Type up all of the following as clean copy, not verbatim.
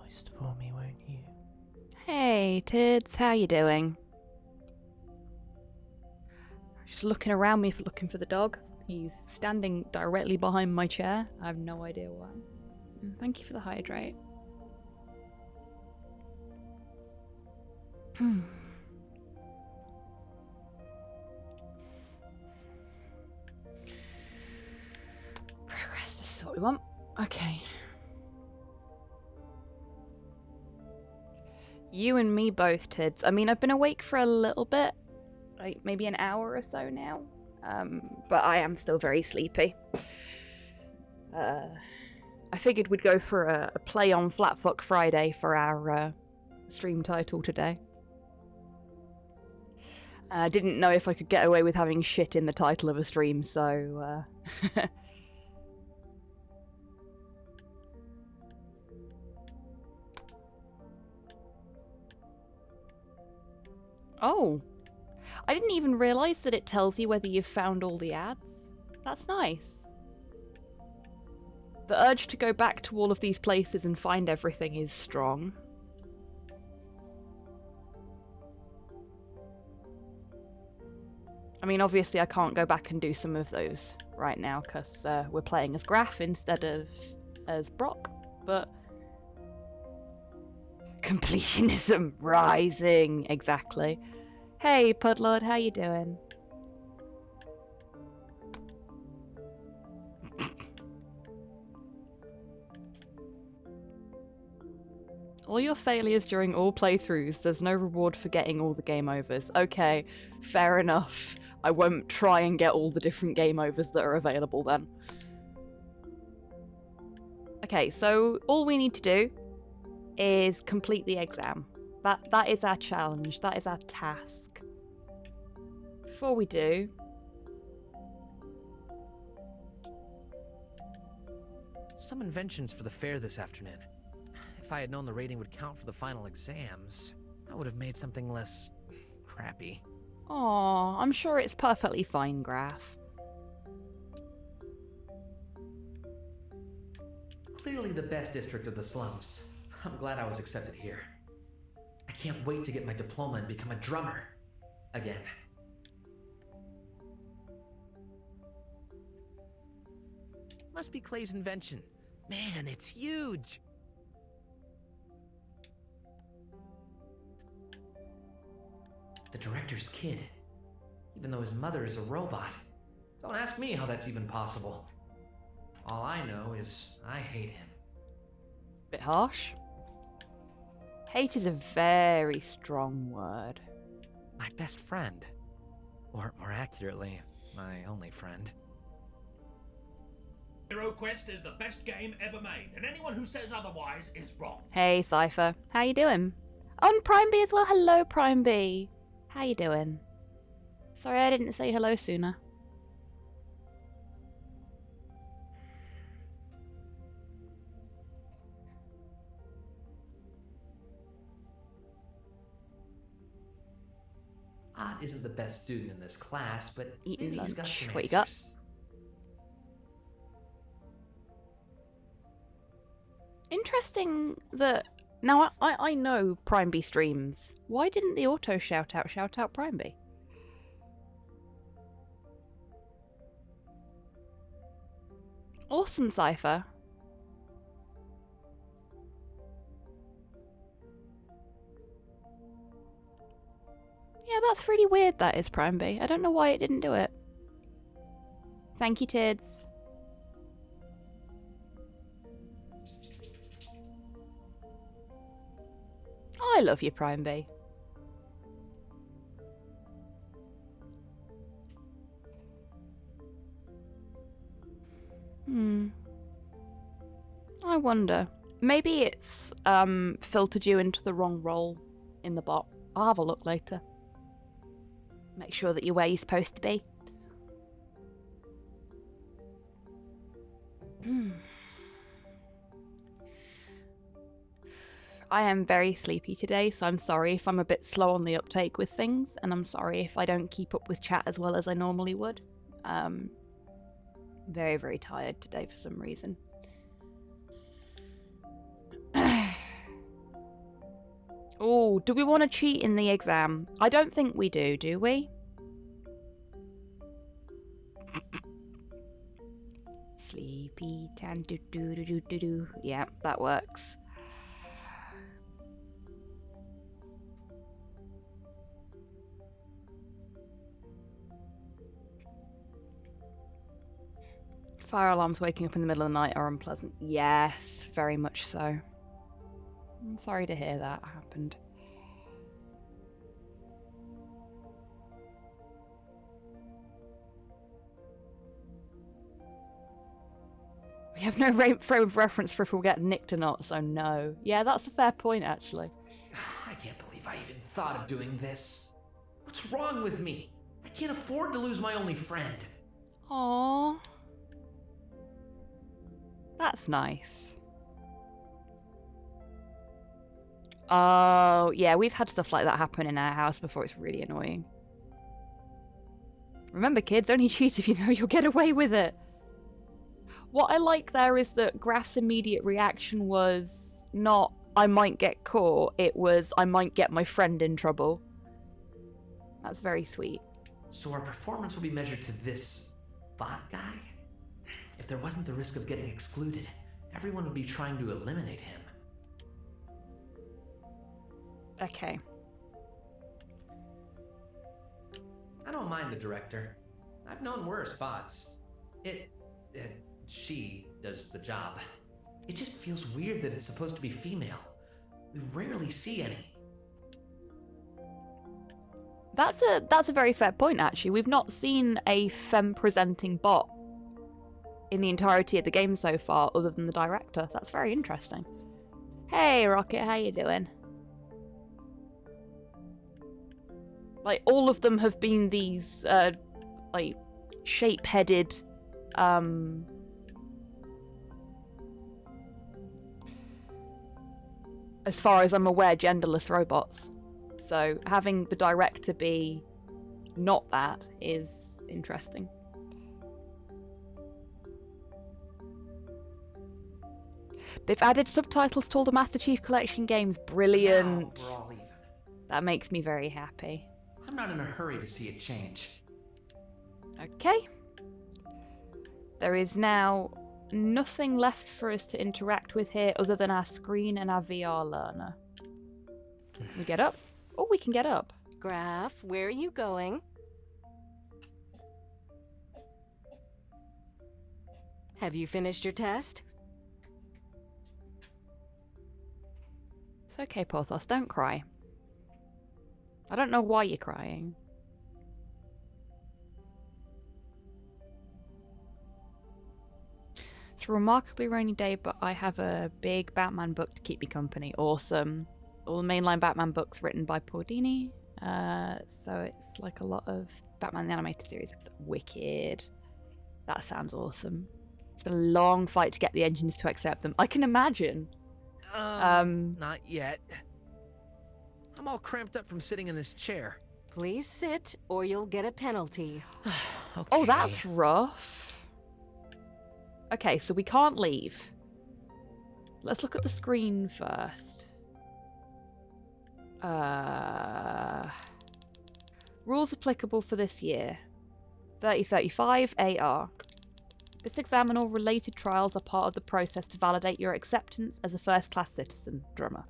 moist for me, won't you? Hey, Tids, how you doing? Just looking around me looking for the dog. He's standing directly behind my chair. I have no idea why. Thank you for the hydrate. Progress, this is what we want. Okay. You and me both, Tids. I mean, I've been awake for a little bit. Like, maybe an hour or so now. But I am still very sleepy. I figured we'd go for a play on Flatfuck Friday for our stream title today. I didn't know if I could get away with having shit in the title of a stream, so... Oh! I didn't even realise that it tells you whether you've found all the ads. That's nice. The urge to go back to all of these places and find everything is strong. I mean, obviously I can't go back and do some of those right now because we're playing as Graf instead of as Brok, but... Completionism rising, exactly. Hey, Pudlord, how you doing? All your failures during all playthroughs, there's no reward for getting all the game overs. Okay, fair enough. I won't try and get all the different game overs that are available then. Okay, so all we need to do is complete the exam. That is our challenge, that is our task. Before we do... Some inventions for the fair this afternoon. If I had known the rating would count for the final exams, I would have made something less... crappy. Aw, I'm sure it's perfectly fine, Graf. Clearly the best district of the slums. I'm glad I was accepted here. I can't wait to get my diploma and become a drummer. Again. Must be Clay's invention. Man, it's huge! The director's kid. Even though his mother is a robot. Don't ask me how that's even possible. All I know is I hate him. Bit harsh. Hate is a very strong word. My best friend. Or more accurately, my only friend. Hero Quest is the best game ever made, and anyone who says otherwise is wrong. Hey, Cypher. How you doing? On Prime B as well. Hello, Prime B. How you doing? Sorry I didn't say hello sooner. Ott isn't the best student in this class, but Eating maybe he's got lunch. some What you got? answers. Interesting that... Now, I know Prime B streams. Why didn't the auto shout out Prime B? Awesome, Cypher. Yeah, that's really weird, that is, Prime B. I don't know why it didn't do it. Thank you, Tids. I love you, Prime B. I wonder. Maybe it's filtered you into the wrong role in the bot. I'll have a look later. Make sure that you're where you're supposed to be. I am very sleepy today, so I'm sorry if I'm a bit slow on the uptake with things, and I'm sorry if I don't keep up with chat as well as I normally would. Very, very tired today for some reason. Oh, do we want to cheat in the exam? I don't think we do we? Sleepy tan do do do do do do. Yeah, that works. Fire alarms waking up in the middle of the night are unpleasant. Yes, very much so. I'm sorry to hear that happened. We have no frame of reference for if we'll get nicked or not, so no. Yeah, that's a fair point, actually. I can't believe I even thought of doing this. What's wrong with me? I can't afford to lose my only friend. Aww. That's nice. Oh, yeah, we've had stuff like that happen in our house before. It's really annoying. Remember, kids, only cheat if you know you'll get away with it. What I like there is that Graf's immediate reaction was not, I might get caught, it was, I might get my friend in trouble. That's very sweet. So our performance will be measured to this bot guy? If there wasn't the risk of getting excluded, everyone would be trying to eliminate him. Okay. I don't mind the director. I've known worse bots. She does the job. It just feels weird that it's supposed to be female. We rarely see any. That's a very fair point, actually. We've not seen a femme-presenting bot in the entirety of the game so far, other than the director. That's very interesting. Hey, Rocket, how you doing? Like, all of them have been these, like, shape-headed, as far as I'm aware, genderless robots. So having the director be not that is interesting. They've added subtitles to all the Master Chief Collection games. Brilliant. Now we're all even. That makes me very happy. I'm not in a hurry to see it change. Okay. There is now nothing left for us to interact with here other than our screen and our VR learner. Can we get up? Oh, we can get up. Graf, where are you going? Have you finished your test? It's okay, Porthos, don't cry. I don't know why you're crying. It's a remarkably rainy day, but I have a big Batman book to keep me company. Awesome. All the mainline Batman books written by Paul Dini. So it's like a lot of Batman the Animated Series episodes. Wicked. That sounds awesome. It's been a long fight to get the engines to accept them. I can imagine. Not yet. I'm all cramped up from sitting in this chair. Please sit, or you'll get a penalty. Okay. Oh, that's rough. Okay, so we can't leave. Let's look at the screen first. Rules applicable for this year. 3035 AR. This exam and all related trials are part of the process to validate your acceptance as a first-class citizen, drummer.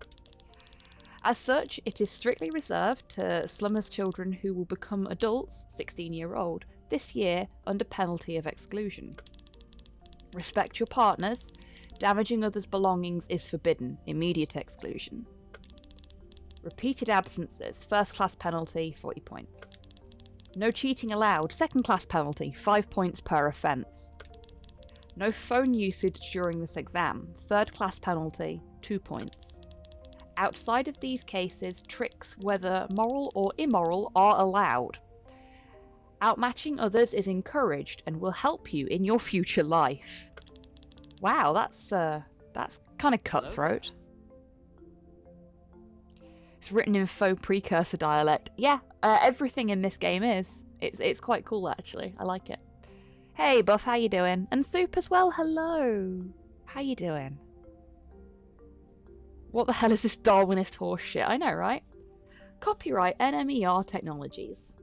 As such, it is strictly reserved to slummers children who will become adults, 16-year-old, this year under penalty of exclusion. Respect your partners. Damaging others' belongings is forbidden, immediate exclusion. Repeated absences, first-class penalty, 40 points. No cheating allowed, second-class penalty, 5 points per offence. No phone usage during this exam, third-class penalty, 2 points. Outside of these cases, tricks, whether moral or immoral, are allowed. Outmatching others is encouraged and will help you in your future life. Wow, that's kind of cutthroat. It's written in faux precursor dialect. Yeah, everything in this game is. It's quite cool, actually. I like it. Hey, Buff, how you doing? And Soup as well, hello. How you doing? What the hell is this Darwinist horse shit? I know, right? Copyright NMER Technologies.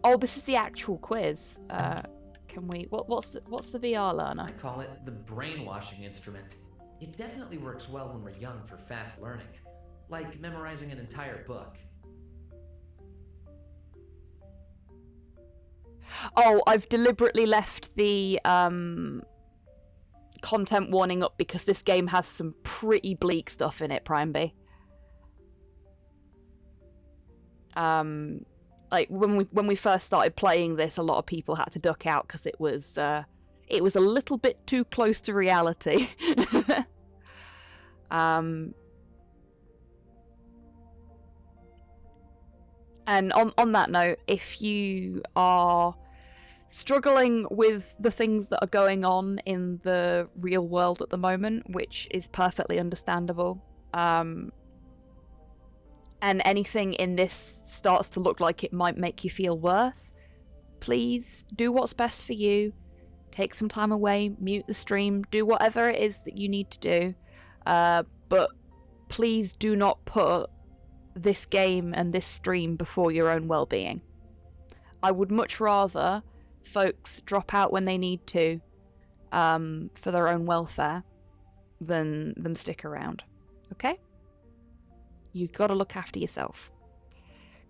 Oh, this is the actual quiz. Can we? What's the VR learner? I call it the brainwashing instrument. It definitely works well when we're young for fast learning, like memorizing an entire book. Oh, I've deliberately left the content warning up because this game has some pretty bleak stuff in it, Prime B. Like when we first started playing this, a lot of people had to duck out because it was a little bit too close to reality. And on that note, if you are struggling with the things that are going on in the real world at the moment, which is perfectly understandable, and anything in this starts to look like it might make you feel worse, please do what's best for you. Take some time away, mute the stream, do whatever it is that you need to do. But please do not put this game and this stream before your own well-being. I would much rather folks drop out when they need to for their own welfare than them stick around. Okay? You've got to look after yourself.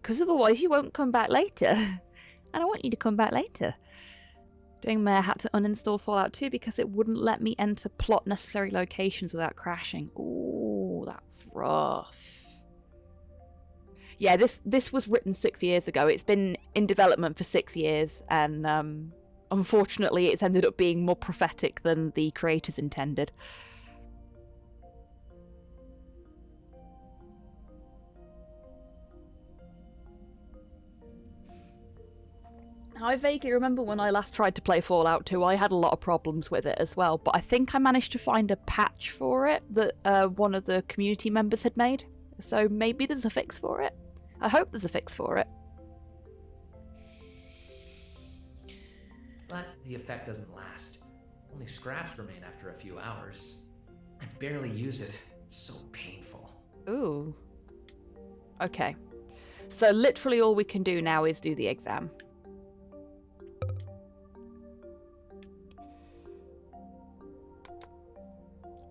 Because otherwise you won't come back later. And I want you to come back later. Doing Mayor had to uninstall Fallout 2 because it wouldn't let me enter plot necessary locations without crashing. Ooh, that's rough. Yeah, this was written 6 years ago. It's been in development for 6 years, and unfortunately it's ended up being more prophetic than the creators intended. Now, I vaguely remember when I last tried to play Fallout 2, I had a lot of problems with it as well, but I think I managed to find a patch for it that one of the community members had made, so maybe there's a fix for it. I hope there's a fix for it. But the effect doesn't last. Only scraps remain after a few hours. I barely use it. It's so painful. Ooh. Okay. So literally all we can do now is do the exam.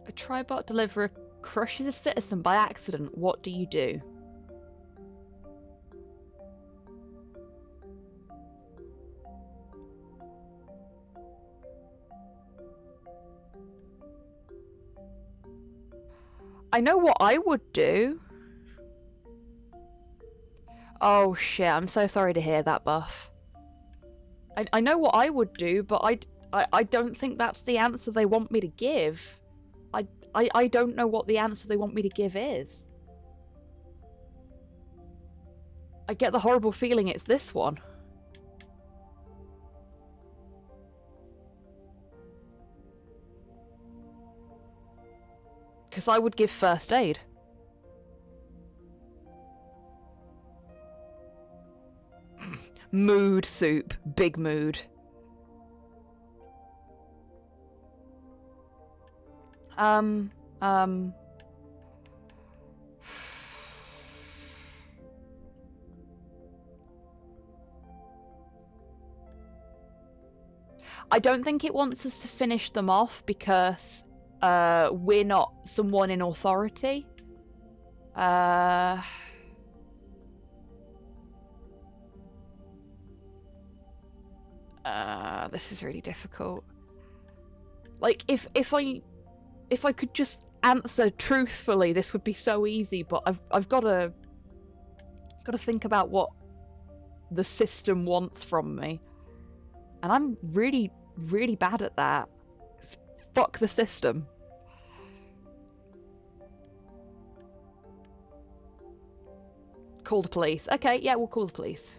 A Tribot deliverer crushes a citizen by accident. What do you do? I know what I would do. Oh shit, I'm so sorry to hear that, Buff. I know what I would do, but I don't think that's the answer they want me to give. I don't know what the answer they want me to give is. I get the horrible feeling it's this one. Because I would give first aid. Mood soup. Big mood. I don't think it wants us to finish them off because we're not someone in authority. This is really difficult. Like, if I could just answer truthfully, this would be so easy. But I've got to think about what the system wants from me, and I'm really, really bad at that. Fuck the system. Call the police. Okay, yeah, we'll call the police.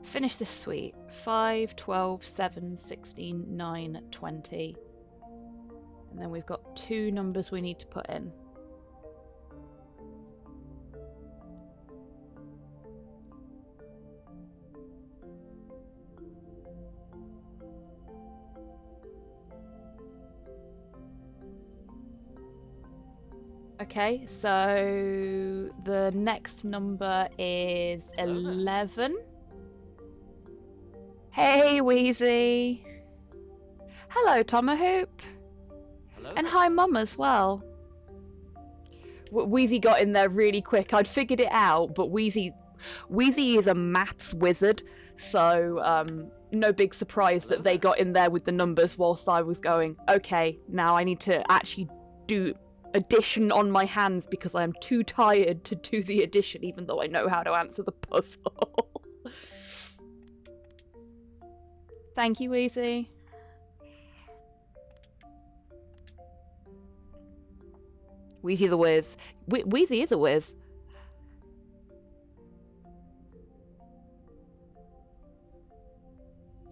Finish this suite. 5, 12, 7, 16, 9, 20. And then we've got 2 numbers we need to put in. Okay, so the next number is 11. Hey, Wheezy. Hello, Tomahawk. Hello? And hi, Mum, as well. Wheezy got in there really quick. I'd figured it out, but Wheezy is a maths wizard, so no big surprise that they got in there with the numbers whilst I was going, okay, now I need to actually do addition on my hands because I am too tired to do the addition, even though I know how to answer the puzzle. Thank you, Wheezy. Wheezy the whiz. Wheezy is a whiz.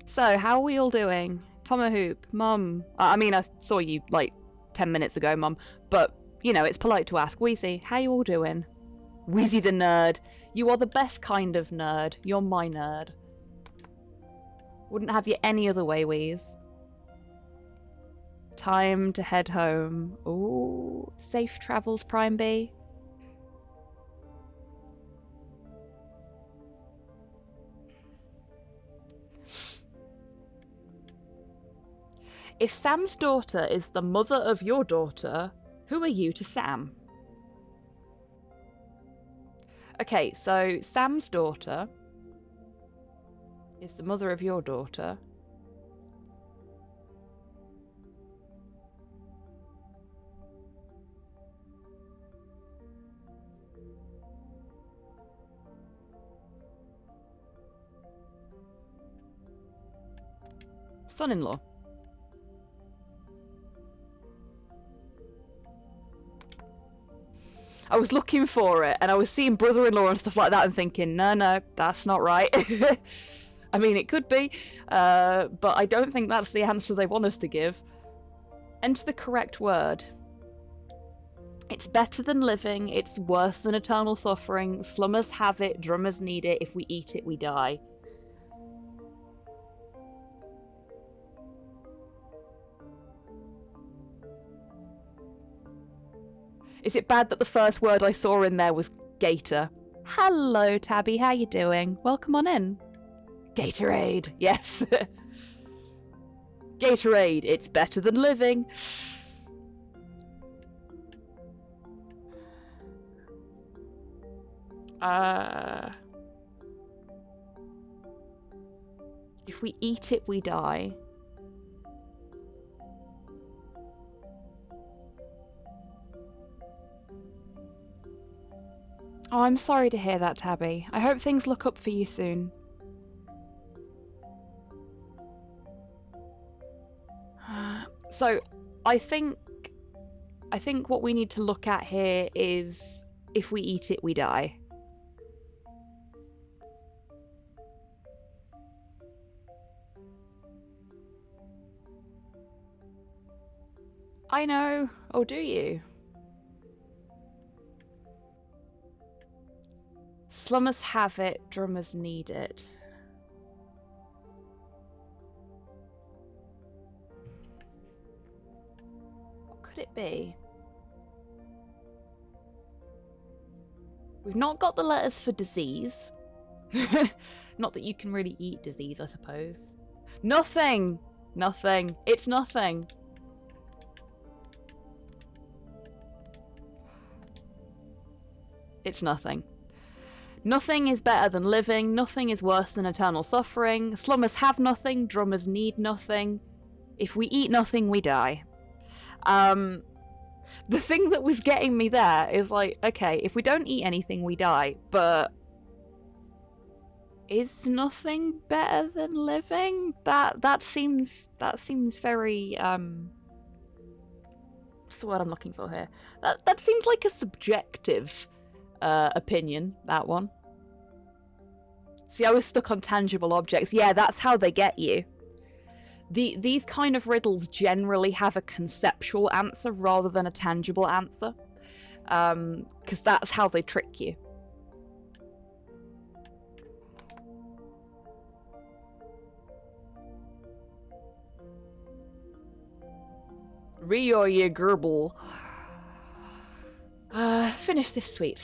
So, how are we all doing? Tomahawk, Mum. I mean, I saw you like 10 minutes ago, Mum. But, you know, it's polite to ask. Wheezy, how you all doing? Wheezy the nerd. You are the best kind of nerd. You're my nerd. Wouldn't have you any other way, Wheeze. Time to head home. Ooh, safe travels, Prime B. If Sam's daughter is the mother of your daughter, who are you to Sam? Okay, so Sam's daughter is the mother of your daughter. Son-in-law. I was looking for it, and I was seeing brother-in-law and stuff like that and thinking, no, that's not right. I mean, it could be, but I don't think that's the answer they want us to give. Enter the correct word. It's better than living, it's worse than eternal suffering, slummers have it, drummers need it, if we eat it, we die. Is it bad that the first word I saw in there was gator? Hello, Tabby, how you doing? Welcome on in. Gatorade, yes. Gatorade, it's better than living. If we eat it, we die. Oh, I'm sorry to hear that, Tabby. I hope things look up for you soon. So, I think what we need to look at here is if we eat it, we die. I know. Oh, do you? Slummers have it, drummers need it. What could it be? We've not got the letters for disease. Not that you can really eat disease, I suppose. Nothing! Nothing. It's nothing. It's nothing. Nothing is better than living, nothing is worse than eternal suffering, slummers have nothing, drummers need nothing, if we eat nothing, we die. The thing that was getting me there is like, okay, if we don't eat anything, we die, but is nothing better than living? That seems very, what's the word I'm looking for here? That seems like a subjective opinion, that one. See, I was stuck on tangible objects. Yeah, that's how they get you. These kind of riddles generally have a conceptual answer rather than a tangible answer. Because that's how they trick you. Rio ye gerbil. Finish this sweet.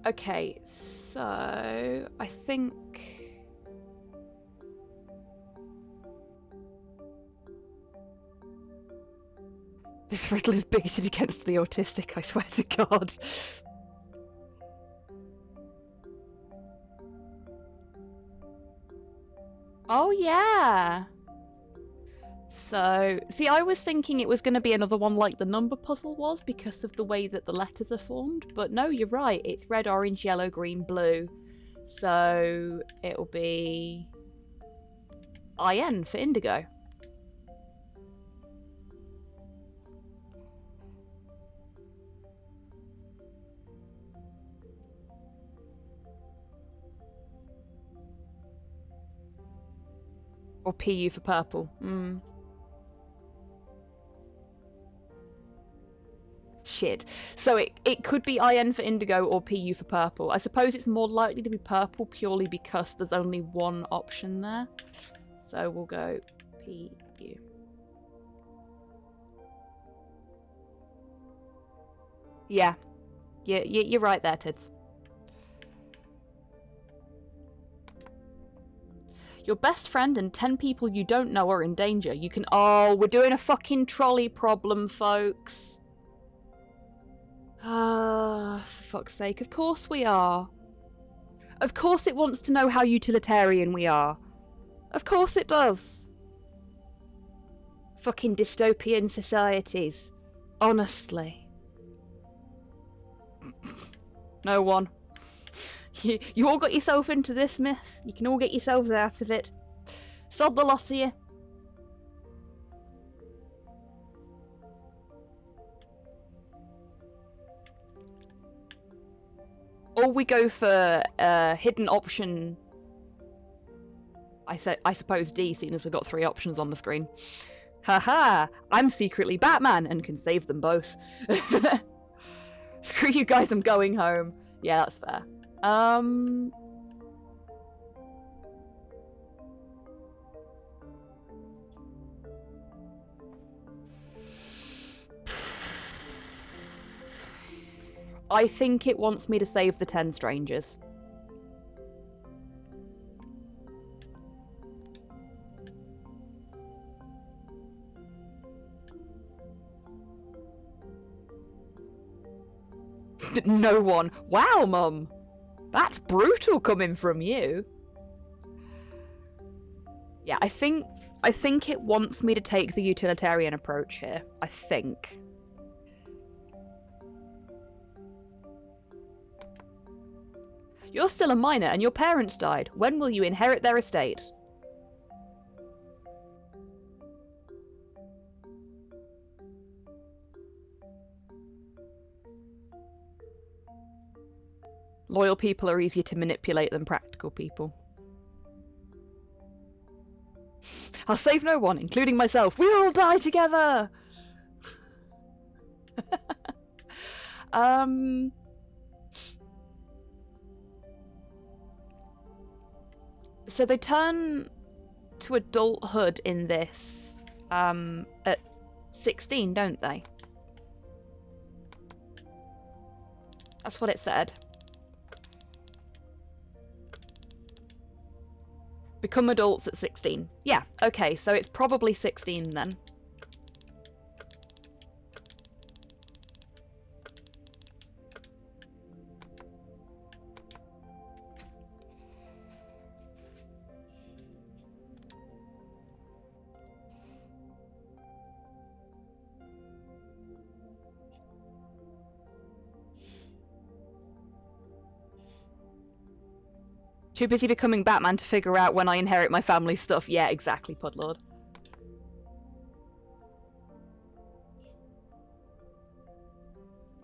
Okay, so I think this riddle is bigoted against the autistic, I swear to God. Oh yeah. So, see, I was thinking it was going to be another one like the number puzzle was because of the way that the letters are formed, but no, you're right. It's red, orange, yellow, green, blue. So, it'll be IN for indigo. Or PU for purple. Shit. So it could be IN for indigo or PU for purple. I suppose it's more likely to be purple purely because there's only one option there. So we'll go PU. Yeah. You're right there, Tids. Your best friend and 10 people you don't know are in danger. You can... Oh, we're doing a fucking trolley problem, folks. Ah, for fuck's sake, of course we are. Of course it wants to know how utilitarian we are. Of course it does. Fucking dystopian societies. Honestly. No one. You all got yourself into this myth. You can all get yourselves out of it. Sod the lot of you. Or we go for hidden option. I suppose D, seeing as we've got 3 options on the screen. Haha! I'm secretly Batman and can save them both. Screw you guys, I'm going home. Yeah, that's fair. I think it wants me to save the 10 strangers. No one. Wow, Mum. That's brutal coming from you. Yeah, I think it wants me to take the utilitarian approach here. I think. You're still a minor and your parents died. When will you inherit their estate? Loyal people are easier to manipulate than practical people. I'll save no one, including myself. We all die together! So they turn to adulthood in this at 16, don't they? That's what it said. Become adults at 16. Yeah, okay, so it's probably 16 then. Too busy becoming Batman to figure out when I inherit my family stuff. Yeah, exactly, Pudlord.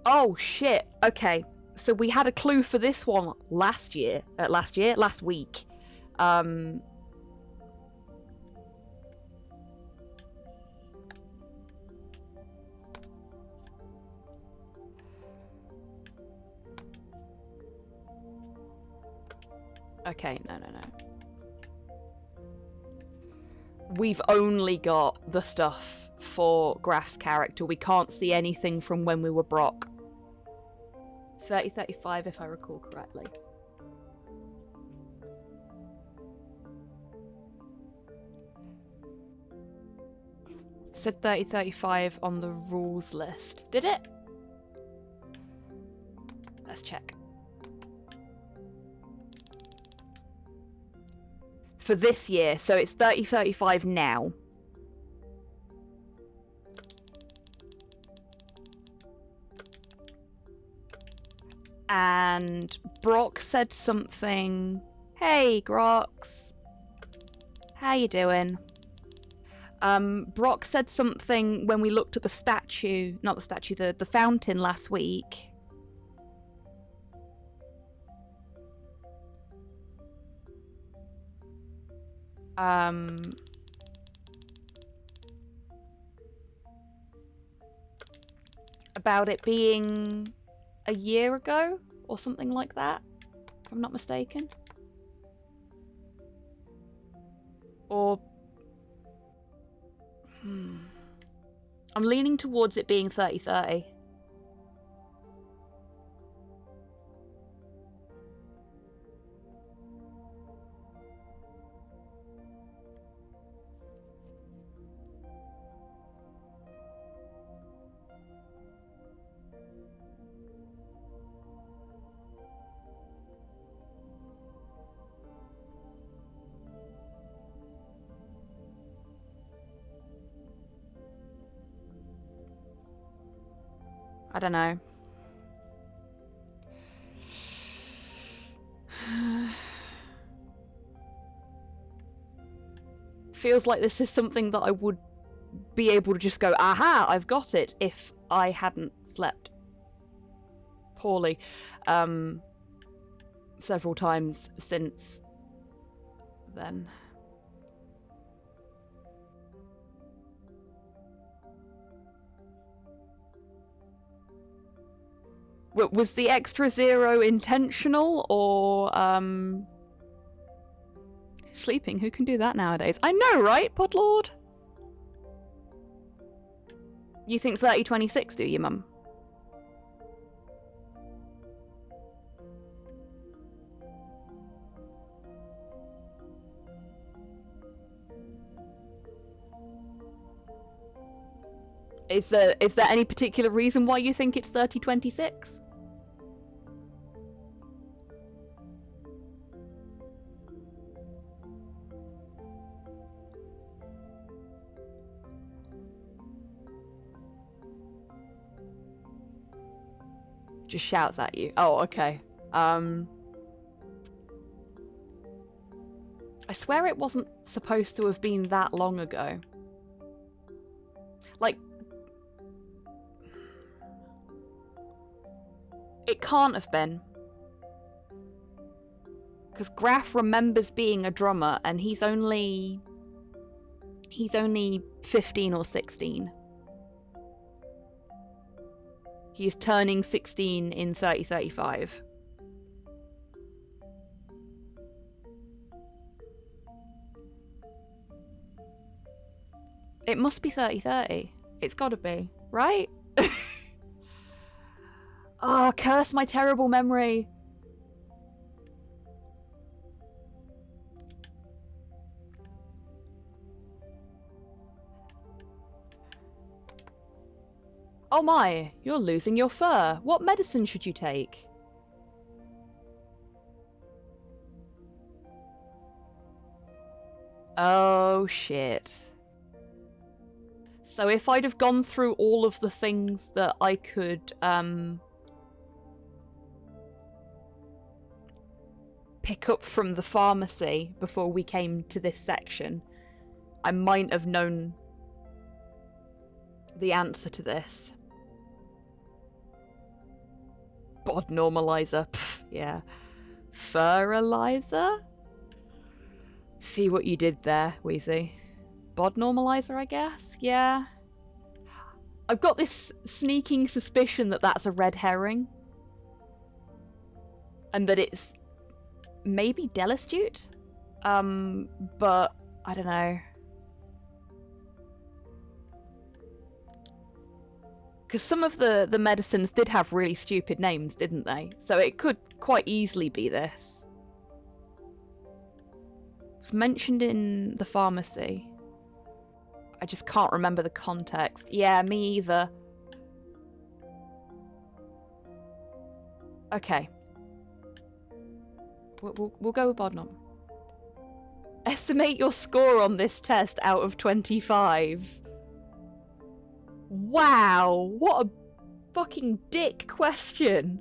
Oh, shit. Okay. So we had a clue for this one last week. Okay, no. We've only got the stuff for Graf's character. We can't see anything from when we were Brok. 30-35 if I recall correctly. Said 30-35 on the rules list. Did it? Let's check. For this year, so it's 30-35 now. And Brok said something. Hey, Grox. How you doing? Brok said something when we looked at the statue, not the statue, the fountain last week. About it being a year ago or something like that, if I'm not mistaken. Or I'm leaning towards it being 30-30. I don't know. Feels like this is something that I would be able to just go, aha, I've got it, if I hadn't slept poorly several times since then. Was the extra 0 intentional, or sleeping? Who can do that nowadays? I know, right, Podlord? You think 30-26, do you, Mum? Is there any particular reason why you think it's 30-26? Just shouts at you. Oh, okay. I swear it wasn't supposed to have been that long ago. Like, it can't have been. Because Graf remembers being a drummer, and he's only 15 or 16. He is turning 16 in 30-35. It must be 30-30. It's gotta be, right? Oh, curse my terrible memory. Oh my, you're losing your fur. What medicine should you take? Oh shit. So if I'd have gone through all of the things that I could pick up from the pharmacy before we came to this section, I might have known the answer to this. Bod normalizer. Pff, yeah. Fertilizer? See what you did there, Wheezy. Bod normalizer, I guess? Yeah. I've got this sneaking suspicion that that's a red herring. And that it's maybe Delastute? But I don't know. Because some of the medicines did have really stupid names, didn't they? So it could quite easily be this. It's mentioned in the pharmacy. I just can't remember the context. Yeah, me either. Okay. We'll go with Bodnum. Estimate your score on this test out of 25. Wow, what a fucking dick question.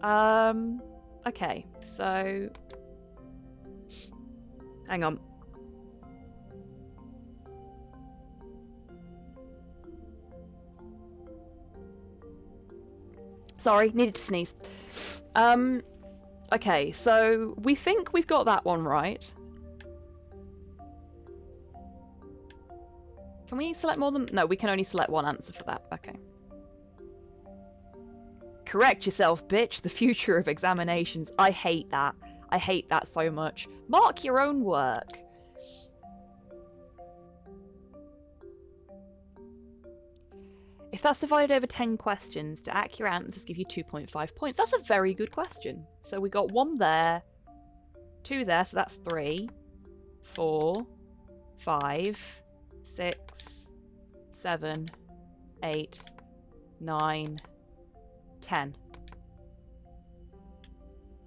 Okay, so... Hang on. Sorry, needed to sneeze. Okay, so we think we've got that one right. Can we select more than... No, we can only select one answer for that. Okay. Correct yourself, bitch. The future of examinations. I hate that. I hate that so much. Mark your own work. If that's divided over 10 questions, to accurate answers give you 2.5 points. That's a very good question. So we got 1 there, 2 there, so that's 3, 4, 5, 6, 7, 8, 9, 10.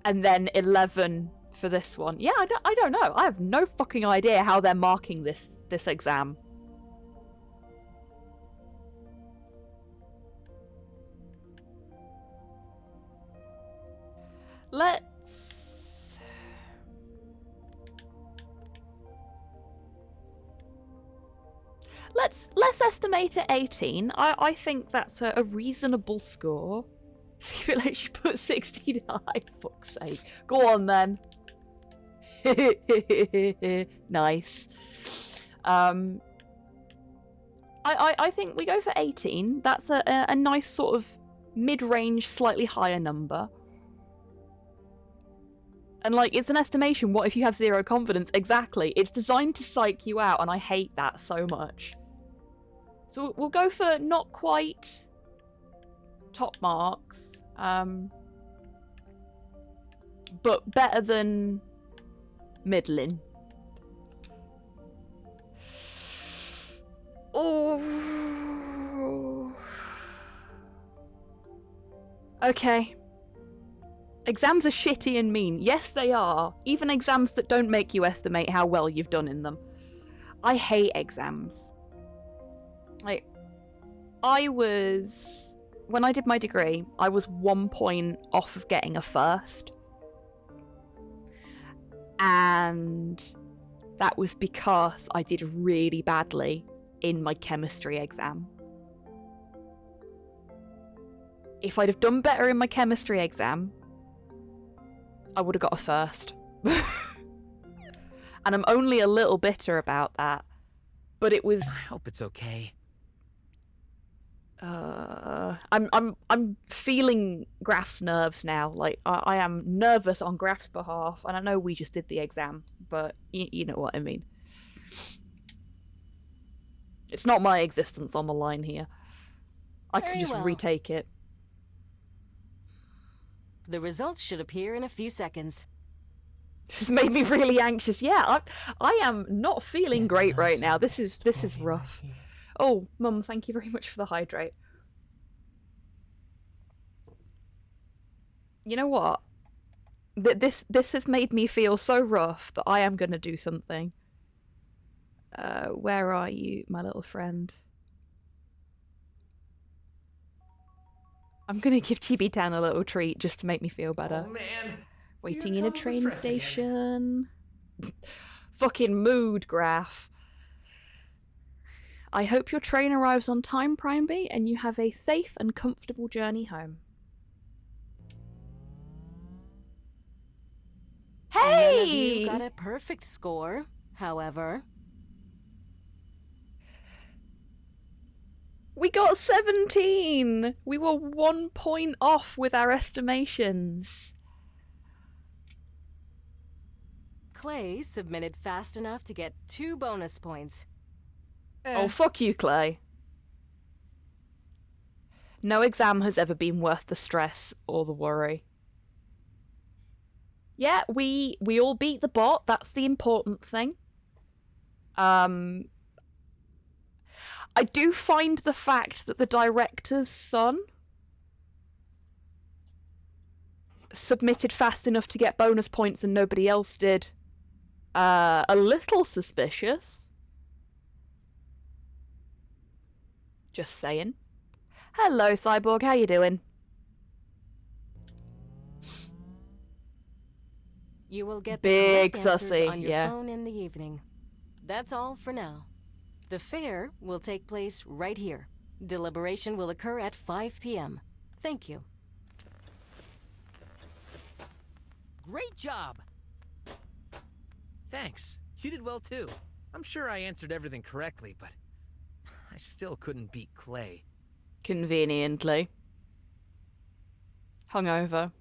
And then 11 for this one. Yeah, I don't know. I have no fucking idea how they're marking this exam. Let's estimate at 18. I think that's a reasonable score. See if it lets you put 69. Fuck's sake. Go on then. Nice. I think we go for 18. That's a nice sort of mid-range, slightly higher number. And, like, it's an estimation. What if you have 0 confidence? Exactly. It's designed to psych you out, and I hate that so much. So we'll go for not quite top marks, but better than middling. Oh. Okay. Exams are shitty and mean. Yes, they are. Even exams that don't make you estimate how well you've done in them. I hate exams. Like, when I did my degree, I was 1 point off of getting a first. And that was because I did really badly in my chemistry exam. If I'd have done better in my chemistry exam, I would have got a first. And I'm only a little bitter about that. But it was... I hope it's okay. I'm feeling Graf's nerves now. Like, I am nervous on Graf's behalf, and I know we just did the exam, but you know what I mean. It's not my existence on the line here. I can just retake it. The results should appear in a few seconds. This has made me really anxious. Yeah, I am not feeling great right now. This is rough. Oh, Mum, thank you very much for the hydrate. You know what? This has made me feel so rough that I am going to do something. Where are you, my little friend? I'm going to give HobbyTan a little treat just to make me feel better. Oh, man. Waiting in a train station. Fucking mood, Graf. I hope your train arrives on time, Prime B, and you have a safe and comfortable journey home. Hey! None of you got a perfect score, however. We got 17! We were 1 point off with our estimations. Clay submitted fast enough to get 2 bonus points. Oh, fuck you, Clay. No exam has ever been worth the stress or the worry. Yeah, we all beat the bot. That's the important thing. I do find the fact that the director's son submitted fast enough to get bonus points and nobody else did a little suspicious. Just saying. Hello, Cyborg. How you doing? You will get the Big correct answers sussy, on your yeah. phone in the evening. That's all for now. The fair will take place right here. Deliberation will occur at 5 p.m. Thank you. Great job! Thanks. You did well too. I'm sure I answered everything correctly, but I still couldn't beat Clay. Conveniently. Hungover.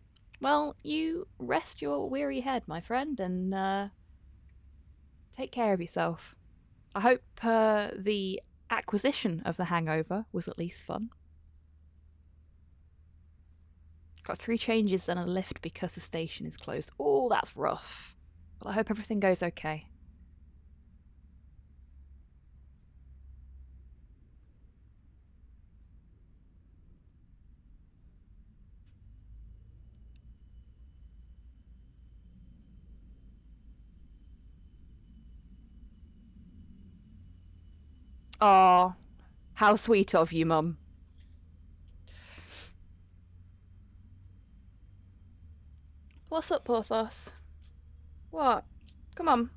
Well, you rest your weary head, my friend, and take care of yourself. I hope the acquisition of the hangover was at least fun. Got 3 changes and a lift because the station is closed. Oh, that's rough. Well, I hope everything goes okay. Aw, how sweet of you, Mum. What's up, Porthos? What? Come on.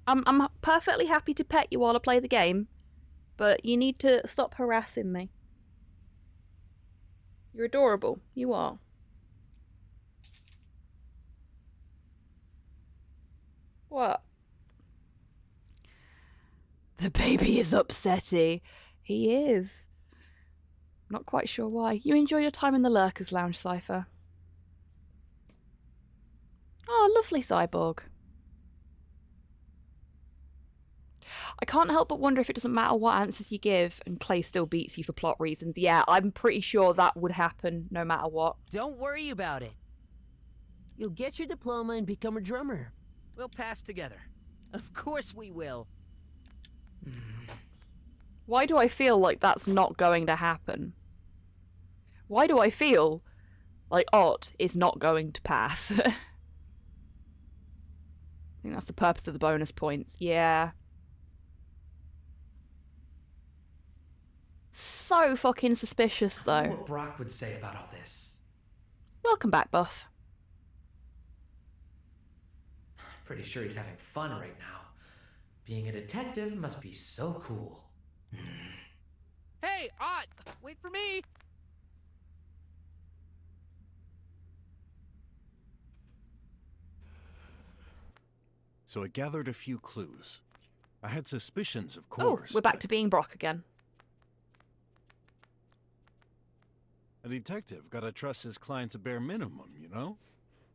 I'm perfectly happy to pet you while I play the game, but you need to stop harassing me. You're adorable. You are. What? The baby is upsetty. He is. Not quite sure why. You enjoy your time in the Lurkers Lounge, Cypher. Oh, lovely Cyborg. I can't help but wonder if it doesn't matter what answers you give and Clay still beats you for plot reasons. Yeah, I'm pretty sure that would happen no matter what. Don't worry about it. You'll get your diploma and become a drummer. We'll pass together. Of course we will. Why do I feel like that's not going to happen? Why do I feel like Ott is not going to pass? I think that's the purpose of the bonus points. Yeah. So fucking suspicious, I wonder though. what Brok would say about all this. Welcome back, Buff. Pretty sure he's having fun right now. Being a detective must be so cool. Hey, Ott! Wait for me! So I gathered a few clues. I had suspicions, of Oh, course. we're back but to being Brok again. a detective gotta trust his clients a bare minimum, you know?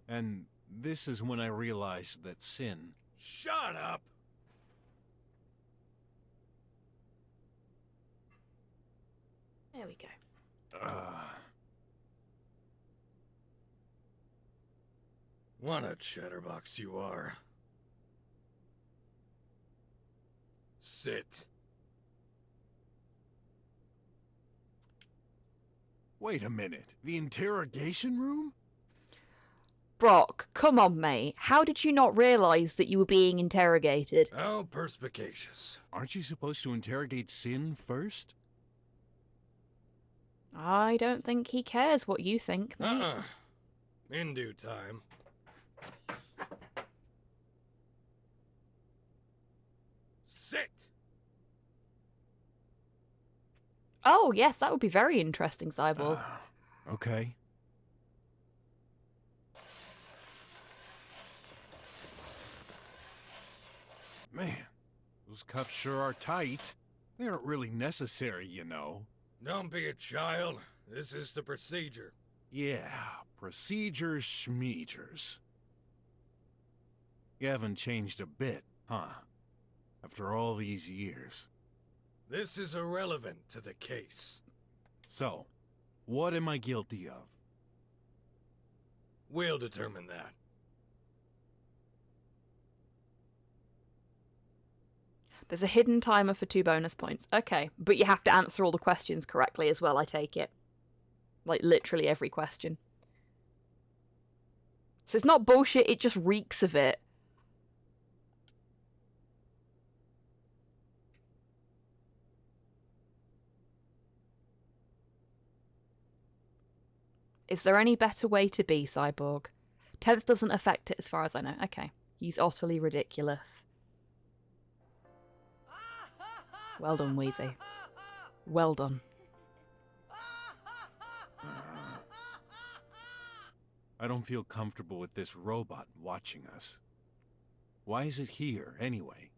And this is when I realized that Sin... Shut up! There we go. What a chatterbox you are. Sit. Wait a minute. The interrogation room? Brok, come on, mate. How did you not realise that you were being interrogated? How perspicacious. Aren't you supposed to interrogate Sin first? I don't think he cares what you think, mate. In due time. Sit! Oh, yes, that would be very interesting, Cyborg. Okay. Man, those cuffs sure are tight. They aren't really necessary, you know. Don't be a child. This is the procedure. Yeah, procedures schmeegers. You haven't changed a bit, huh? After all these years. This is irrelevant to the case. So, what am I guilty of? We'll determine that. There's a hidden timer for 2 bonus points. Okay, but you have to answer all the questions correctly as well, I take it. Like, literally every question. So it's not bullshit, it just reeks of it. Is there any better way to be, Cyborg? 10th doesn't affect it as far as I know. Okay. He's utterly ridiculous. Well done, Wheezy. Well done. I don't feel comfortable with this robot watching us. Why is it here, anyway?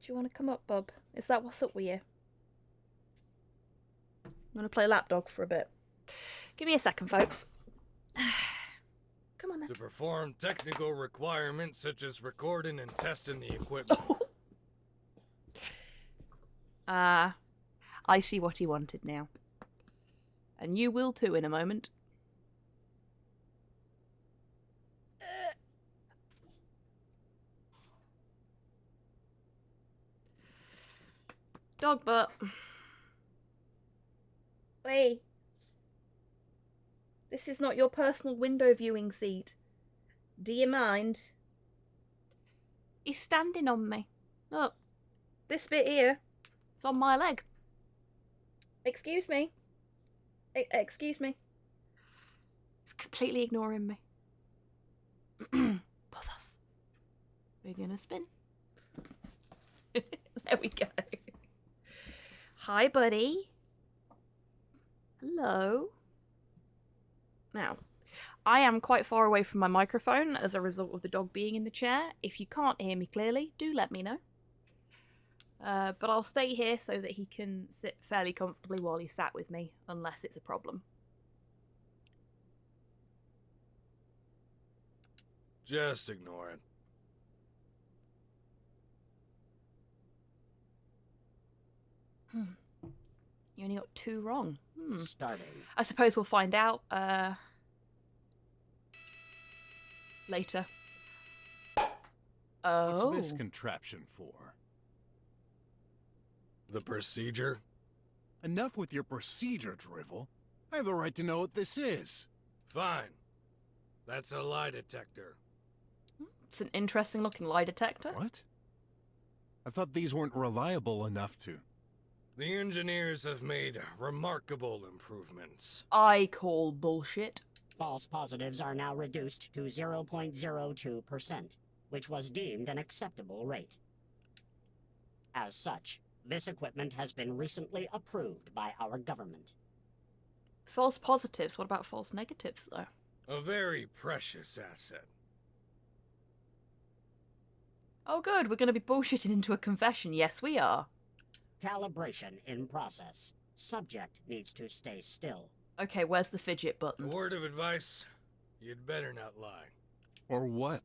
Do you want to come up, Bub? Is that what's up with you? I'm going to play lapdog for a bit. Give me a second, folks. Come on, then. To perform technical requirements such as recording and testing the equipment. I see what he wanted now. And you will too in a moment. Dog butt. Wait. This is not your personal window viewing seat. Do you mind? He's standing on me. Look. This bit here. It's on my leg. Excuse me. Excuse me. He's completely ignoring me. Bothers. We're gonna spin. There we go. Hi, buddy. Hello. Now, I am quite far away from my microphone as a result of the dog being in the chair. If you can't hear me clearly, do let me know. But I'll stay here so that he can sit fairly comfortably while he's sat with me, unless it's a problem. Just ignore it. You only got 2 wrong. Starting. I suppose we'll find out later. Oh. What's this contraption for? The procedure? Enough with your procedure, Drivel. I have the right to know what this is. Fine. That's a lie detector. It's an interesting looking lie detector. What? I thought these weren't reliable enough to... The engineers have made remarkable improvements. I call bullshit. False positives are now reduced to 0.02%, which was deemed an acceptable rate. As such, this equipment has been recently approved by our government. False positives. What about false negatives, though? A very precious asset. Oh, good. We're going to be bullshitting into a confession. Yes, we are. Calibration in process. Subject needs to stay still. Okay, where's the fidget A button? word of advice, you'd better not lie. Or what?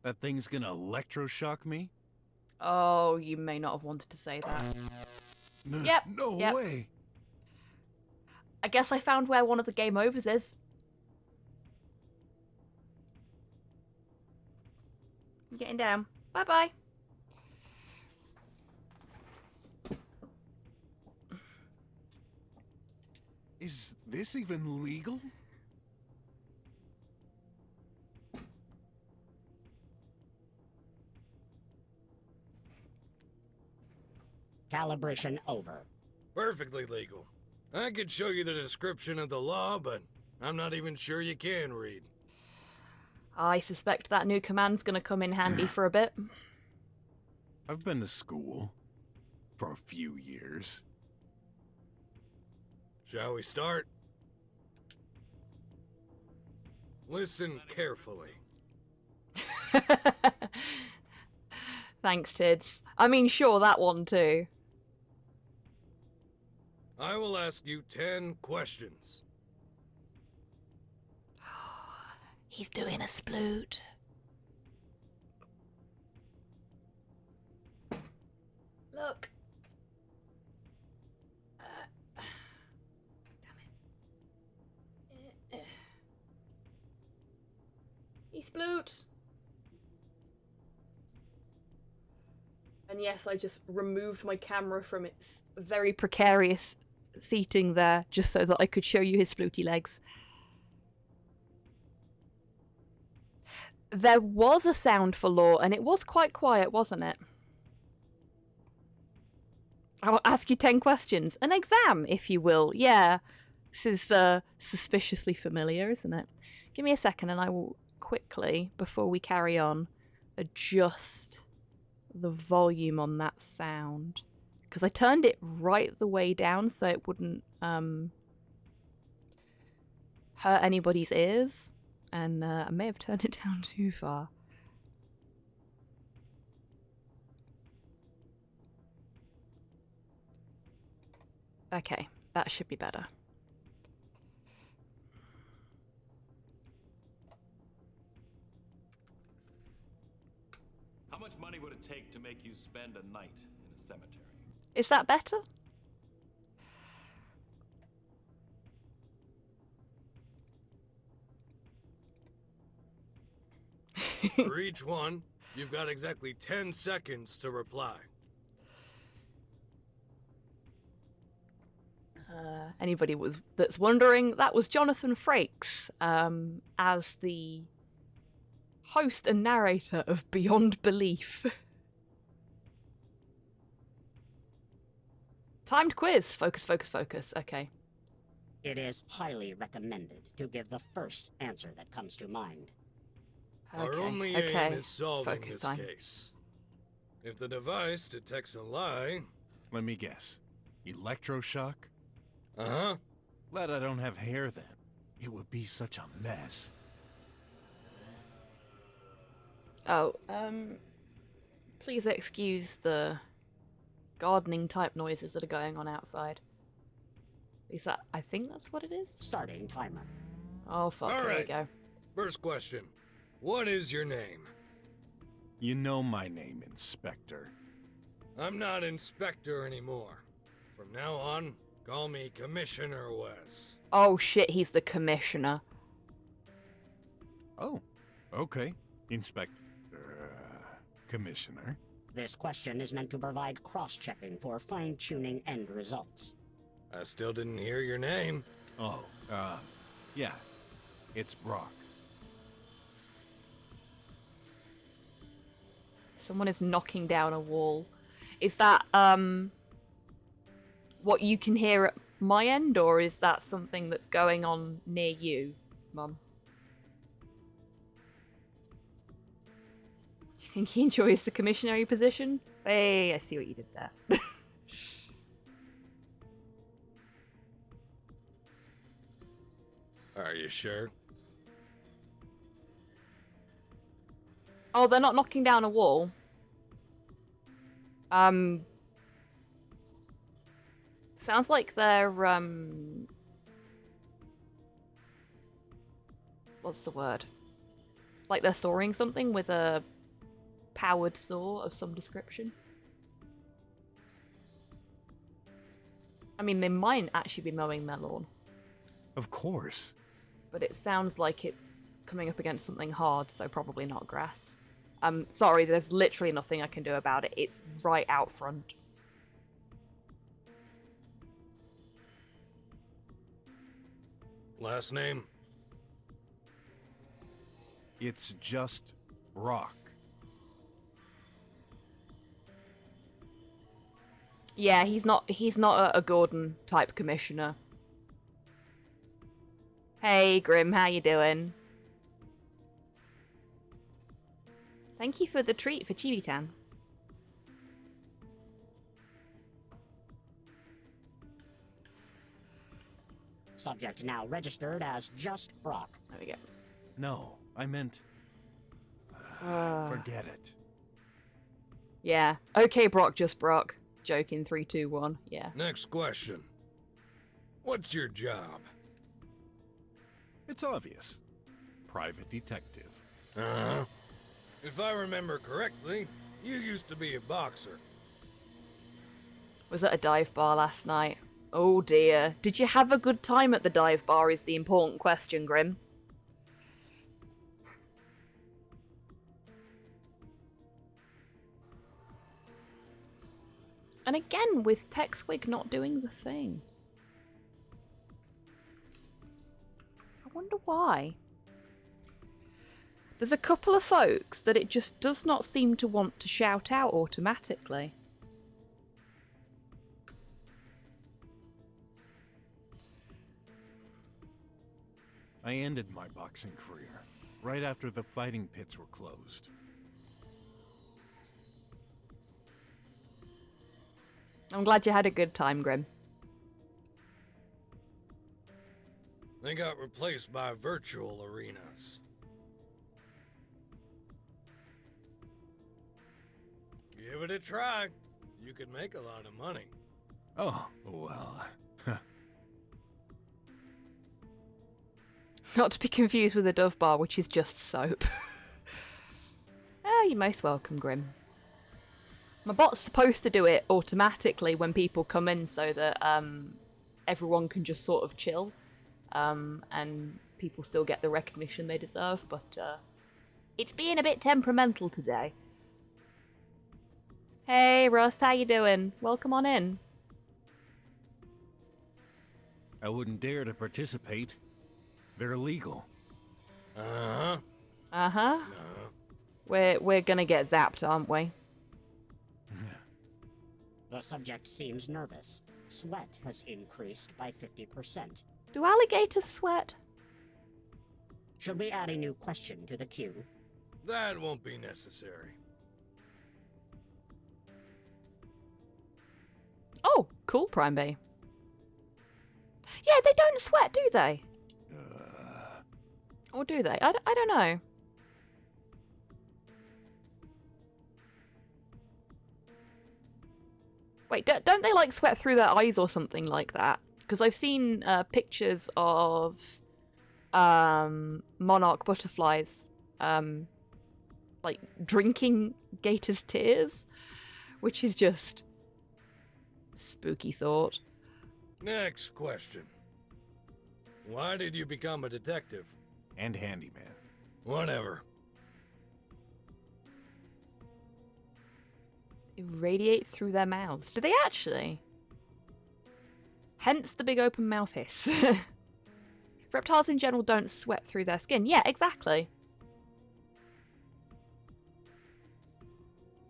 That thing's gonna electroshock me? Oh, you may not have wanted to say that. Yep, No yep. way! I guess I found where one of the game overs is. I'm getting down. Bye-bye. Is this even legal? Calibration over. Perfectly legal. I could show you the description of the law, but I'm not even sure you can read. I suspect that new command's gonna come in handy for a bit. I've been to school. For a few years. Shall we start? Listen carefully. Thanks, Tids. I mean, sure, that one too. I will ask you 10 questions. He's doing a sploot. sploot. And yes, I just removed my camera from its very precarious seating there, just so that I could show you his splooty legs. There was a sound for law, and it was quite quiet, wasn't it? I'll ask you 10 questions. An exam, if you will. Yeah, this is suspiciously familiar, isn't it? Give me a second, and I will quickly, before we carry on, adjust the volume on that sound, because I turned it right the way down so it wouldn't hurt anybody's ears, and I may have turned it down too far. Okay, that should be better. How much money would it take to make you spend a night in a cemetery? Is that better? For each one, you've got exactly 10 seconds to reply. Anybody that's wondering, that was Jonathan Frakes as the host and narrator of Beyond Belief. Timed quiz. Focus, focus, focus. Okay. It is highly recommended to give the first answer that comes to mind. Our Okay, only okay. aim is solving Focus this time. case. If the device detects a lie... Let me guess. Electroshock? Uh-huh. Glad I don't have hair then. It would be such a mess. Oh, please excuse the gardening type noises that are going on outside. Is that, I think that's what it is? Starting timer. Oh fuck, All here we right. go. First question. What is your name? You know my name, Inspector. I'm not Inspector anymore. From now on, call me Commissioner Wes. Oh shit, he's the commissioner. Oh, okay. Inspector. Commissioner. This question is meant to provide cross-checking for fine-tuning end results. I still didn't hear your name. Oh, yeah. It's Brok. Someone is knocking down a wall. Is that, what you can hear at my end, or is that something that's going on near you, Mum? Do you think he enjoys the commissionary position? Hey, I see what you did there. Are you sure? Oh, they're not knocking down a wall. Sounds like they're, what's the word? Like they're sawing something with a powered saw of some description. I mean, they might actually be mowing their lawn. Of course. But it sounds like it's coming up against something hard, so probably not grass. Sorry, there's literally nothing I can do about it. It's right out front. Last name? It's just Brok. Yeah, he's not a Gordon type commissioner. Hey, Grim, how you doing? Thank you for the treat for HobbyTan. Subject now registered as just Brok. There we go. No, I meant... forget it. Yeah. Okay, Brok, just Brok. Joking, 3, 2, 1. Yeah. Next question. What's your job? It's obvious. Private detective. Uh-huh. If I remember correctly, you used to be a boxer. Was at a dive bar last night. Oh dear. Did you have a good time at the dive bar is the important question, Grim. And again, with TechSwig not doing the thing. I wonder why. There's a couple of folks that it just does not seem to want to shout out automatically. I ended my boxing career right after the fighting pits were closed. I'm glad you had a good time, Grim. They got replaced by virtual arenas. Give it a try. You could make a lot of money. Oh, well. Not to be confused with a Dove bar, which is just soap. You're most welcome, Grim. My bot's supposed to do it automatically when people come in so that everyone can just sort of chill and people still get the recognition they deserve, but it's being a bit temperamental today. Hey, Rust, how you doing? Welcome on in. I wouldn't dare to participate. They're illegal. Uh-huh. Uh-huh. We're gonna get zapped, aren't we? The subject seems nervous. Sweat has increased by 50%. Do alligators sweat? Should we add a new question to the queue? That won't be necessary. Oh, cool, Prime Bay. Yeah, they don't sweat, do they? Or do they? I don't know. Wait, don't they like sweat through their eyes or something like that? Because I've seen pictures of monarch butterflies like drinking gators' tears, which is just spooky thought. Next question. Why did you become a detective? And handyman. Whatever. Irradiate through their mouths. Do they actually? Hence the big open mouth hiss. Reptiles in general don't sweat through their skin. Yeah, exactly.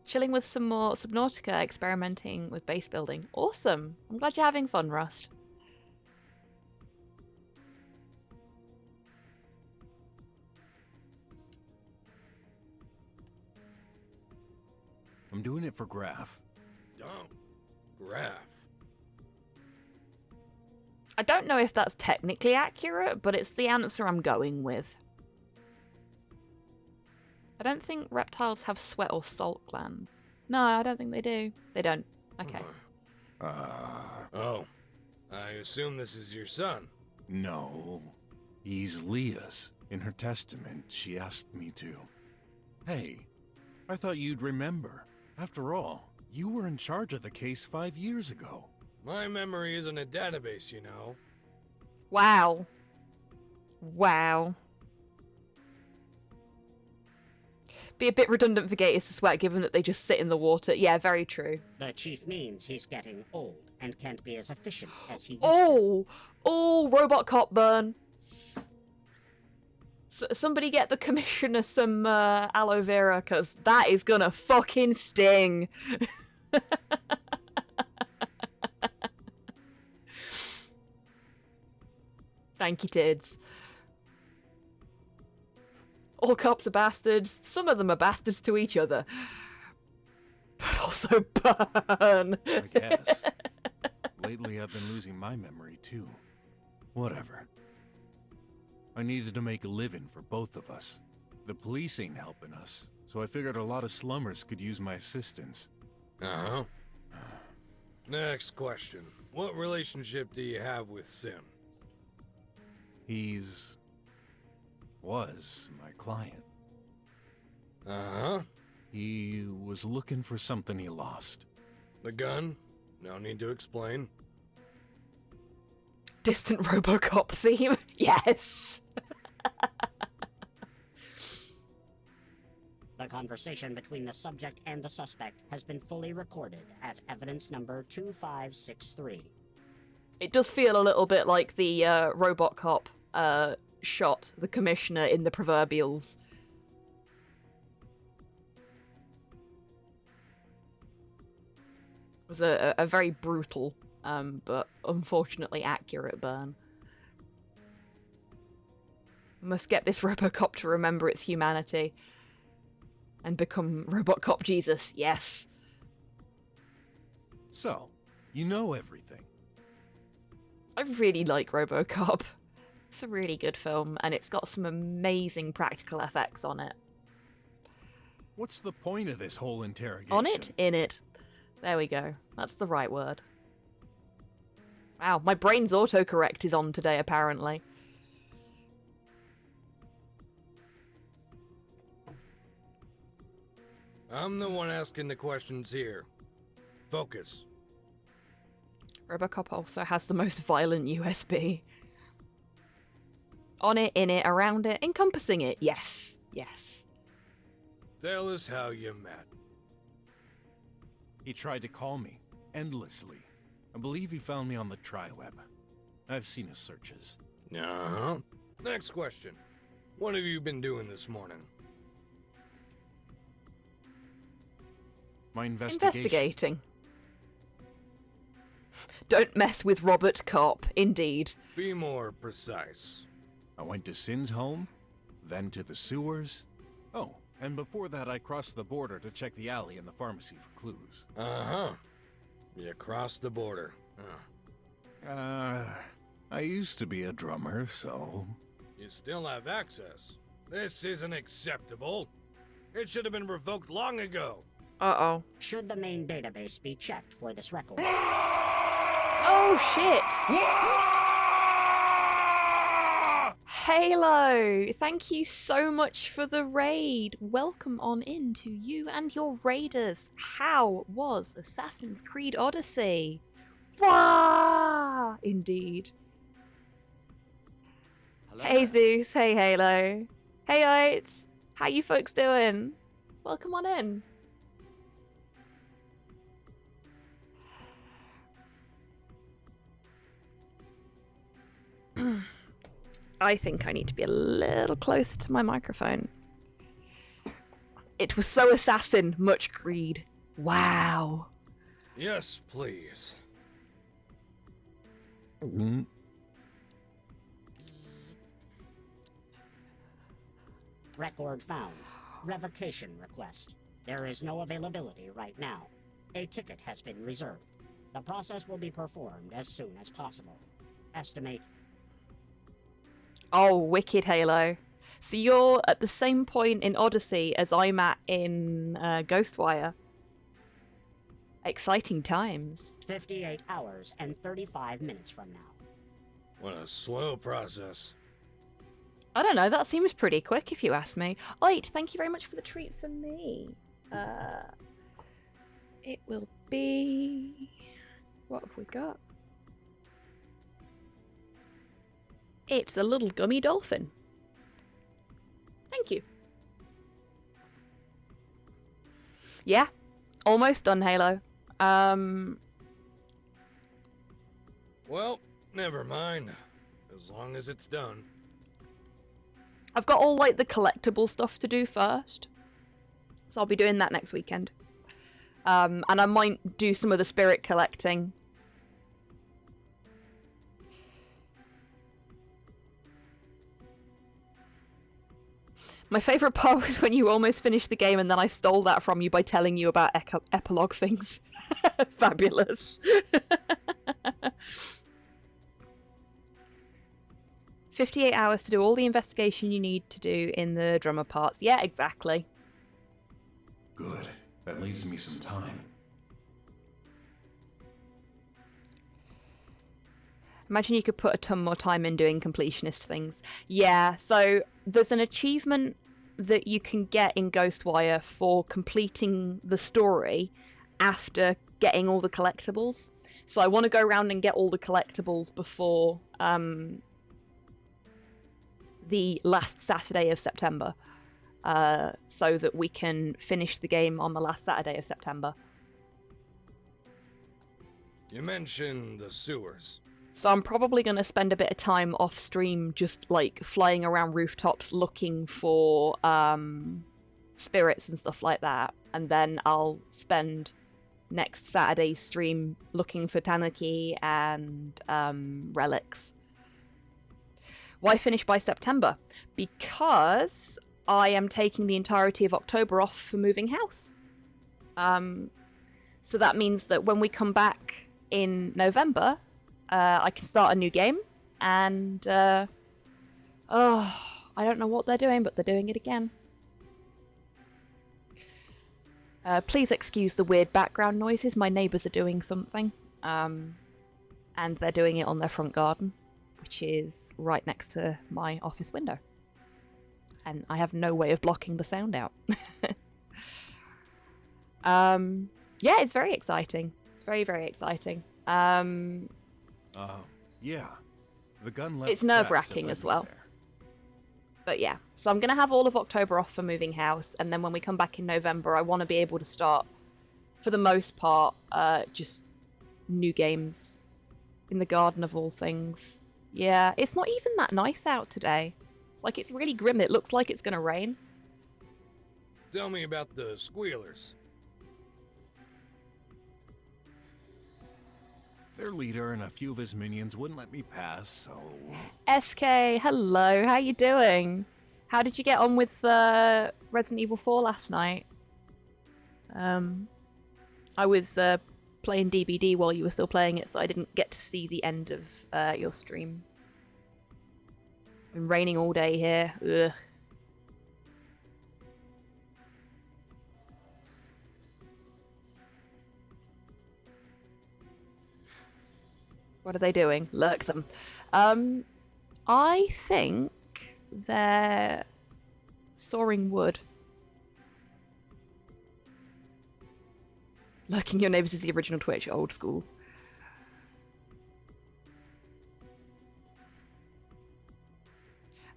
Chilling with some more Subnautica, experimenting with base building. Awesome. I'm glad you're having fun, Rust. I'm doing it for Graph. Dumb. Graph. I don't know if that's technically accurate, but it's the answer I'm going with. I don't think reptiles have sweat or salt glands. No, I don't think they do. They don't. Okay. Oh. I assume this is your son. No. He's Leah's. In her testament, she asked me to. Hey, I thought you'd remember. After all, you were in charge of the case 5 years ago. My memory isn't a database, you know. Wow. Wow. Be a bit redundant for gators to sweat, given that they just sit in the water. Yeah, very true. The chief means he's getting old and can't be as efficient as he used to. Oh, robot cop burn. Somebody get the commissioner some aloe vera, because that is gonna fucking sting. Thank you, Tids. All cops are bastards. Some of them are bastards to each other. But also burn. I guess. Lately, I've been losing my memory, too. Whatever. I needed to make a living for both of us. The police ain't helping us, so I figured a lot of slummers could use my assistance. Uh-huh. Next question. What relationship do you have with Sim? Was my client. Uh-huh. He was looking for something he lost. The gun? No need to explain. Distant RoboCop theme? Yes! The conversation between the subject and the suspect has been fully recorded as evidence number 2563. It does feel a little bit like the robot cop shot the commissioner in the proverbials. It was a very brutal, but unfortunately accurate burn. Must get this Robocop to remember its humanity. And become Robocop Jesus, yes. So, you know everything. I really like Robocop. It's a really good film, and it's got some amazing practical effects on it. What's the point of this whole interrogation? On it? In it. There we go. That's the right word. Wow, my brain's autocorrect is on today, apparently. I'm the one asking the questions here. Focus. Robocop also has the most violent USB. On it, in it, around it, encompassing it. Yes. Yes. Tell us how you met. He tried to call me, endlessly. I believe he found me on the tri-web. I've seen his searches. Uh-huh. Next question. What have you been doing this morning? My investigation. Investigating. Don't mess with Robert Cop, indeed. Be more precise. I went to Sin's home, then to the sewers. Oh, and before that I crossed the border to check the alley and the pharmacy for clues. Uh-huh. You crossed the border. I used to be a drummer, so... You still have access. This isn't acceptable. It should have been revoked long ago. Uh-oh. Should the main database be checked for this record? Oh, shit! Halo! Thank you so much for the raid. Welcome on in to you and your raiders. How was Assassin's Creed Odyssey? Wah! Indeed. Hello. Hey Zeus, hey Halo. Hey Oat, how you folks doing? Welcome on in. I think I need to be a little closer to my microphone. It was so assassin, much greed. Wow. Yes, please. Mm-hmm. Record found. Revocation request. There is no availability right now. A ticket has been reserved. The process will be performed as soon as possible. Estimate. Oh, wicked Halo. So you're at the same point in Odyssey as I'm at in Ghostwire. Exciting times. 58 hours and 35 minutes from now. What a slow process. I don't know, that seems pretty quick if you ask me. Oit, thank you very much for the treat for me. It will be... What have we got? It's a little gummy dolphin. Thank you. Yeah, almost done, Halo. Well, never mind. As long as it's done. I've got all, like, the collectible stuff to do first. So I'll be doing that next weekend. And I might do some of the spirit collecting. My favourite part was when you almost finished the game and then I stole that from you by telling you about epilogue things. Fabulous. 58 hours to do all the investigation you need to do in the drummer parts. Yeah, exactly. Good. That leaves me some time. Imagine you could put a ton more time in doing completionist things. Yeah, so there's an achievement that you can get in Ghostwire for completing the story after getting all the collectibles. So I want to go around and get all the collectibles before the last Saturday of September. so that we can finish the game on the last Saturday of September. You mentioned the sewers. So I'm probably going to spend a bit of time off stream just like flying around rooftops looking for spirits and stuff like that. And then I'll spend next Saturday's stream looking for Tanuki and relics. Why finish by September? Because I am taking the entirety of October off for moving house. So that means that when we come back in November, I can start a new game, and I don't know what they're doing, but they're doing it again. Please excuse the weird background noises. My neighbours are doing something, and they're doing it on their front garden, which is right next to my office window. And I have no way of blocking the sound out. Yeah, it's very exciting. It's very, very exciting. Yeah. The gun left It's nerve-wracking as well. there. But yeah, so I'm going to have all of October off for moving house, and then when we come back in November, I want to be able to start, for the most part, just new games in the garden of all things. Yeah, it's not even that nice out today. Like, it's really grim. It looks like it's going to rain. Tell me about the squealers. Their leader and a few of his minions wouldn't let me pass, so... SK, hello, how you doing? How did you get on with Resident Evil 4 last night? I was playing DBD while you were still playing it, so I didn't get to see the end of your stream. Been raining all day here. Ugh. What are they doing? Lurk them. I think they're sawing wood. Lurking your neighbours is the original Twitch, old school.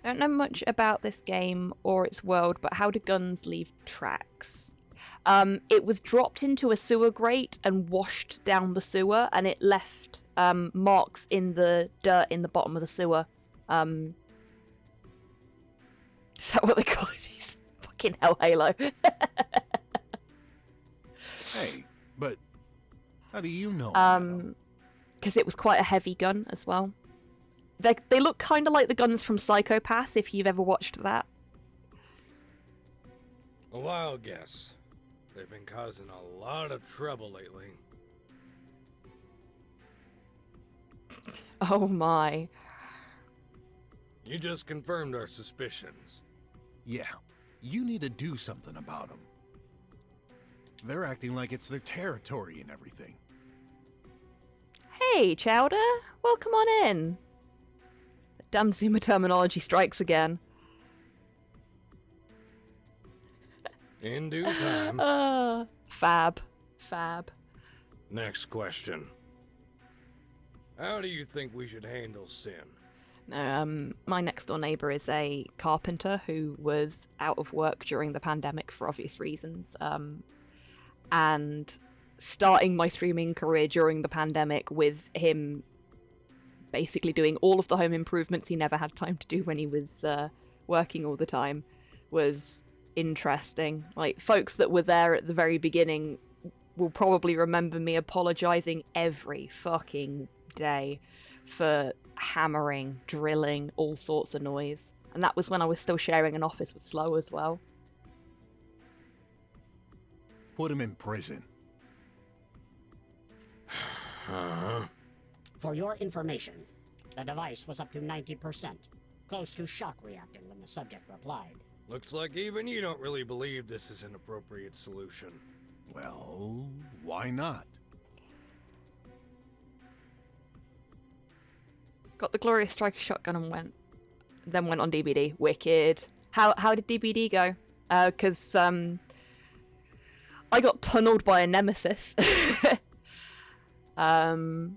I don't know much about this game or its world, but how do guns leave tracks? It was dropped into a sewer grate and washed down the sewer, and it left marks in the dirt in the bottom of the sewer. Is that what they call these? Fucking hell, Halo. Hey, but how do you know? Because it was quite a heavy gun as well. They look kind of like the guns from Psycho Pass, if you've ever watched that. A wild guess. They've been causing a lot of trouble lately. Oh my. You just confirmed our suspicions. Yeah, you need to do something about them. They're acting like it's their territory and everything. Hey, Chowder. Welcome on in. The damn Zoomer terminology strikes again. In due time. Fab. Next question. How do you think we should handle sin? My next door neighbour is a carpenter who was out of work during the pandemic for obvious reasons. And starting my streaming career during the pandemic with him basically doing all of the home improvements he never had time to do when he was working all the time was interesting. Like, folks that were there at the very beginning will probably remember me apologizing every fucking day for hammering, drilling, all sorts of noise. And that was when I was still sharing an office with Slow as well. Put him in prison. For your information, the device was up to 90%, close to shock reacting when the subject replied. Looks like even you don't really believe this is an appropriate solution. Well, why not? Got the Glorious Striker shotgun and then went on DBD. Wicked. How did DBD go? Because I got tunneled by a nemesis. And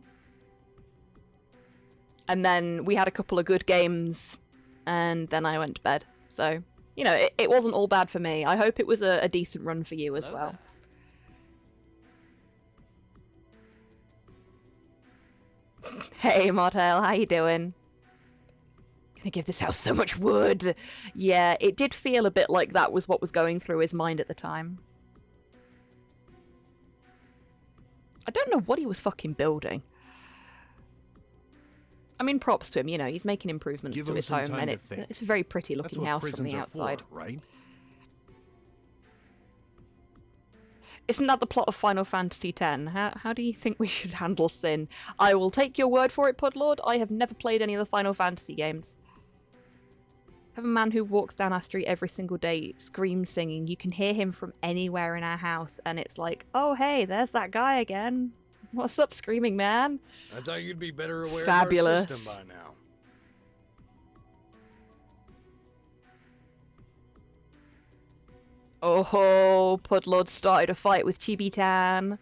then we had a couple of good games, and then I went to bed. So, you know, it wasn't all bad for me. I hope it was a decent run for you as well. Hey, Model, how you doing? Gonna give this house so much wood. Yeah, it did feel a bit like that was what was going through his mind at the time. I don't know what he was fucking building. I mean, props to him, you know, he's making improvements to his home, and it's a very pretty looking house from the outside. Right? Isn't that the plot of Final Fantasy X? How do you think we should handle sin? I will take your word for it, Pudlord. I have never played any of the Final Fantasy games. I have a man who walks down our street every single day, scream singing. You can hear him from anywhere in our house, and it's like, oh hey, there's that guy again. What's up, screaming man? I thought you'd be better aware Fabulous. of our system by now. Oh, Pudlord started a fight with HobbyTan.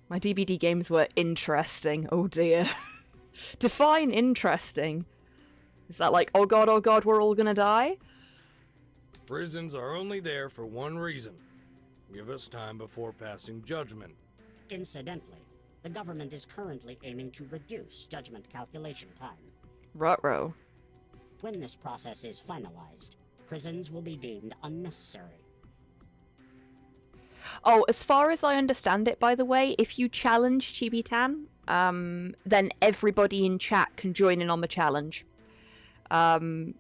My DBD games were interesting. Oh dear. Define interesting. Is that like, oh god, we're all gonna die? Prisons are only there for one reason. Give us time before passing judgment. Incidentally, the government is currently aiming to reduce judgment calculation time. Ruh-roh. When this process is finalized, prisons will be deemed unnecessary. Oh, as far as I understand it, by the way, if you challenge HobbyTan, then everybody in chat can join in on the challenge. And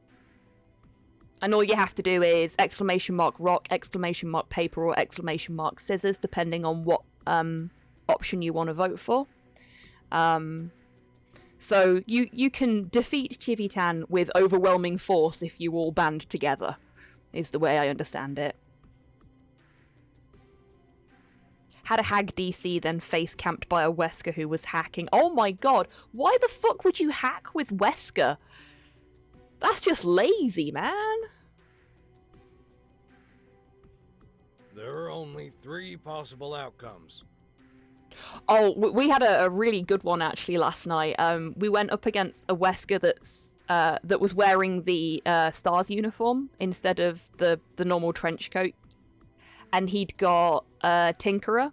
all you have to do is !rock, !paper, or !scissors, depending on what option you want to vote for. So you can defeat HobbyTan with overwhelming force if you all band together, is the way I understand it. Had a hag DC, then face camped by a Wesker who was hacking. Oh my god, why the fuck would you hack with Wesker? That's just lazy, man. There are only 3 possible outcomes. Oh, we had a really good one actually last night. We went up against a Wesker that was wearing the STARS uniform instead of the normal trench coat, and he'd got Tinkerer.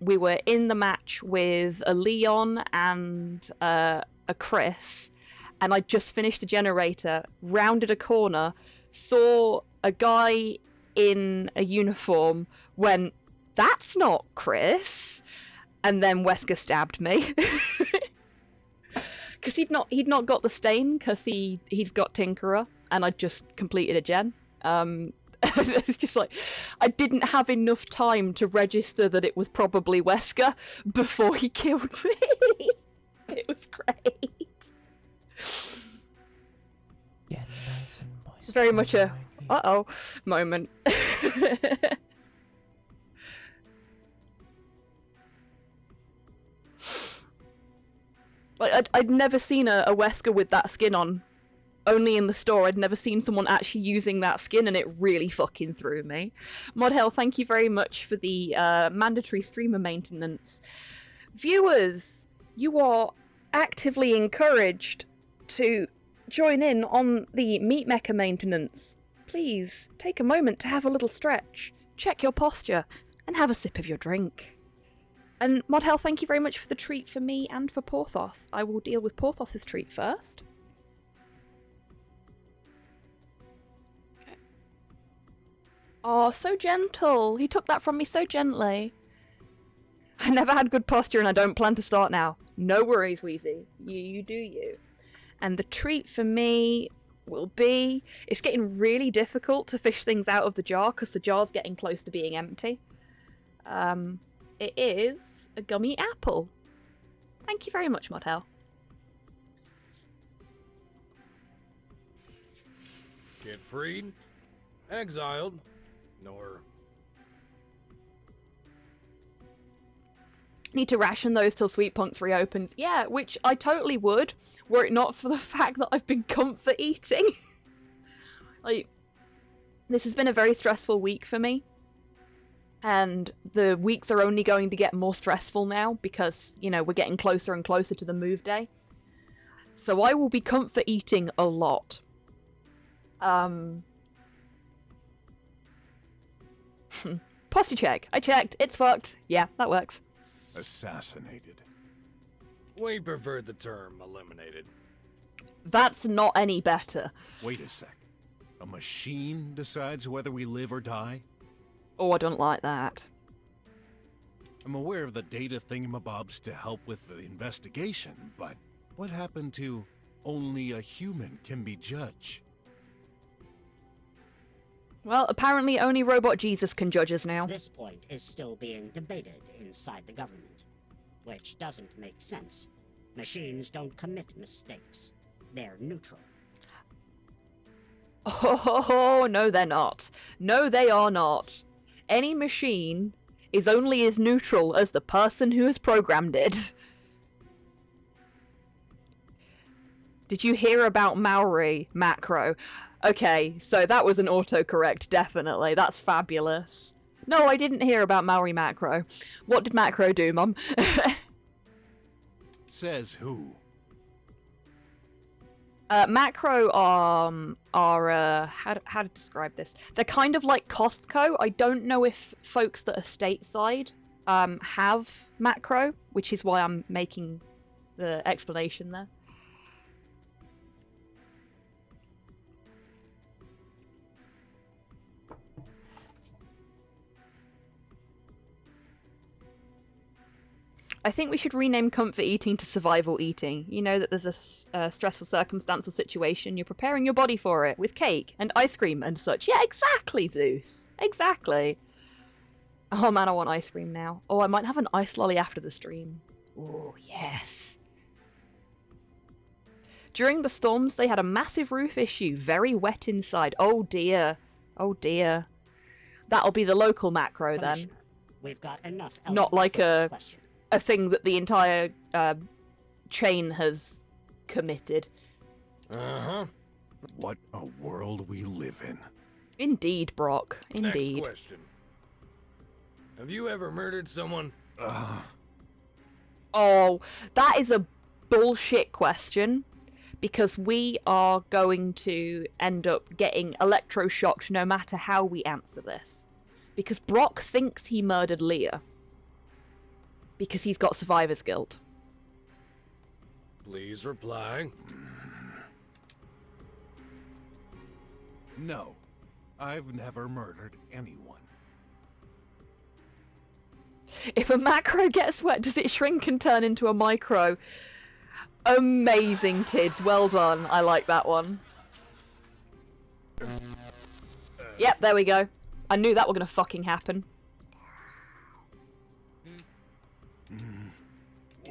We were in the match with a Leon and a Chris, and I just finished a generator, rounded a corner, saw a guy in a uniform, went, "That's not Chris," and then Wesker stabbed me. Because he'd not got the stain, because he'd got Tinkerer, and I'd just completed a gen. It's just like, I didn't have enough time to register that it was probably Wesker before he killed me. It was great. Yeah, nice and moist. Very much a uh-oh moment. Like, I'd never seen a Wesker with that skin on. Only in the store. I'd never seen someone actually using that skin, and it really fucking threw me. Modhell, thank you very much for the mandatory streamer maintenance. Viewers, you are actively encouraged to join in on the Meat Mecha maintenance. Please, take a moment to have a little stretch, check your posture, and have a sip of your drink. And Modhell, thank you very much for the treat for me and for Porthos. I will deal with Porthos's treat first. Okay. Oh, so gentle. He took that from me so gently. I never had good posture and I don't plan to start now. No worries, Wheezy. You do you. And the treat for me will be... It's getting really difficult to fish things out of the jar because the jar's getting close to being empty. It is a gummy apple. Thank you very much, Modhell. Get freed, exiled, nor... Need to ration those till Sweet Punks reopens. Yeah, which I totally would, were it not for the fact that I've been comfort eating. Like, this has been a very stressful week for me. And the weeks are only going to get more stressful now because, you know, we're getting closer and closer to the move day. So I will be comfort eating a lot. Posture check. I checked. It's fucked. Yeah, that works. Assassinated. We prefer the term eliminated. That's not any better. Wait a sec. A machine decides whether we live or die? Oh, I don't like that. I'm aware of the data thingamabobs to help with the investigation, but what happened to only a human can be judge? Well, apparently only Robot Jesus can judge us now. This point is still being debated inside the government, which doesn't make sense. Machines don't commit mistakes. They're neutral. Oh, no, they're not. No, they are not. Any machine is only as neutral as the person who has programmed it. Did you hear about Maori macro? Okay, so that was an autocorrect, definitely. That's fabulous. No, I didn't hear about Maori macro. What did macro do, Mum? Says who? Macro are how to describe this? They're kind of like Costco. I don't know if folks that are stateside have macro, which is why I'm making the explanation there. I think we should rename comfort eating to survival eating. You know that there's a stressful circumstance or situation, you're preparing your body for it with cake and ice cream and such. Yeah, exactly, Zeus. Exactly. Oh man, I want ice cream now. Oh, I might have an ice lolly after the stream. Oh, yes. During the storms, they had a massive roof issue. Very wet inside. Oh dear. Oh dear. That'll be the local macro then. We've got enough Not like for this a question. thing that the entire chain has committed. Uh-huh. What a world we live in. Indeed, Brok. Indeed. Next question. Have you ever murdered someone? Oh, that is a bullshit question. Because we are going to end up getting electroshocked no matter how we answer this. Because Brok thinks he murdered Leah. Because he's got survivor's guilt. Please reply. No, I've never murdered anyone. If a macro gets wet, does it shrink and turn into a micro? Amazing, Tids. Well done. I like that one. Yep, there we go. I knew that were gonna fucking happen.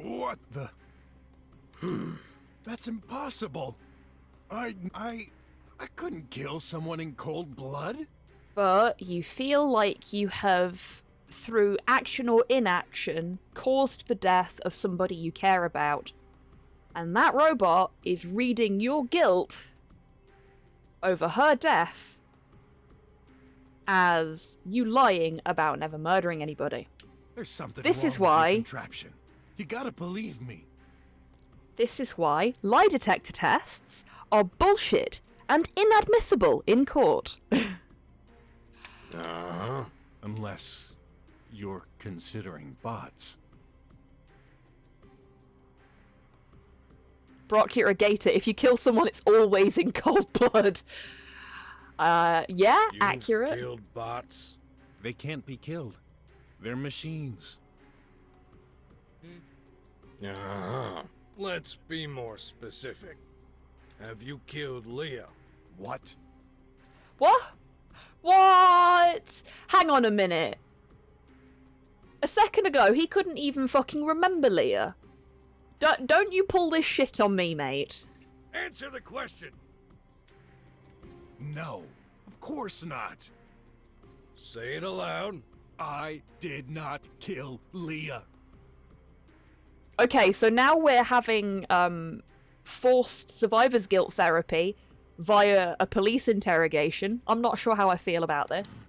What the? That's impossible. I couldn't kill someone in cold blood. But you feel like you have, through action or inaction, caused the death of somebody you care about. And that robot is reading your guilt over her death as you lying about never murdering anybody. There's something This wrong is with your why- contraption. You gotta believe me. This is why lie detector tests are bullshit and inadmissible in court. Uh-huh. Unless you're considering bots. Brok, you're a gator. If you kill someone, it's always in cold blood. Yeah, You've accurate. killed bots. They can't be killed. They're machines. Uh-huh. Let's be more specific. Have you killed Leah? What? What? What? Hang on a minute. A second ago, he couldn't even fucking remember Leah. Don't you pull this shit on me, mate. Answer the question. No, of course not. Say it aloud. I did not kill Leah. Okay, so now we're having forced survivor's guilt therapy via a police interrogation. I'm not sure how I feel about this.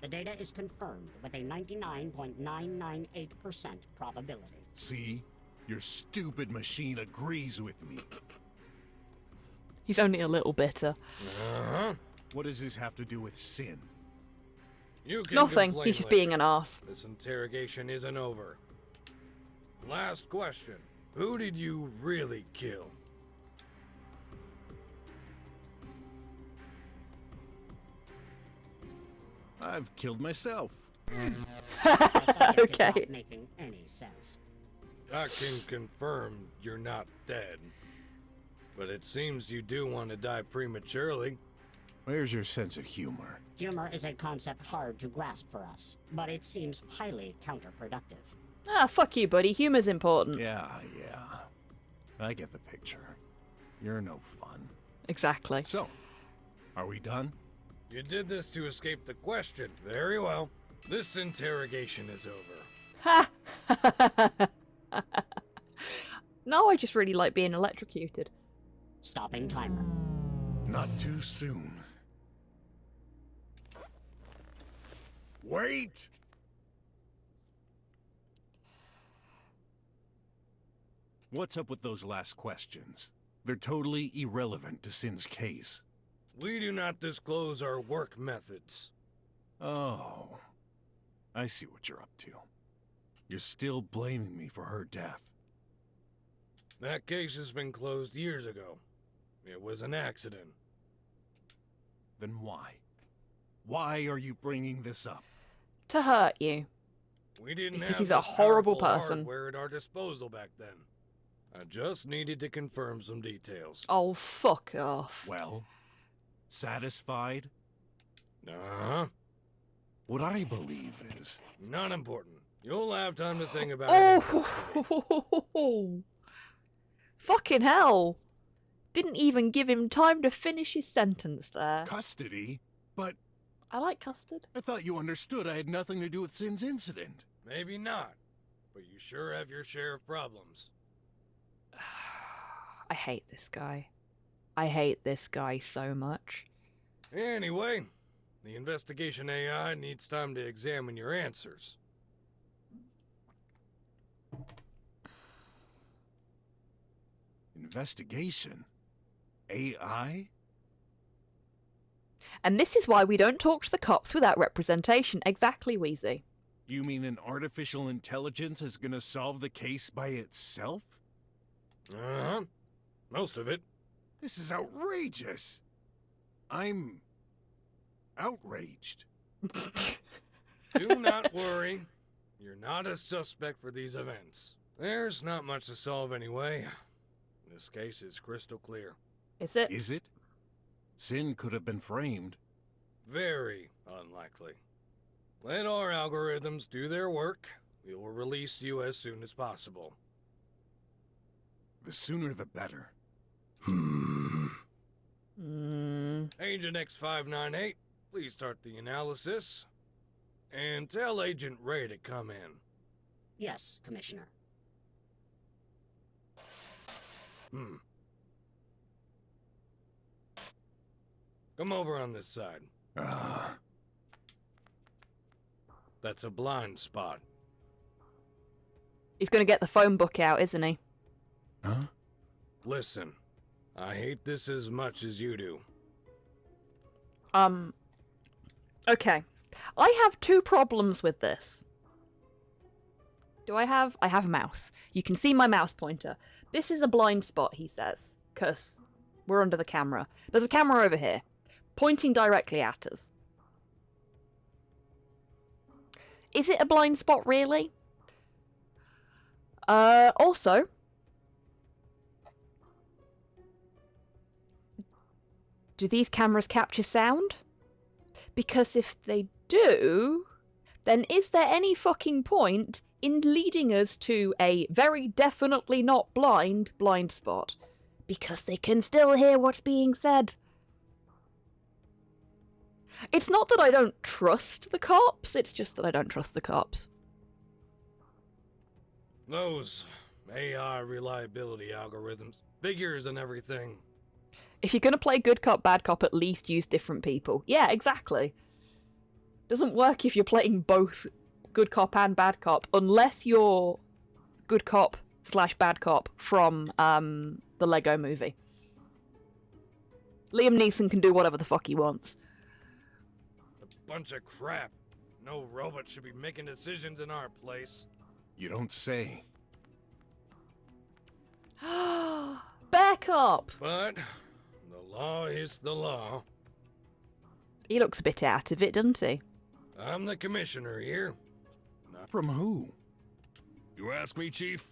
The data is confirmed with a 99.998% probability. See? Your stupid machine agrees with me. He's only a little bitter. Uh-huh. What does this have to do with sin? You can Nothing. complain He's just later. being an arse. This interrogation isn't over. Last question. Who did you really kill? I've killed myself. The subject is Okay. not making any sense. I can confirm you're not dead. But it seems you do want to die prematurely. Where's your sense of humor? Humor is a concept hard to grasp for us, but it seems highly counterproductive. Ah, fuck you, buddy. Humor's important. Yeah. I get the picture. You're no fun. Exactly. So, are we done? You did this to escape the question. Very well. This interrogation is over. Ha! No, I just really like being electrocuted. Stopping timer. Not too soon. Wait! What's up with those last questions? They're totally irrelevant to Sin's case. We do not disclose our work methods. Oh. I see what you're up to. You're still blaming me for her death. That case has been closed years ago. It was an accident. Then why? Why are you bringing this up? To hurt you. We didn't Because have he's a this horrible powerful person. hardware at our disposal back then. I just needed to confirm some details. Oh, fuck off. Well, satisfied? Uh-huh. What I believe is... Not important. You'll have time to think about it. in custody. Oh! Fucking hell! Didn't even give him time to finish his sentence there. Custody? But I like custard. I thought you understood I had nothing to do with Sin's incident. Maybe not, but you sure have your share of problems. I hate this guy. I hate this guy so much. Anyway, the investigation AI needs time to examine your answers. Investigation? AI? And this is why we don't talk to the cops without representation. Exactly, Wheezy. You mean an artificial intelligence is gonna solve the case by itself? Uh-huh. Most of it. This is outrageous! I'm... outraged. Do not worry. You're not a suspect for these events. There's not much to solve anyway. This case is crystal clear. Is it? Is it? Sin could have been framed. Very unlikely. Let our algorithms do their work. We will release you as soon as possible. The sooner the better. Agent X598, please start the analysis. And tell Agent Ray to come in. Yes, Commissioner. Come over on this side. That's a blind spot. He's going to get the phone book out, isn't he? Huh? Listen, I hate this as much as you do. Okay. I have two problems with this. I have a mouse. You can see my mouse pointer. This is a blind spot, he says, because we're under the camera. There's a camera over here, pointing directly at us. Is it a blind spot, really? Also, do these cameras capture sound? Because if they do, then is there any fucking point in leading us to a very definitely not blind spot? Because they can still hear what's being said. It's not that I don't trust the cops, it's just that I don't trust the cops. Those AI reliability algorithms, figures and everything. If you're gonna play good cop, bad cop, at least use different people. Yeah, exactly. Doesn't work if you're playing both good cop and bad cop, unless you're good cop / bad cop from the Lego movie. Liam Neeson can do whatever the fuck he wants. A bunch of crap. No robot should be making decisions in our place. You don't say. Bear cop! But the law is the law. He looks a bit out of it, doesn't he? I'm the commissioner here. From who? You ask me, Chief?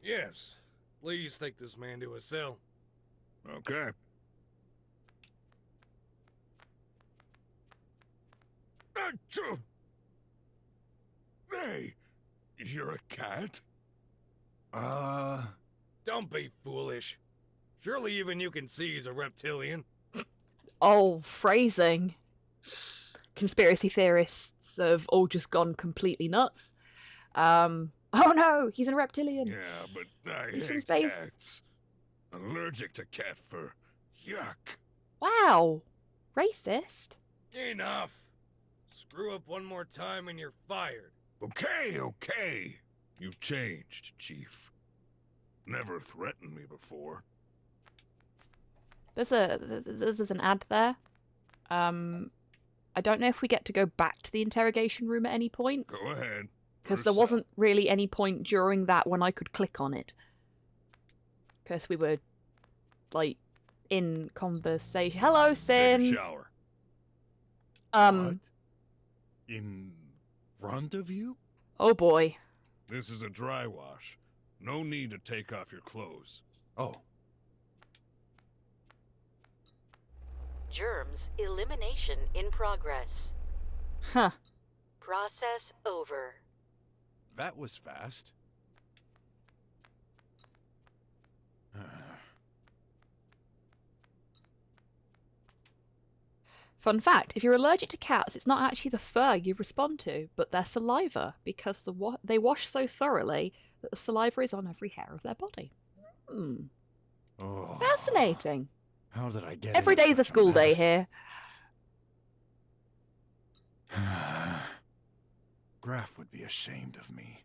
Yes. Please take this man to a cell. Okay. Hey, you're a cat? Don't be foolish. Surely even you can see he's a reptilian. Oh, phrasing. Conspiracy theorists have all just gone completely nuts. Oh no, he's a reptilian. Yeah, but I He's from hate space. cats. Allergic to cat fur. Yuck. Wow. Racist. Enough. Screw up one more time and you're fired. Okay. You've changed, Chief. Never threatened me before. There's an ad there. I don't know if we get to go back to the interrogation room at any point. Go ahead. Because there wasn't really any point during that when I could click on it. Because we were, like, in conversation. Hello, Sin! Take a shower. What? In front of you? Oh boy. This is a dry wash. No need to take off your clothes. Oh. Germs elimination in progress. Huh. Process over. That was fast. Fun fact, if you're allergic to cats, it's not actually the fur you respond to, but their saliva, because they wash so thoroughly that the saliva is on every hair of their body. Oh, Fascinating. how did I get Every into day's a such school day mess? here. Graf would be ashamed of me.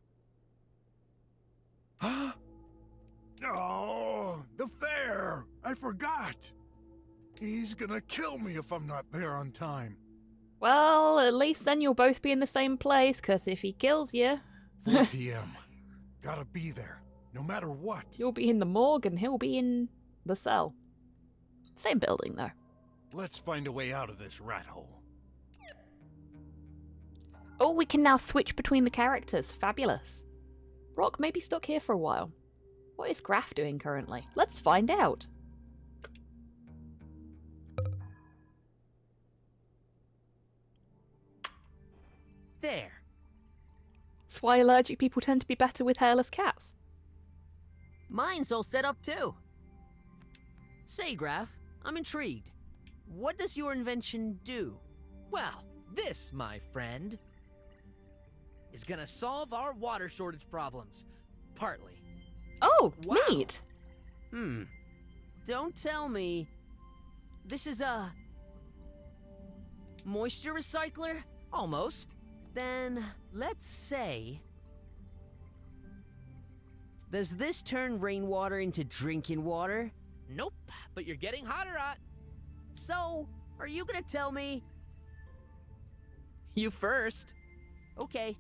Huh? Oh, the fair! I forgot! He's gonna kill me if I'm not there on time. Well, at least then you'll both be in the same place, because if he kills you... 4 p.m. Gotta be there, no matter what. You'll be in the morgue and he'll be in the cell. Same building, though. Let's find a way out of this rat hole. Oh, we can now switch between the characters. Fabulous. Brok may be stuck here for a while. What is Graf doing currently? Let's find out. There. That's why allergic people tend to be better with hairless cats. Mine's all set up too. Say, Graf, I'm intrigued. What does your invention do? Well, this, my friend, is gonna solve our water shortage problems. Partly. Oh, Wow. neat. Don't tell me this is a moisture recycler? Almost. Then let's say, does this turn rainwater into drinking water? Nope, but you're getting hotter, Ot. So, are you gonna tell me? You first. Okay.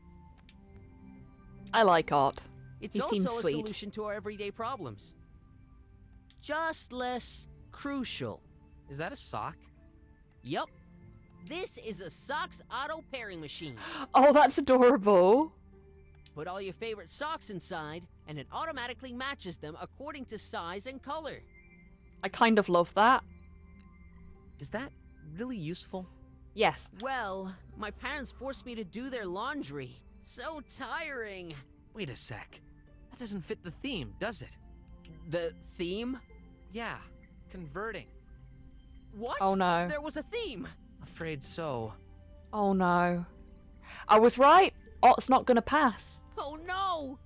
I like Art. It's He seems also a sweet. solution to our everyday problems. Just less crucial. Is that a sock? Yup. This is a socks auto pairing machine. Oh, that's adorable. Put all your favorite socks inside, and it automatically matches them according to size and color. I kind of love that. Is that really useful? Yes. Well, my parents forced me to do their laundry. So tiring. Wait a sec. That doesn't fit the theme, does it? The theme? Yeah, converting. What? Oh no. There was a theme. Afraid so. Oh no. I was right. Ot's not gonna pass. Oh no!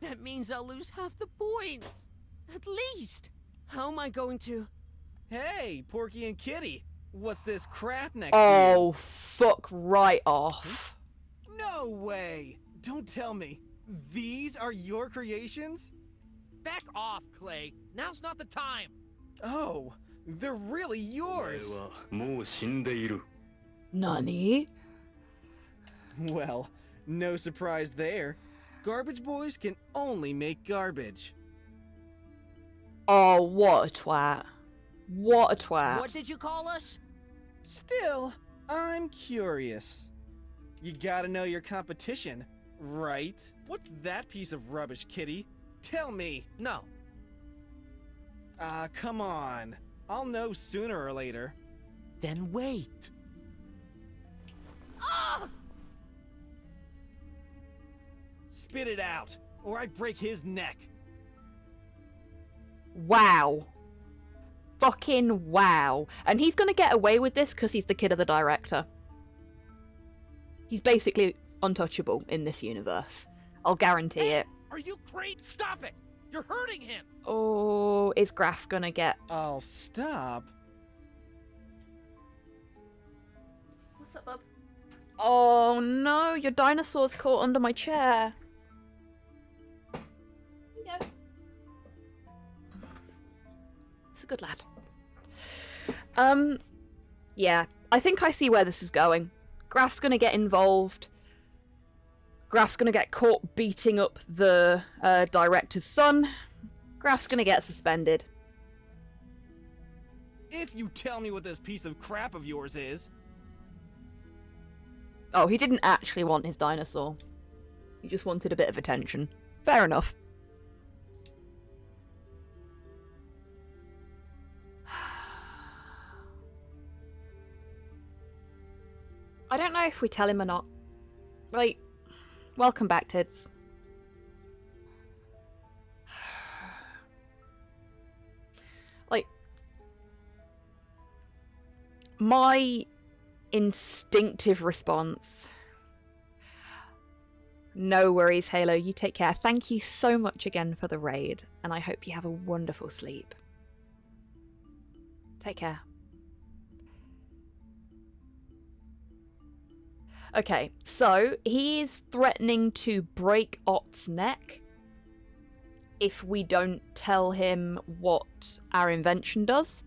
That means I'll lose half the points. At least. How am I going to? Hey, Porky and Kitty. What's this crap next to Oh, fuck right off. you? No way. Don't tell me. These are your creations? Back off, Clay. Now's not the time. Oh, they're really yours. Nani? Well, no surprise there. Garbage boys can only make garbage. Oh, what a twat. What a twat. What did you call us? Still, I'm curious. You gotta know your competition, right? What's that piece of rubbish, Kitty? Tell me. No. Come on. I'll know sooner or later. Then wait. Ah! Spit it out, or I break his neck. Wow. Fucking wow. And he's gonna get away with this because he's the kid of the director. He's basically untouchable in this universe. I'll guarantee it. Are you great? Stop it! You're hurting him! Oh, is Graf gonna get... I'll stop. What's up, bub? Oh no, your dinosaur's caught under my chair. Here you go. It's a good lad. Yeah, I think I see where this is going. Graf's gonna get involved. Graf's gonna get caught beating up the director's son. Graf's gonna get suspended. If you tell me what this piece of crap of yours is. Oh, he didn't actually want his dinosaur. He just wanted a bit of attention. Fair enough. I don't know if we tell him or not. Like, welcome back, Tids. Like, my instinctive response. No worries, Halo. You take care. Thank you so much again for the raid, and I hope you have a wonderful sleep. Take care. Okay, so he is threatening to break Ott's neck if we don't tell him what our invention does.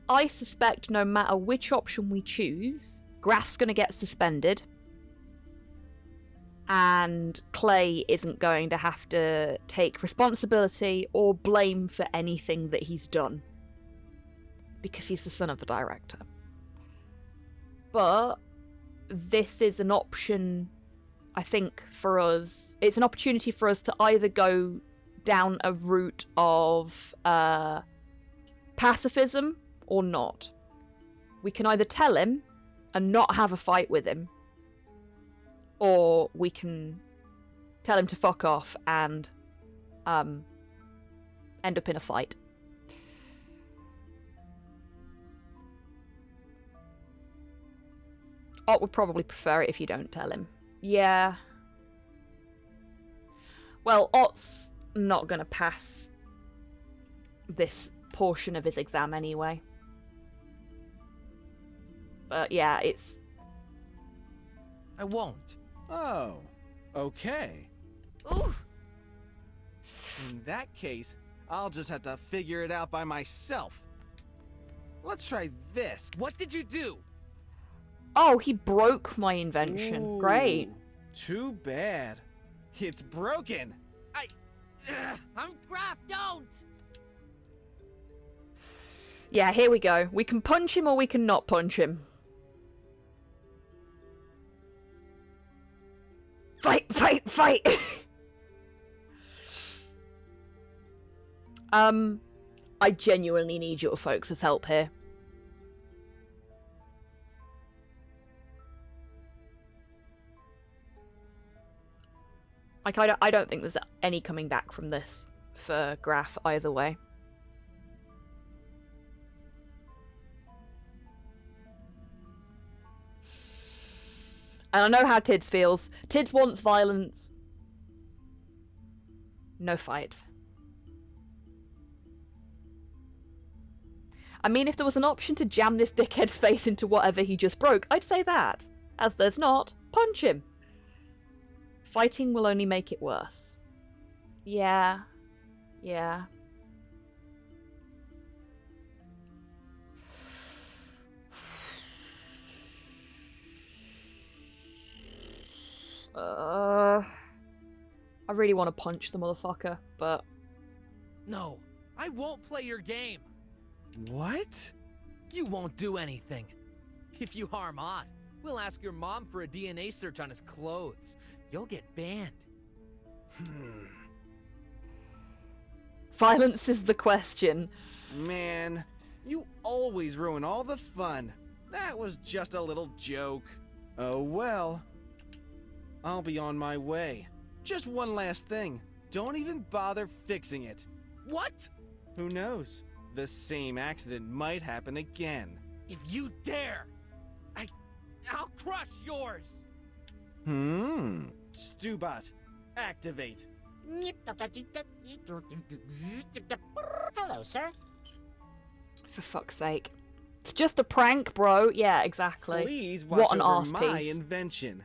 I suspect no matter which option we choose, Graf's going to get suspended, and Clay isn't going to have to take responsibility or blame for anything that he's done, because he's the son of the director. But this is an option, I think, for us. It's an opportunity for us to either go down a route of pacifism or not. We can either tell him and not have a fight with him, or we can tell him to fuck off and end up in a fight. Ott would probably prefer it if you don't tell him. Yeah. Well, Ott's not going to pass this portion of his exam anyway. But yeah, it's... I won't. Oh, okay. Oof! In that case, I'll just have to figure it out by myself. Let's try this. What did you do? Oh, he broke my invention. Ooh, Great. Too bad. It's broken. I'm Graf, don't! Yeah, here we go. We can punch him or we can not punch him. Fight, fight, fight! I genuinely need your folks' help here. Like, I don't think there's any coming back from this for Graf either way. And I know how Tids feels. Tids wants violence. No fight. I mean, if there was an option to jam this dickhead's face into whatever he just broke, I'd say that. As there's not, punch him. Fighting will only make it worse. Yeah. Yeah. I really want to punch the motherfucker, but... No, I won't play your game. What? You won't do anything. If you harm Ott, we'll ask your mom for a DNA search on his clothes. You'll get banned. Violence is the question. Man, you always ruin all the fun. That was just a little joke. Oh well. I'll be on my way. Just one last thing. Don't even bother fixing it. What? Who knows? The same accident might happen again. If you dare, I'll crush yours. Stubot, activate. Hello, sir. For fuck's sake. It's just a prank, bro. Yeah, exactly. Please watch what an over arse my piece. invention.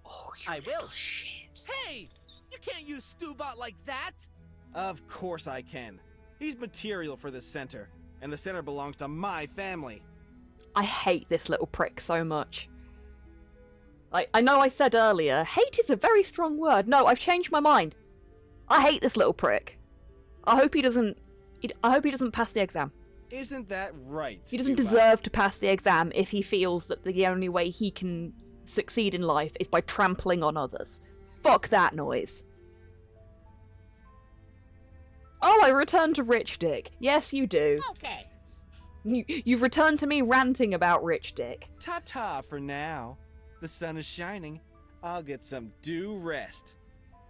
Oh, I will. Shit. Hey, you can't use Stubot like that. Of course I can. He's material for the center, and the center belongs to my family. I hate this little prick so much. I know I said earlier, hate is a very strong word. No, I've changed my mind. I hate this little prick. I hope he doesn't pass the exam. Isn't that right, He doesn't Stubot? deserve to pass the exam if he feels that the only way he can succeed in life is by trampling on others. Fuck that noise. Oh, I return to Rich Dick. Yes, you do. Okay. You've returned to me ranting about Rich Dick. Ta-ta for now. The sun is shining. I'll get some due rest.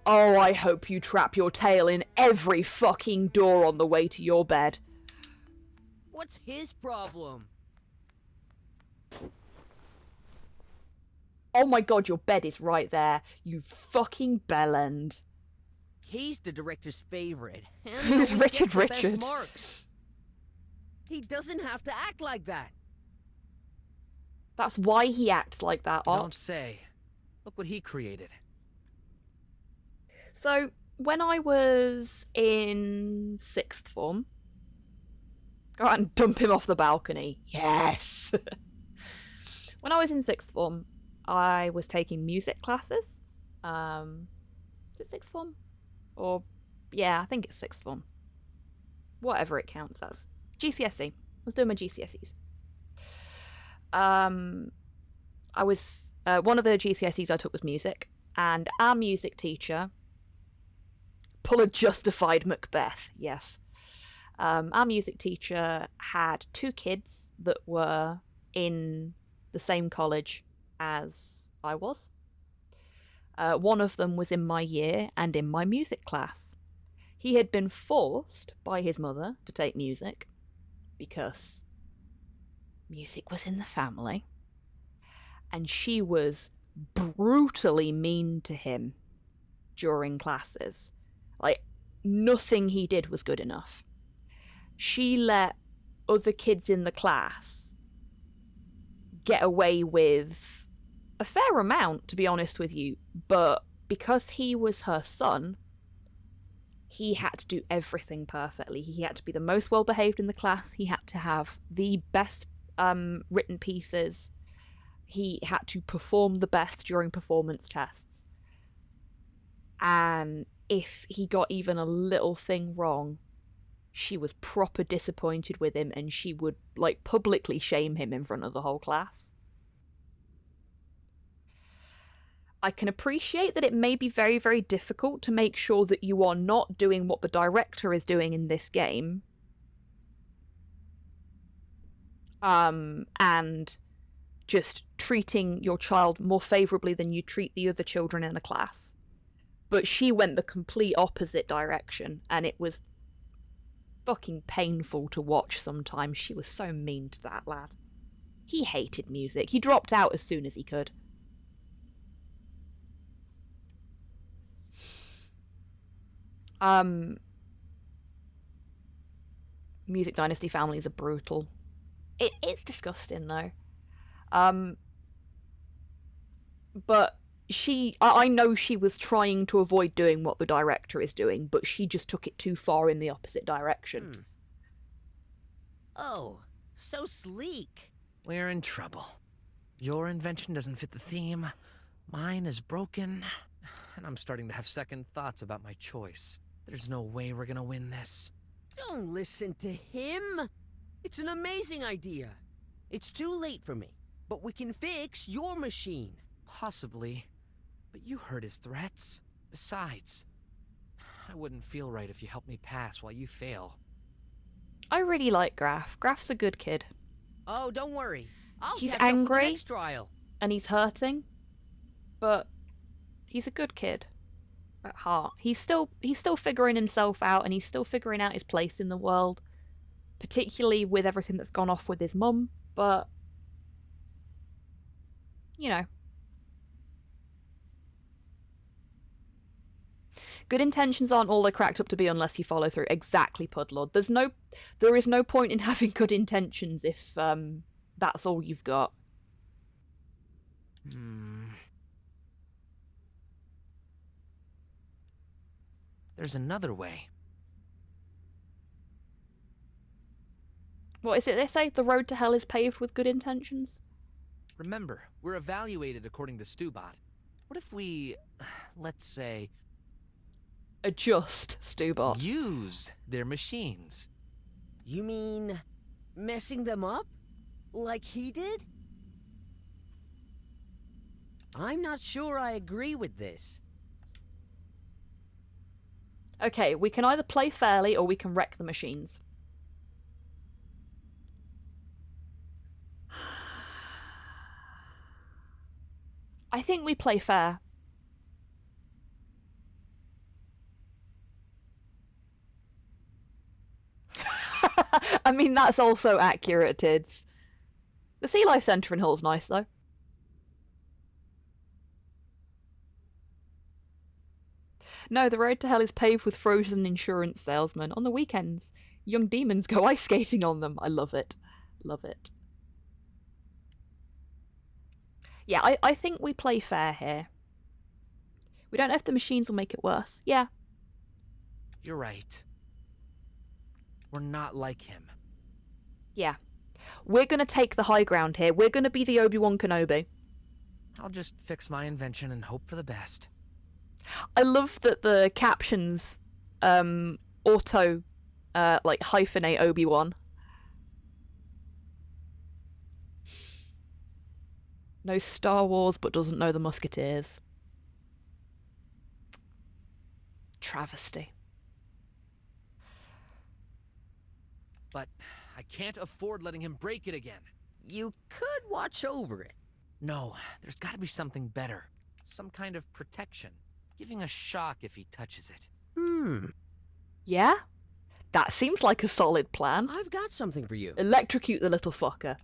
Oh, I hope you trap your tail in every fucking door on the way to your bed. What's his problem? Oh my god, your bed is right there. You fucking bellend. He's the director's favorite. And Who's he always Richard gets the best Richard? marks. He doesn't have to act like that. That's why he acts like that. Don't say. Look what he created. So, when I was in 6th form... Go out and dump him off the balcony. Yes! When I was in 6th form, I was taking music classes. Is it 6th form? Or, yeah, I think it's 6th form. Whatever it counts as. GCSE. I was doing my GCSEs. I was one of the GCSEs I took was music, and our music teacher, pull a justified Macbeth, yes. Our music teacher had 2 kids that were in the same college as I was. One of them was in my year and in my music class. He had been forced by his mother to take music because music was in the family, and she was brutally mean to him during classes. Like, nothing he did was good enough. She let other kids in the class get away with a fair amount, to be honest with you, but because he was her son, he had to do everything perfectly. He had to be the most well-behaved in the class. He had to have the best written pieces. He had to perform the best during performance tests. And if he got even a little thing wrong, she was proper disappointed with him, and she would, like, publicly shame him in front of the whole class. I can appreciate that it may be very, very difficult to make sure that you are not doing what the director is doing in this game. And just treating your child more favourably than you treat the other children in the class. But she went the complete opposite direction, and it was fucking painful to watch sometimes. She was so mean to that lad. He hated music. He dropped out as soon as he could. Music Dynasty families are brutal. It's disgusting though. But I know she was trying to avoid doing what the director is doing, but she just took it too far in the opposite direction. Oh, so sleek. We're in trouble. Your invention doesn't fit the theme. Mine is broken. And I'm starting to have second thoughts about my choice. There's no way we're gonna win this. Don't listen to him. It's an amazing idea. It's too late for me, but we can fix your machine. Possibly. But you heard his threats. Besides, I wouldn't feel right if you helped me pass while you fail. I really like Graf. Graf's a good kid. Oh, don't worry. He's catch up with the angry next trial. and he's hurting, but he's a good kid at heart. He's still figuring himself out, and he's still figuring out his place in the world, particularly with everything that's gone off with his mum. But you know, good intentions aren't all they're cracked up to be unless you follow through. Exactly, Pudlord. There is no point in having good intentions if that's all you've got. There's another way. What is it they say? The road to hell is paved with good intentions? Remember, we're evaluated according to Stubot. What if we, let's say, adjust Stubot? Use their machines. You mean messing them up? Like he did? I'm not sure I agree with this. Okay, we can either play fairly or we can wreck the machines. I think we play fair. I mean, that's also accurate, Tids. The Sea Life Centre in Hull's nice, though. No, the road to hell is paved with frozen insurance salesmen. On the weekends, young demons go ice skating on them. I love it. Love it. Yeah, I think we play fair here. We don't know if the machines will make it worse. Yeah. You're right. We're not like him. Yeah. We're going to take the high ground here. We're going to be the Obi-Wan Kenobi. I'll just fix my invention and hope for the best. I love that the captions auto hyphenate Obi-Wan. Knows Star Wars but doesn't know the Musketeers. Travesty. But I can't afford letting him break it again. You could watch over it. No, there's got to be something better. Some kind of protection. Giving a shock if he touches it. Yeah? That seems like a solid plan. I've got something for you. Electrocute the little fucker.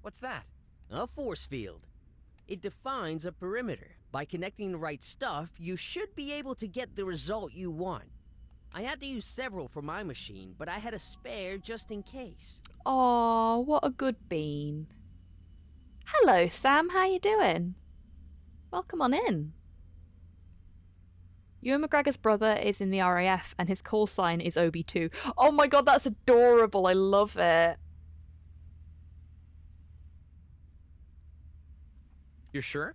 What's that? A force field. It defines a perimeter. By connecting the right stuff, you should be able to get the result you want. I had to use several for my machine, but I had a spare just in case. Aw, what a good bean. Hello, Sam. How you doing? Welcome on in. Ewan McGregor's brother is in the RAF, and his call sign is Obi-2. Oh my god, that's adorable. I love it. You're sure?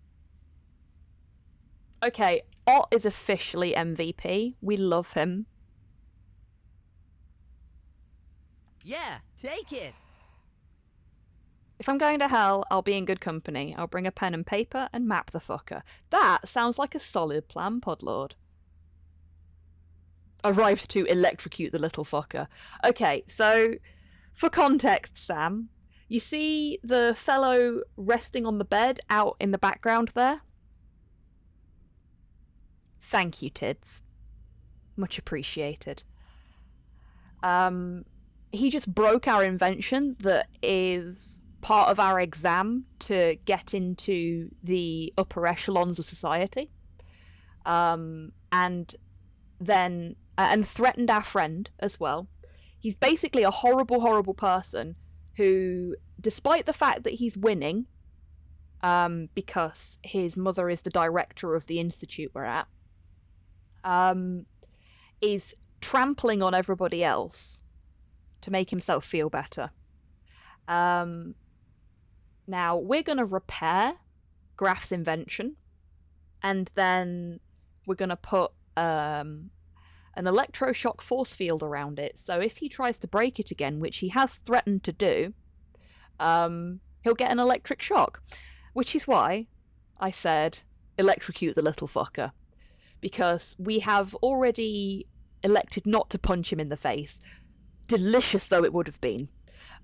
Okay, Ott is officially MVP. We love him. Yeah, take it. If I'm going to hell, I'll be in good company. I'll bring a pen and paper and map the fucker. That sounds like a solid plan, Podlord. Arrived to electrocute the little fucker. Okay, so for context, Sam, you see the fellow resting on the bed out in the background there? Thank you, Tids. Much appreciated. He just broke our invention that is part of our exam to get into the upper echelons of society. And threatened our friend as well. He's basically a horrible, horrible person who, despite the fact that he's winning, because his mother is the director of the institute we're at, is trampling on everybody else to make himself feel better. Now, we're going to repair Graf's invention, and then we're going to put an electroshock force field around it, so if he tries to break it again, which he has threatened to do, he'll get an electric shock. Which is why I said electrocute the little fucker. Because we have already elected not to punch him in the face, delicious though it would have been.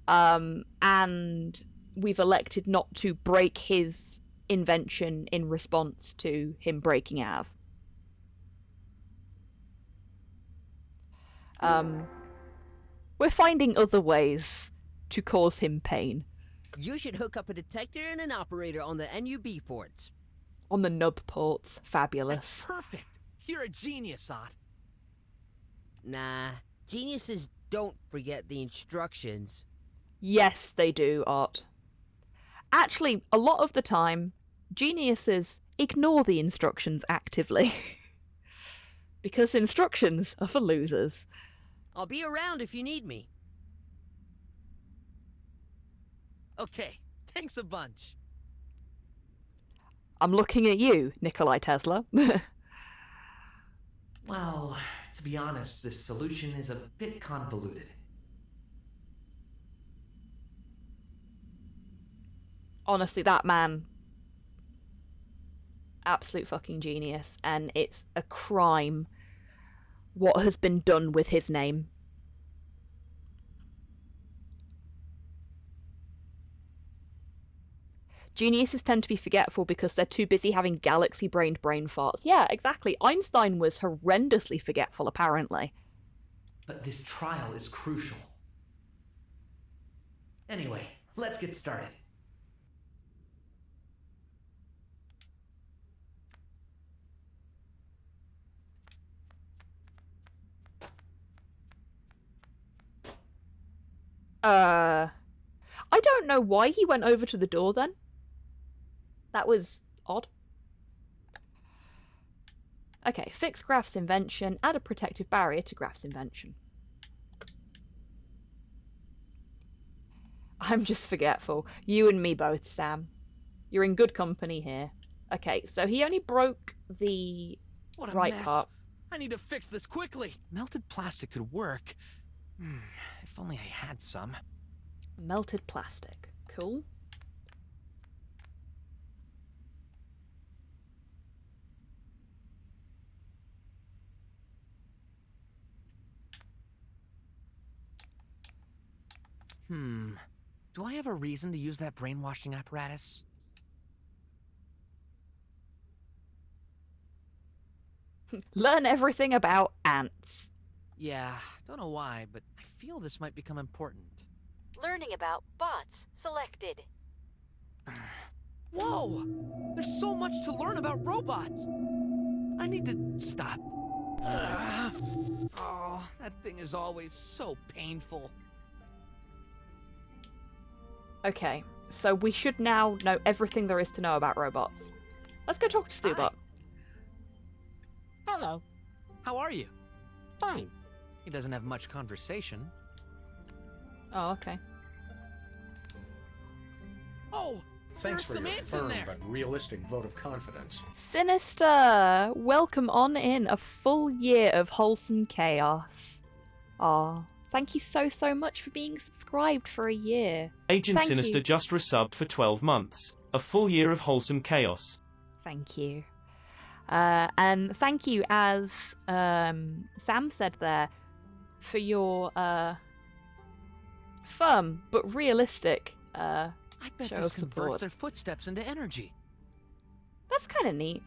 And we've elected not to break his invention in response to him breaking ours. We're finding other ways to cause him pain. You should hook up a detector and an operator on the NUB ports. On the nub ports. Fabulous. That's perfect. You're a genius, Ott. Nah, geniuses don't forget the instructions. Yes, they do, Art. Actually, a lot of the time, geniuses ignore the instructions actively. Because instructions are for losers. I'll be around if you need me. Okay, thanks a bunch. I'm looking at you, Nikolai Tesla. Well, to be honest, this solution is a bit convoluted. Honestly, that man, absolute fucking genius, and it's a crime what has been done with his name. Geniuses tend to be forgetful because they're too busy having galaxy-brained brain farts. Yeah, exactly. Einstein was horrendously forgetful, apparently. But this trial is crucial. Anyway, let's get started. I don't know why he went over to the door then. That was odd. Okay, fix Graf's invention, add a protective barrier to Graf's invention. I'm just forgetful. You and me both, Sam. You're in good company here. Okay, so he only broke the What a right mess. part. I need to fix this quickly. Melted plastic could work. If only I had some. Melted plastic. Cool. Do I have a reason to use that brainwashing apparatus? Learn everything about ants. Yeah, don't know why, but I feel this might become important. Learning about bots selected. Whoa! There's so much to learn about robots! I need to stop. Oh, that thing is always so painful. Okay, so we should now know everything there is to know about robots. Let's go talk to Stubot. Hello. How are you? Fine. He doesn't have much conversation. Oh, okay. Oh! Thanks for some your ants in firm there. but realistic vote of confidence. Sinister! Welcome on in. A full year of wholesome chaos. Aw. Thank you so much for being subscribed for a year. Agent Thank Sinister you. just resubbed for 12 months. A full year of wholesome chaos. Thank you. And thank you, as Sam said there, for your firm but realistic I bet show this of converts support. their footsteps into energy. That's kind of neat.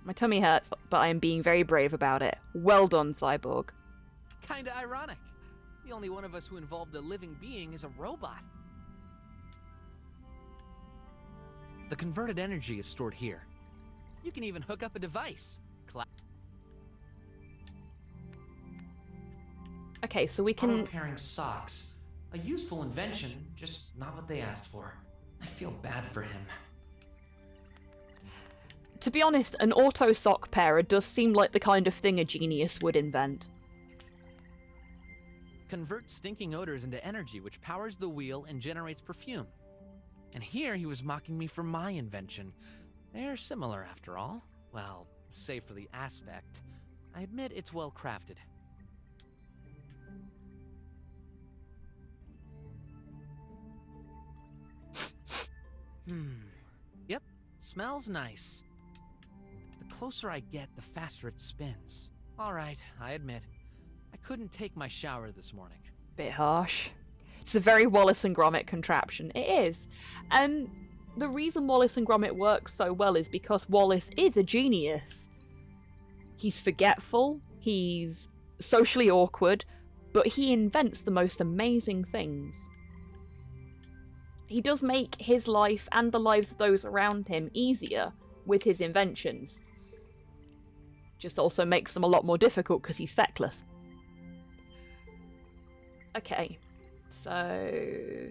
My tummy hurts, but I am being very brave about it. Well done, Cyborg. Kinda ironic. The only one of us who involved a living being is a robot. The converted energy is stored here. You can even hook up a device. Okay, so we can... Auto-pairing socks. A useful invention, just not what they asked for. I feel bad for him. To be honest, an auto sock pairer does seem like the kind of thing a genius would invent. Convert stinking odors into energy, which powers the wheel and generates perfume. And here he was mocking me for my invention. They're similar after all. Well, save for the aspect. I admit it's well crafted. Yep, smells nice. The closer I get, the faster it spins. Alright, I admit. I couldn't take my shower this morning. Bit harsh. It's a very Wallace and Gromit contraption. It is. And the reason Wallace and Gromit works so well is because Wallace is a genius. He's forgetful, he's socially awkward, but he invents the most amazing things. He does make his life and the lives of those around him easier with his inventions. Just also makes them a lot more difficult because he's feckless. Okay, so...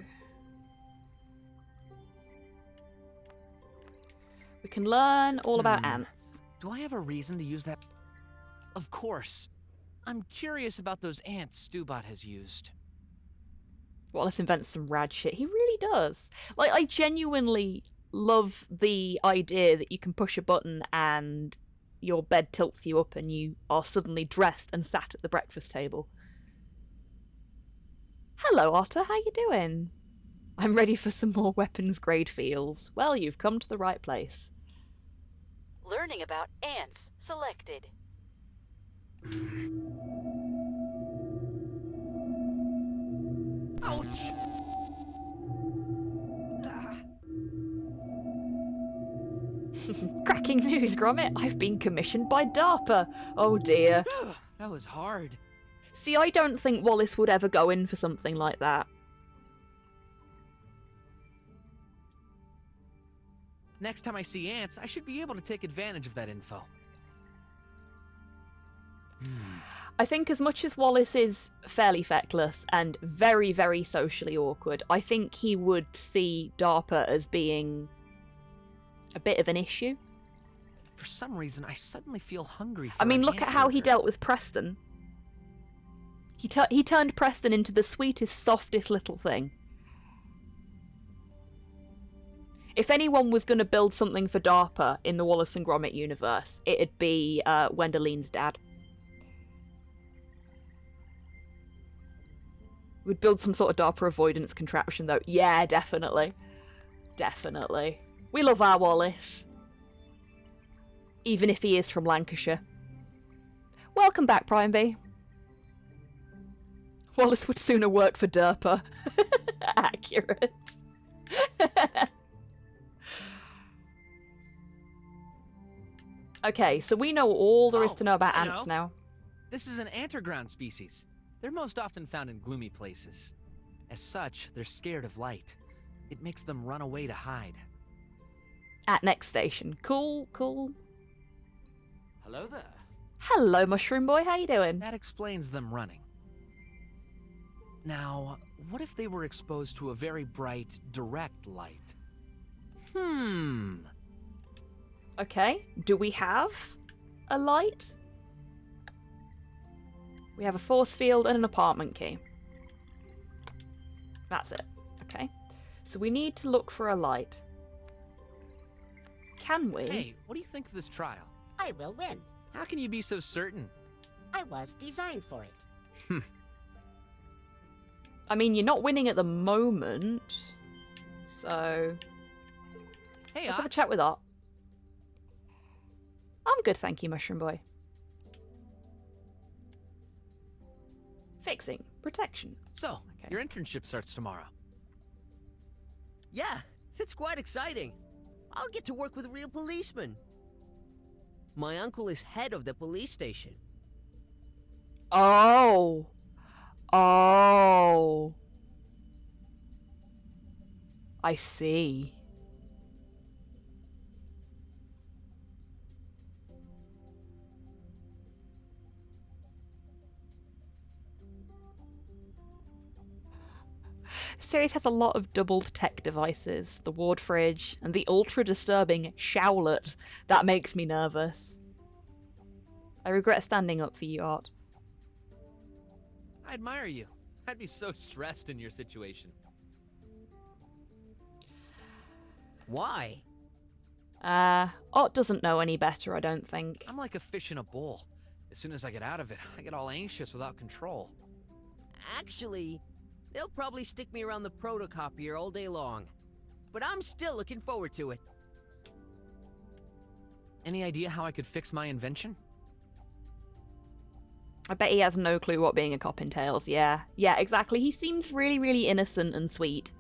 we can learn all about ants. Do I have a reason to use that? Of course. I'm curious about those ants Stubot has used. Wallace invents some rad shit. He really does. Like, I genuinely love the idea that you can push a button and your bed tilts you up and you are suddenly dressed and sat at the breakfast table. Hello, Otter. How you doing? I'm ready for some more weapons grade feels. Well, you've come to the right place. Learning about ants selected. Ouch! Cracking news, Gromit. I've been commissioned by DARPA. Oh dear. That was hard. See, I don't think Wallace would ever go in for something like that. Next time I see ants, I should be able to take advantage of that info. I think as much as Wallace is fairly feckless and very, very socially awkward, I think he would see DARPA as being a bit of an issue. For some reason, I suddenly feel hungry for I mean, an look ant at how he burger. dealt with Preston. He turned Preston into the sweetest, softest little thing. If anyone was going to build something for DARPA in the Wallace and Gromit universe, it'd be Gwendoline's dad. We'd build some sort of DARPA avoidance contraption, though. Yeah, definitely. Definitely. We love our Wallace. Even if he is from Lancashire. Welcome back, Prime B. Wallace would sooner work for DARPA. Accurate. Okay, so we know all there is to know about ants now. This is an underground species. They're most often found in gloomy places. As such, they're scared of light. It makes them run away to hide. At next station. Cool, cool. Hello there. Hello, Mushroom Boy. How you doing? That explains them running. Now, what if they were exposed to a very bright, direct light? Okay. Do we have a light? We have a force field and an apartment key. That's it. Okay. So we need to look for a light. Can we? Hey, what do you think of this trial? I will win. How can you be so certain? I was designed for it. I mean, you're not winning at the moment. So... Hey, let's have a chat with Art. I'm good, thank you, Mushroom Boy. Fixing. Protection. So, your internship starts tomorrow. Yeah, it's quite exciting. I'll get to work with real policemen. My uncle is head of the police station. Oh. Oh. I see. Series has a lot of doubled tech devices, the ward fridge, and the ultra-disturbing showlet. That makes me nervous. I regret standing up for you, Art. I admire you. I'd be so stressed in your situation. Why? Art doesn't know any better, I don't think. I'm like a fish in a bowl. As soon as I get out of it, I get all anxious without control. Actually, they'll probably stick me around the protocopier all day long. But I'm still looking forward to it. Any idea how I could fix my invention? I bet he has no clue what being a cop entails, yeah. Yeah, exactly. He seems really, really innocent and sweet.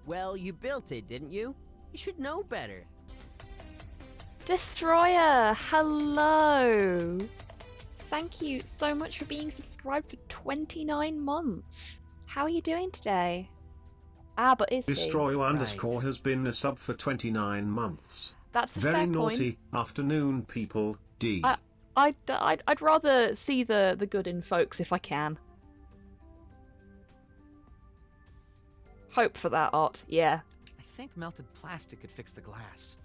Well, you built it, didn't you? You should know better. Destroyer, hello! Thank you so much for being subscribed for 29 months. How are you doing today? Ah, but is he? Destroyer underscore has been a sub for 29 months. That's a Very fair naughty point. afternoon, people. D. I'd rather see the good in folks if I can. Hope for that, Art, yeah. I think melted plastic could fix the glass.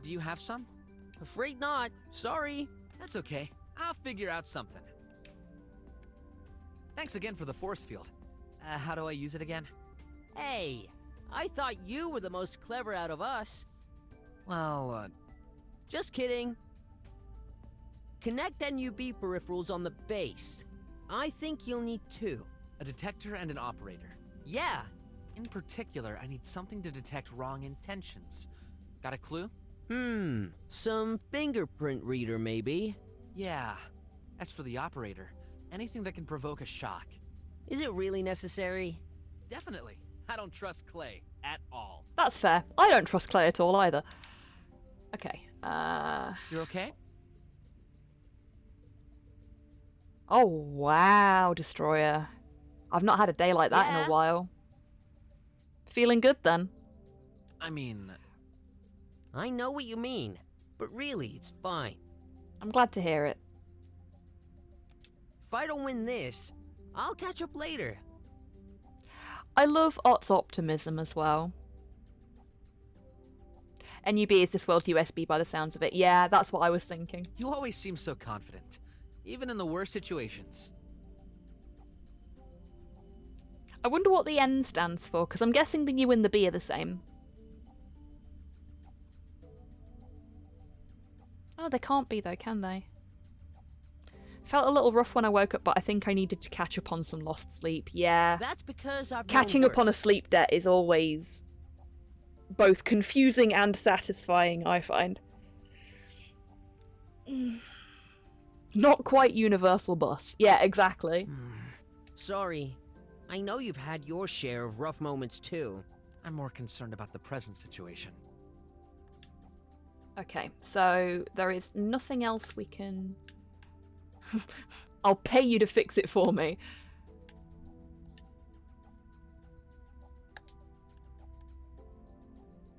Do you have some? Afraid not. Sorry. That's okay. I'll figure out something. Thanks again for the force field. How do I use it again? Hey, I thought you were the most clever out of us. Well, Just kidding. Connect NUB peripherals on the base. I think you'll need two. A detector and an operator. Yeah. In particular, I need something to detect wrong intentions. Got a clue? Some fingerprint reader, maybe? Yeah. As for the operator, anything that can provoke a shock. Is it really necessary? Definitely. I don't trust Clay at all. That's fair. I don't trust Clay at all either. Okay, You're okay? Oh, wow, Destroyer. I've not had a day like that in a while. Feeling good, then? I mean... I know what you mean, but really, it's fine. I'm glad to hear it. If I don't win this, I'll catch up later. I love Ott's optimism as well. NUB is this world's USB by the sounds of it. Yeah, that's what I was thinking. You always seem so confident, even in the worst situations. I wonder what the N stands for, because I'm guessing the U and the B are the same. Oh, they can't be though, can they? Felt a little rough when I woke up, but I think I needed to catch up on some lost sleep. Yeah. That's because I've Catching up on a sleep debt is always both confusing and satisfying, I find. Not quite universal bus. Yeah, exactly. Sorry. I know you've had your share of rough moments too. I'm more concerned about the present situation. Okay, so there is nothing else we can... I'll pay you to fix it for me.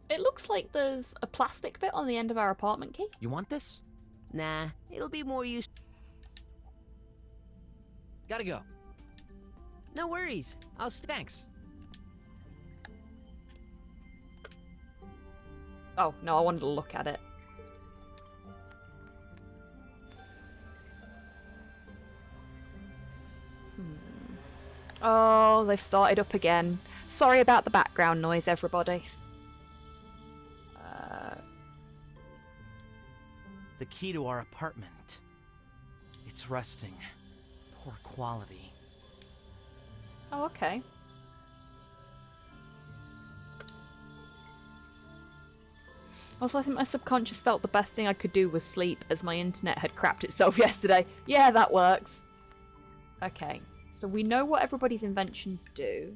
It looks like there's a plastic bit on the end of our apartment key. You want this? Nah, it'll be more use. Gotta go. No worries. Thanks. Oh, no, I wanted to look at it. Oh, they've started up again. Sorry about the background noise, everybody. The key to our apartment. It's rusting. Poor quality. Oh, okay. Also, I think my subconscious felt the best thing I could do was sleep, as my internet had crapped itself yesterday. Yeah, that works. Okay, so we know what everybody's inventions do.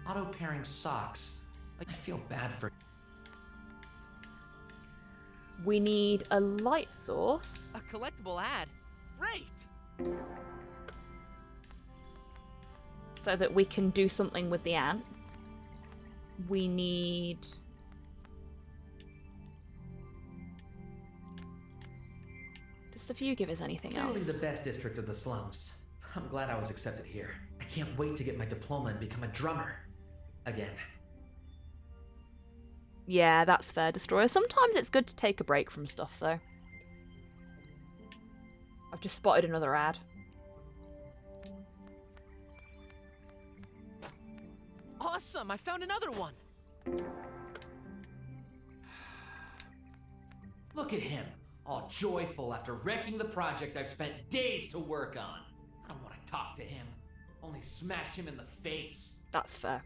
Auto-pairing socks. I feel bad for... We need a light source. A collectible ad? Great! So that we can do something with the ants. We need... Does the view give us anything Clearly else? the best district of the slums. I'm glad I was accepted here. I can't wait to get my diploma and become a drummer. Again. Yeah, that's fair, Destroyer. Sometimes it's good to take a break from stuff, though. I've just spotted another ad. Awesome! I found another one! Look at him, all joyful after wrecking the project I've spent days to work on. I don't want to talk to him, only smash him in the face. That's fair.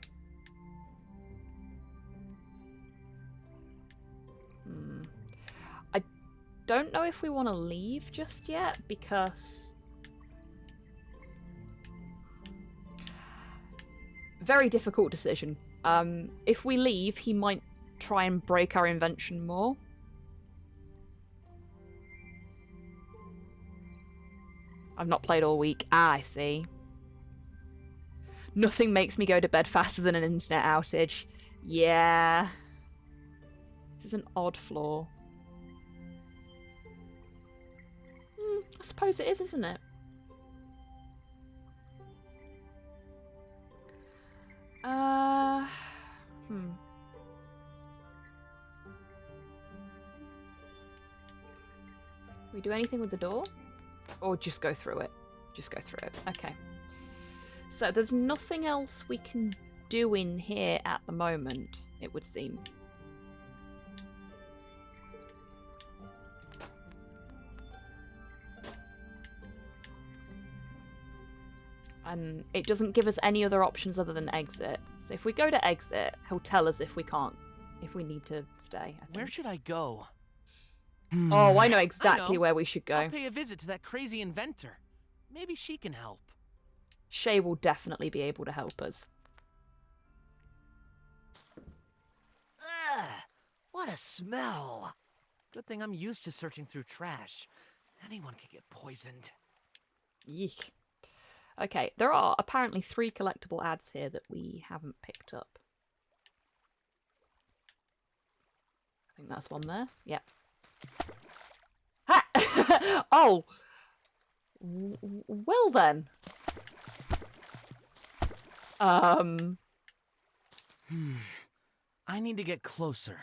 I don't know if we want to leave just yet, because... Very difficult decision. If we leave, he might try and break our invention more. I've not played all week. Ah, I see. Nothing makes me go to bed faster than an internet outage. Yeah. This is an odd flaw. I suppose it is, isn't it? Can we do anything with the door? Or just go through it? Just go through it. Okay. So there's nothing else we can do in here at the moment, it would seem. And it doesn't give us any other options other than exit. So if we go to exit, he'll tell us if we can't, if we need to stay. I think. Where should I go? Oh, I know exactly where we should go. I'll pay a visit to that crazy inventor. Maybe she can help. Shay will definitely be able to help us. Ugh! What a smell! Good thing I'm used to searching through trash. Anyone could get poisoned. Yeek. Okay, there are apparently 3 collectible ads here that we haven't picked up. I think that's one there. Yeah. Ha! Oh! Well then. I need to get closer.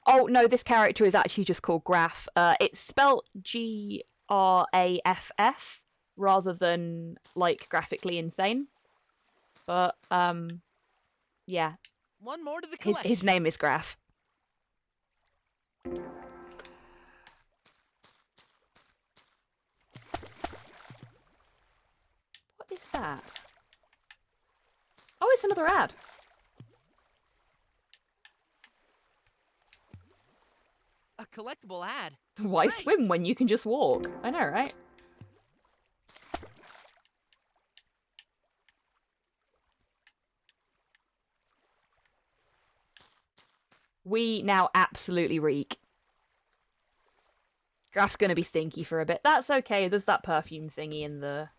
Oh, no, this character is actually just called Graph. It's spelt Graff rather than, like, graphically insane. But, yeah. One more to the collection. His name is Graph. What is that? Oh, it's another ad. A collectible ad. Why Great. swim when you can just walk? I know, right? We now absolutely reek. Graph's gonna be stinky for a bit. That's okay. There's that perfume thingy in the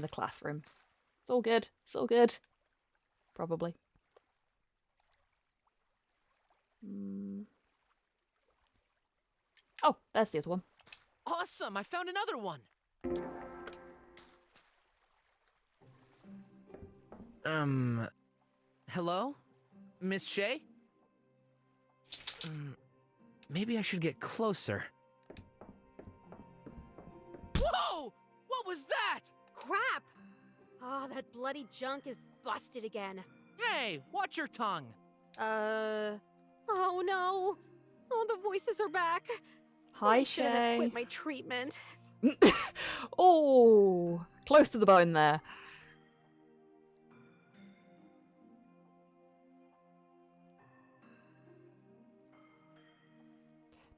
classroom. It's all good. It's all good. Probably. Oh, there's the other one. Awesome! I found another one! Hello? Miss Shay? Maybe I should get closer. Whoa! What was that? Crap! Oh, that bloody junk is busted again. Hey, watch your tongue! Oh no! Oh, the voices are back. Hi, I shouldn't have Shay. quit my treatment. Oh, close to the bone there.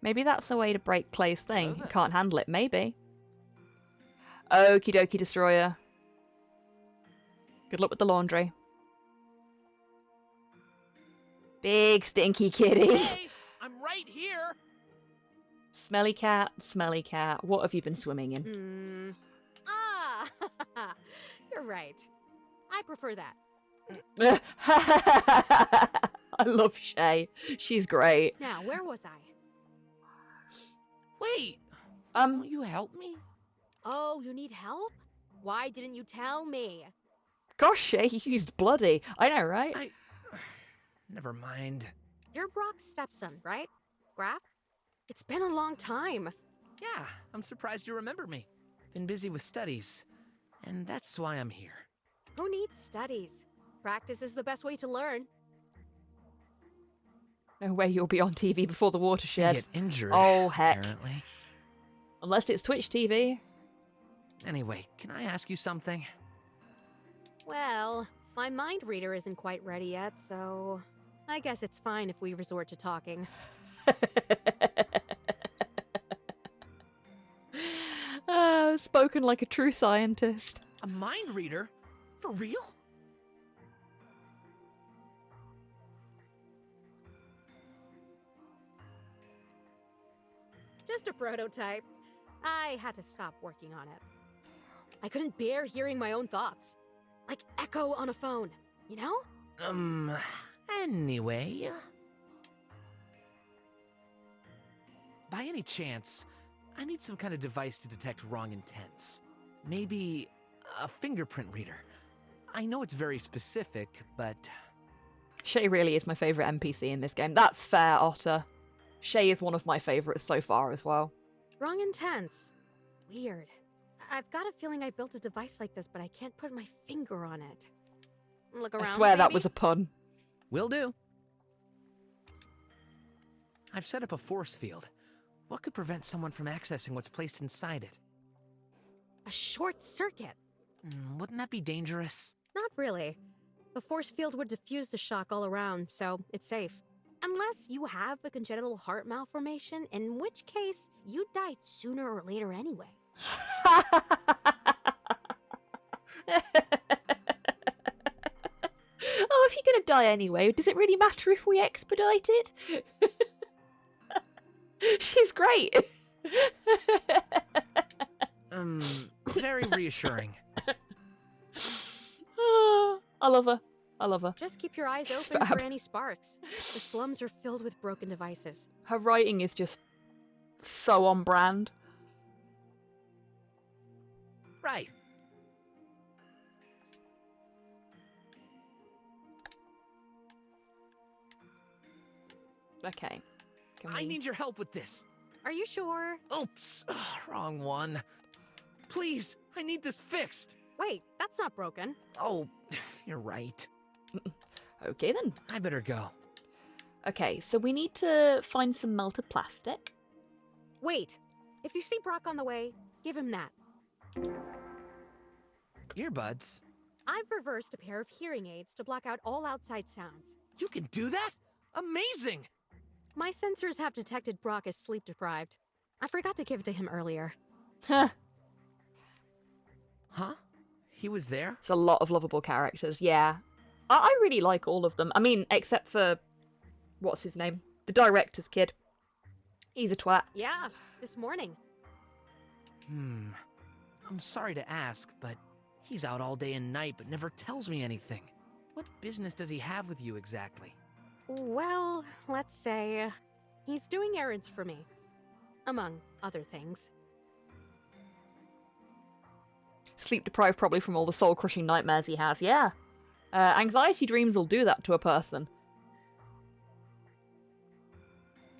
Maybe that's a way to break Clay's thing. He can't handle it, maybe. Okie dokie, Destroyer. Good luck with the laundry. Big stinky kitty. Hey, I'm right here! Smelly cat, what have you been swimming in? Ah! You're right. I prefer that. I love Shay. She's great. Now, where was I? Wait! Won't you help me? Oh, you need help? Why didn't you tell me? Gosh, Shay, you used bloody. I know, right? Never mind. You're Brok's stepson, right? Graf? It's been a long time. Yeah, I'm surprised you remember me. Been busy with studies, and that's why I'm here. Who needs studies? Practice is the best way to learn. No way you'll be on TV before the watershed. Get injured. Oh, heck. Apparently. Unless it's Twitch TV. Anyway, can I ask you something? Well, my mind reader isn't quite ready yet, so I guess it's fine if we resort to talking. Spoken like a true scientist. A mind reader? For real? Just a prototype. I had to stop working on it. I couldn't bear hearing my own thoughts. Like echo on a phone, you know? Anyway. By any chance, I need some kind of device to detect wrong intents. Maybe a fingerprint reader. I know it's very specific, but... Shay really is my favourite NPC in this game. That's fair, Otter. Shay is one of my favourites so far as well. Wrong intents. Weird. I've got a feeling I built a device like this, but I can't put my finger on it. Look around, I swear that baby. was a pun. Will do. I've set up a force field. What could prevent someone from accessing what's placed inside it? A short circuit. Wouldn't that be dangerous? Not really. The force field would diffuse the shock all around, so it's safe. Unless you have a congenital heart malformation, in which case you'd die sooner or later anyway. Oh, if you're gonna die anyway, does it really matter if we expedite it? She's great. Very reassuring. I love her. I love her. Just keep your eyes She's open fab. for any sparks. The slums are filled with broken devices. Her writing is just so on brand. Right. Okay. I need your help with this. Are you sure? Oops, wrong one. Please, I need this fixed. Wait, that's not broken. Oh, you're right. Okay then. I better go. Okay, so we need to find some melted plastic. Wait, if you see Brok on the way, give him that. Earbuds? I've reversed a pair of hearing aids to block out all outside sounds. You can do that? Amazing! My sensors have detected Brok as sleep deprived. I forgot to give it to him earlier. Huh. Huh? He was there? It's a lot of lovable characters, yeah. I really like all of them. I mean, except for... what's his name? The director's kid. He's a twat. Yeah, this morning. I'm sorry to ask, but he's out all day and night but never tells me anything. What business does he have with you exactly? Well, let's say he's doing errands for me, among other things. Sleep deprived probably from all the soul-crushing nightmares he has, yeah. Anxiety dreams will do that to a person.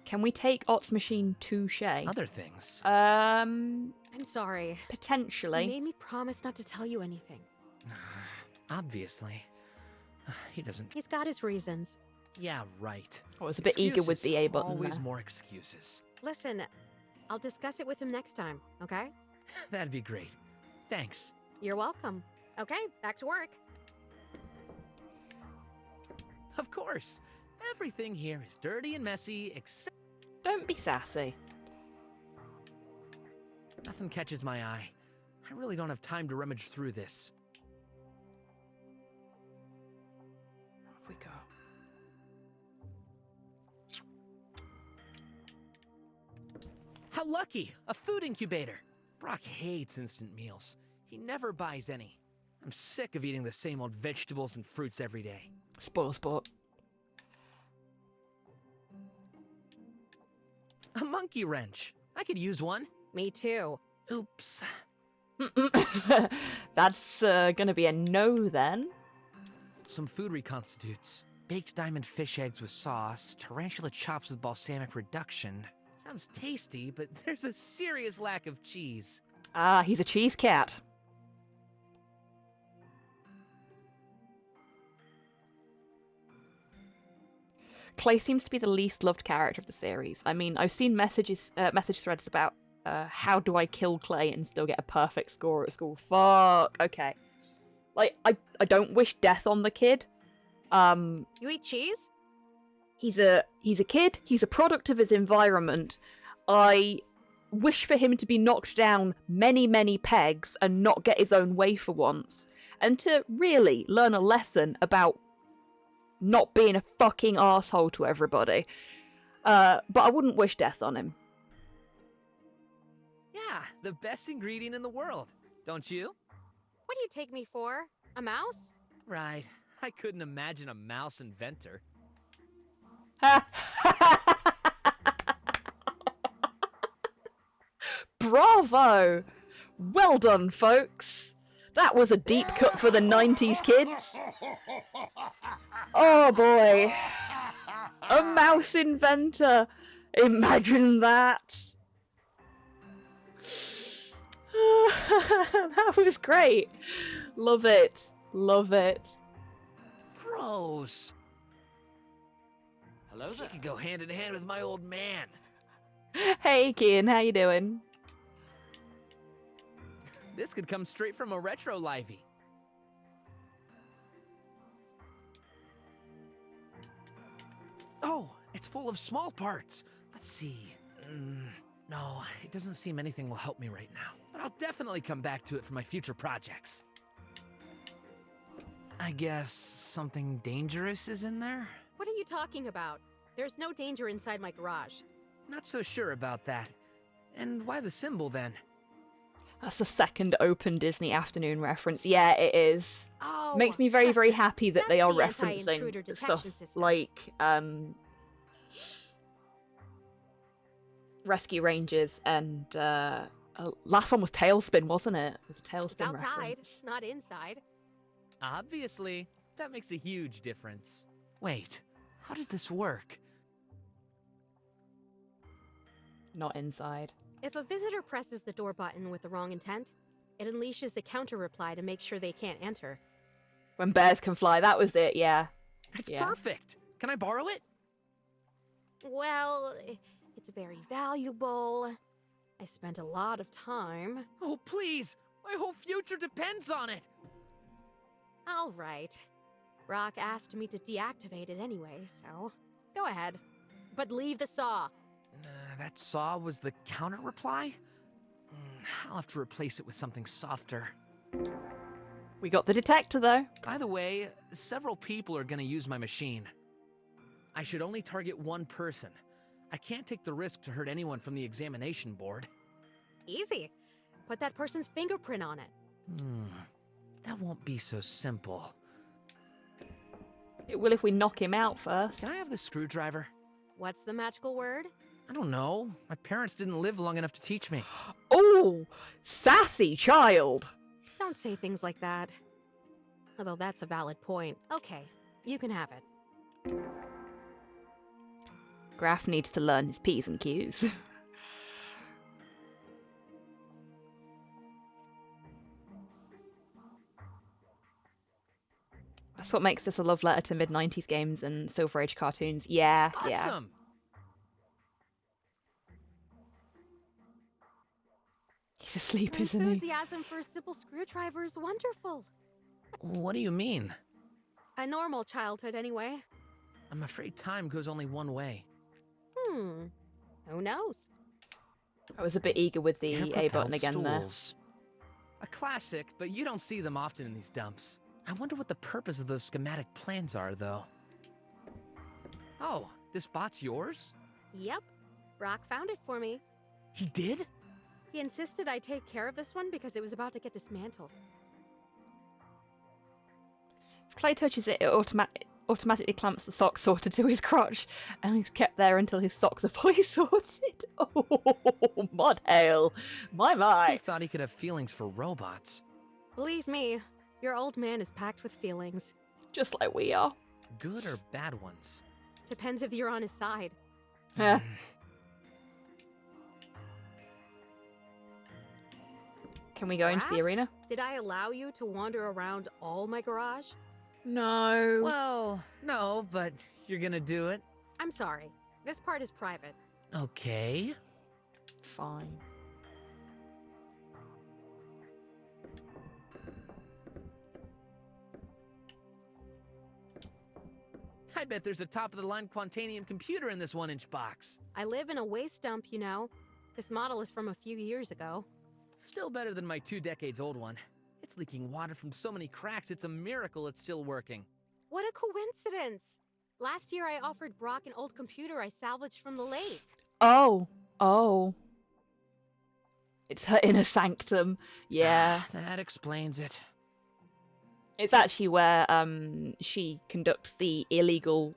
Can we take Ott's machine to Shay? Other things? I'm sorry. Potentially. He made me promise not to tell you anything. Obviously. He doesn't... He's got his reasons. Yeah, right. I was a bit eager with the A button Always there. more excuses. Listen, I'll discuss it with him next time, okay? That'd be great. Thanks. You're welcome. Okay, back to work. Of course. Everything here is dirty and messy, except... Don't be sassy. Nothing catches my eye. I really don't have time to rummage through this. What have we got? How lucky! A food incubator! Brok hates instant meals. He never buys any. I'm sick of eating the same old vegetables and fruits every day. Spoil sport. A monkey wrench. I could use one. Me too. Oops. That's gonna be a no then. Some food reconstitutes. Baked diamond fish eggs with sauce, tarantula chops with balsamic reduction. Sounds tasty, but there's a serious lack of cheese. Ah, he's a cheese cat. Clay seems to be the least loved character of the series. I mean, I've seen message threads about how do I kill Clay and still get a perfect score at school. Fuck. Okay. Like, I don't wish death on the kid. You eat cheese? He's a kid. He's a product of his environment. I wish for him to be knocked down many, many pegs and not get his own way for once. And to really learn a lesson about not being a fucking arsehole to everybody. But I wouldn't wish death on him. Yeah, the best ingredient in the world, don't you? What do you take me for? A mouse? Right. I couldn't imagine a mouse inventor. Bravo! Well done, folks. That was a deep cut for the 90s kids. Oh boy. A mouse inventor. Imagine that. That was great. Love it. Love it. Gross. Hello there. You could go hand in hand with my old man. Hey, Kian, how you doing? This could come straight from a retro livey. Oh, it's full of small parts. Let's see. No, it doesn't seem anything will help me right now. But I'll definitely come back to it for my future projects. I guess something dangerous is in there? What are you talking about? There's no danger inside my garage. Not so sure about that. And why the symbol then? That's a second Open Disney Afternoon reference. Yeah, it is. Oh, makes me very, very happy that they are the referencing anti-intruder stuff detection system. like Rescue Rangers and last one was Tailspin, wasn't it? It was a Tailspin It's outside, reference. not inside. Obviously, that makes a huge difference. Wait, how does this work? Not inside. If a visitor presses the door button with the wrong intent, it unleashes a counter reply to make sure they can't enter. When bears can fly, that was it, yeah. It's Yeah. perfect. Can I borrow it? Well, it's very valuable. I spent a lot of time. Oh, please! My whole future depends on it! All right. Brok asked me to deactivate it anyway, so go ahead. But leave the saw. That saw was the counter reply? I'll have to replace it with something softer. We got the detector, though. By the way, several people are gonna use my machine. I should only target one person. I can't take the risk to hurt anyone from the examination board. Easy. Put that person's fingerprint on it. That won't be so simple. It will if we knock him out first. Can I have the screwdriver? What's the magical word? I don't know. My parents didn't live long enough to teach me. Oh, sassy child. Don't say things like that. Although that's a valid point. Okay, you can have it. Graf needs to learn his P's and Q's. That's what makes this a love letter to mid-90s games and Silver Age cartoons. Yeah, yeah. Awesome! He's asleep, Your isn't he? enthusiasm for a simple screwdriver is wonderful. What do you mean? A normal childhood, anyway. I'm afraid time goes only one way. Who knows? I was a bit eager with the A button Air-propelled again there. stools. A classic, but you don't see them often in these dumps. I wonder what the purpose of those schematic plans are, though. Oh, this bot's yours? Yep. Brok found it for me. He did? He insisted I take care of this one because it was about to get dismantled. If Clay touches it, automatically clamps the sock sorter to his crotch, and he's kept there until his socks are fully sorted. Oh, mod hail. My. Who thought he could have feelings for robots? Believe me, your old man is packed with feelings. Just like we are. Good or bad ones? Depends if you're on his side. Yeah. Can we go into the arena? Did I allow you to wander around all my garage? No. Well, no, but you're gonna do it? I'm sorry. This part is private. Okay. Fine. I bet there's a top-of-the-line Quantanium computer in this 1-inch box. I live in a waste dump, you know. This model is from a few years ago. Still better than my 2 decades old one. It's leaking water from so many cracks, it's a miracle it's still working. What a coincidence! Last year I offered Brok an old computer I salvaged from the lake. Oh. It's her inner sanctum. Yeah. That explains it. It's actually where she conducts the illegal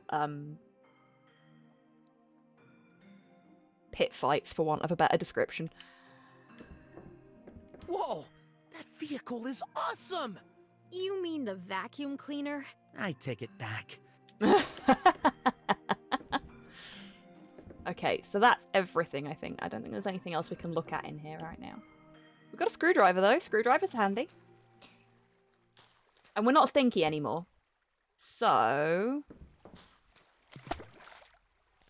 pit fights, for want of a better description. Whoa! That vehicle is awesome! You mean the vacuum cleaner? I take it back. Okay, so that's everything, I think. I don't think there's anything else we can look at in here right now. We've got a screwdriver, though. Screwdriver's handy. And we're not stinky anymore. So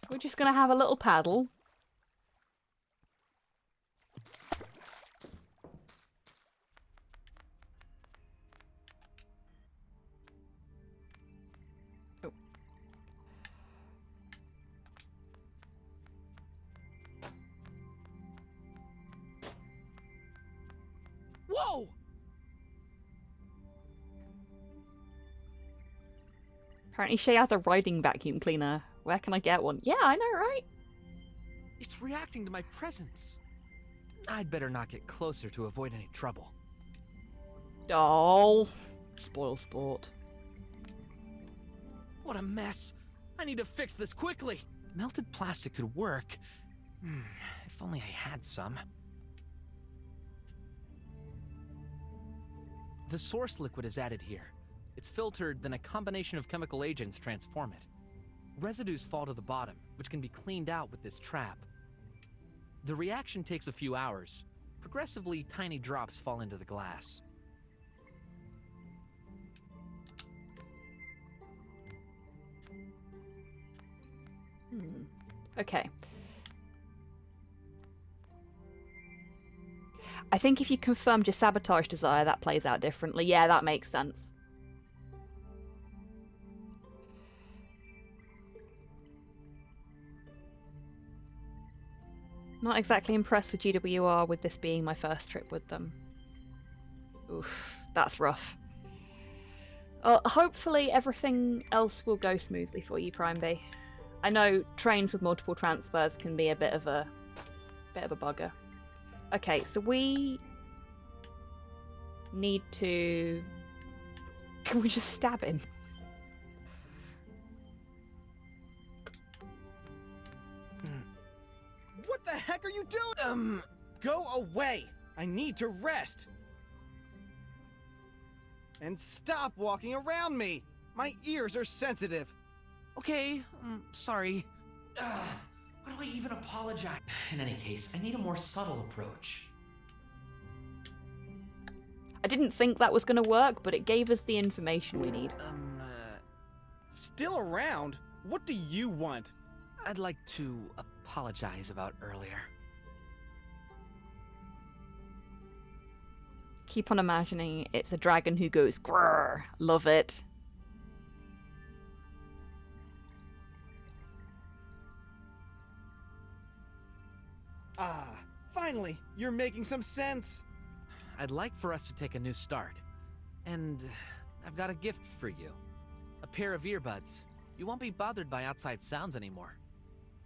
we're just going to have a little paddle. Oh. Whoa! Apparently she has a riding vacuum cleaner. Where can I get one? Yeah, I know, right? It's reacting to my presence. I'd better not get closer to avoid any trouble. Oh, spoil sport. What a mess. I need to fix this quickly. Melted plastic could work. If only I had some. The source liquid is added here. It's filtered, then a combination of chemical agents transform it. Residues fall to the bottom, which can be cleaned out with this trap. The reaction takes a few hours. Progressively, tiny drops fall into the glass. Okay. I think if you confirmed your sabotage desire, that plays out differently. Yeah, that makes sense. Not exactly impressed with GWR with this being my first trip with them. Oof, that's rough. Hopefully everything else will go smoothly for you, Prime B. I know trains with multiple transfers can be a bit of a bugger. Okay, so we need to... Can we just stab him? What the heck are you doing? Go away! I need to rest! And stop walking around me! My ears are sensitive! Okay, sorry. What do I even apologize? In any case, I need a more subtle approach. I didn't think that was going to work, but it gave us the information we need. Still around? What do you want? I'd like to apologize about earlier. Keep on imagining it's a dragon who goes grrr. Love it. Ah, finally, you're making some sense. I'd like for us to take a new start. And I've got a gift for you. A pair of earbuds. You won't be bothered by outside sounds anymore.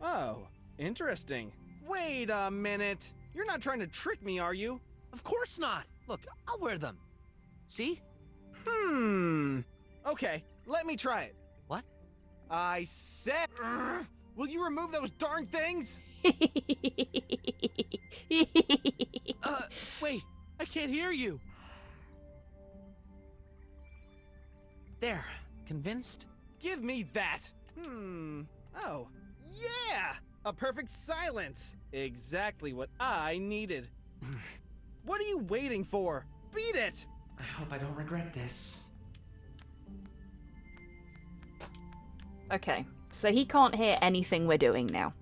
Oh, interesting. Wait a minute. You're not trying to trick me, are you? Of course not. Look, I'll wear them. See? Okay, let me try it. What? I said... Will you remove those darn things? Wait, I can't hear you. There, convinced? Give me that! Oh, yeah! A perfect silence! Exactly what I needed. What are you waiting for? Beat it! I hope I don't regret this. Okay, so he can't hear anything we're doing now.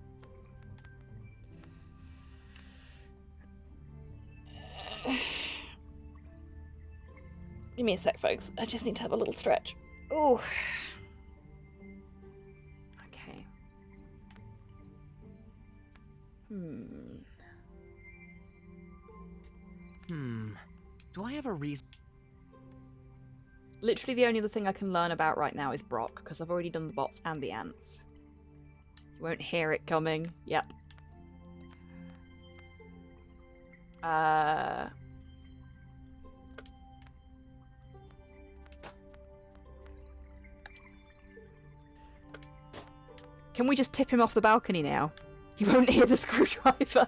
Give me a sec, folks. I just need to have a little stretch. Ooh. Okay. Do I have a reason? Literally the only other thing I can learn about right now is Brok, because I've already done the bots and the ants. You won't hear it coming. Yep. Can we just tip him off the balcony now? You won't hear the screwdriver.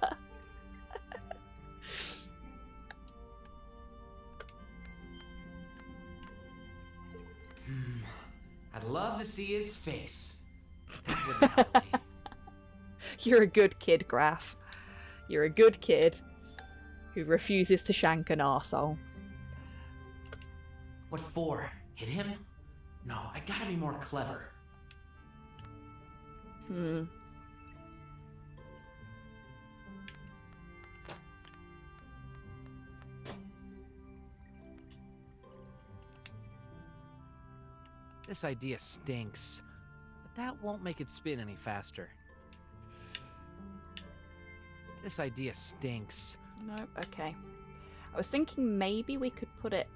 I'd love to see his face. That would help me. You're a good kid, Graf. You're a good kid who refuses to shank an arsehole. What for? Hit him? No, I gotta be more clever. This idea stinks, but that won't make it spin any faster. This idea stinks. No, okay. I was thinking maybe we could put it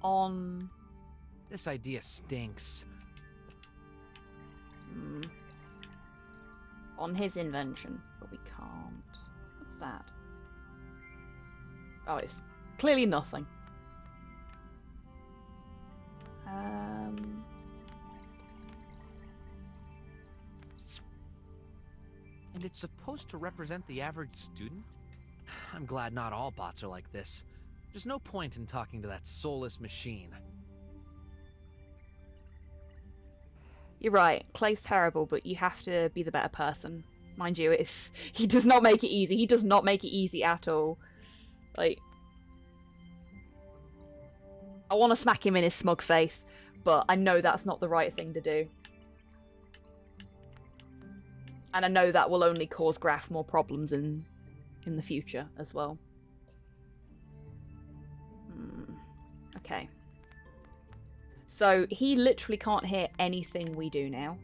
on... This idea stinks. On his invention, but we can't. What's that? Oh, it's clearly nothing. And it's supposed to represent the average student? I'm glad not all bots are like this. There's no point in talking to that soulless machine. You're right. Clay's terrible, but you have to be the better person. Mind you, he does not make it easy. He does not make it easy at all. Like, I want to smack him in his smug face, but I know that's not the right thing to do. And I know that will only cause Graf more problems in the future as well. Okay. So he literally can't hear anything we do now.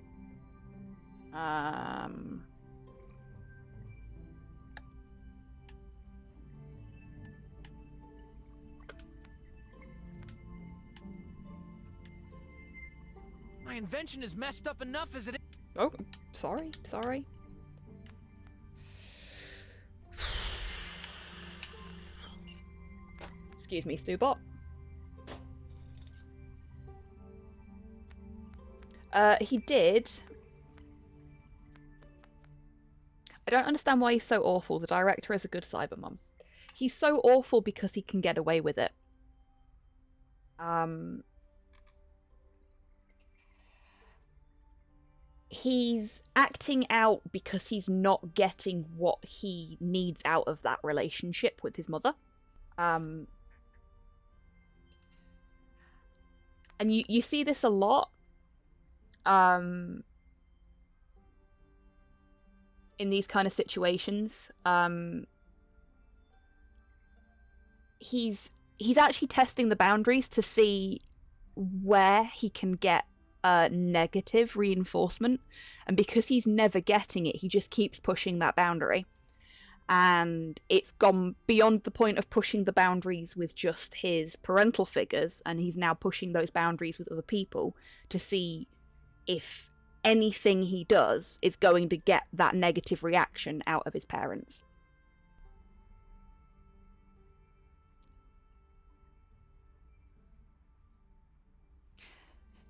My invention is messed up enough as it is. Oh, sorry. Excuse me, Stubot. He did. I don't understand why he's so awful. The director is a good cybermum. He's so awful because he can get away with it. He's acting out because he's not getting what he needs out of that relationship with his mother. And you see this a lot. In these kind of situations. He's actually testing the boundaries to see where he can get negative reinforcement, and because he's never getting it, he just keeps pushing that boundary, and it's gone beyond the point of pushing the boundaries with just his parental figures, and he's now pushing those boundaries with other people to see if anything he does is going to get that negative reaction out of his parents.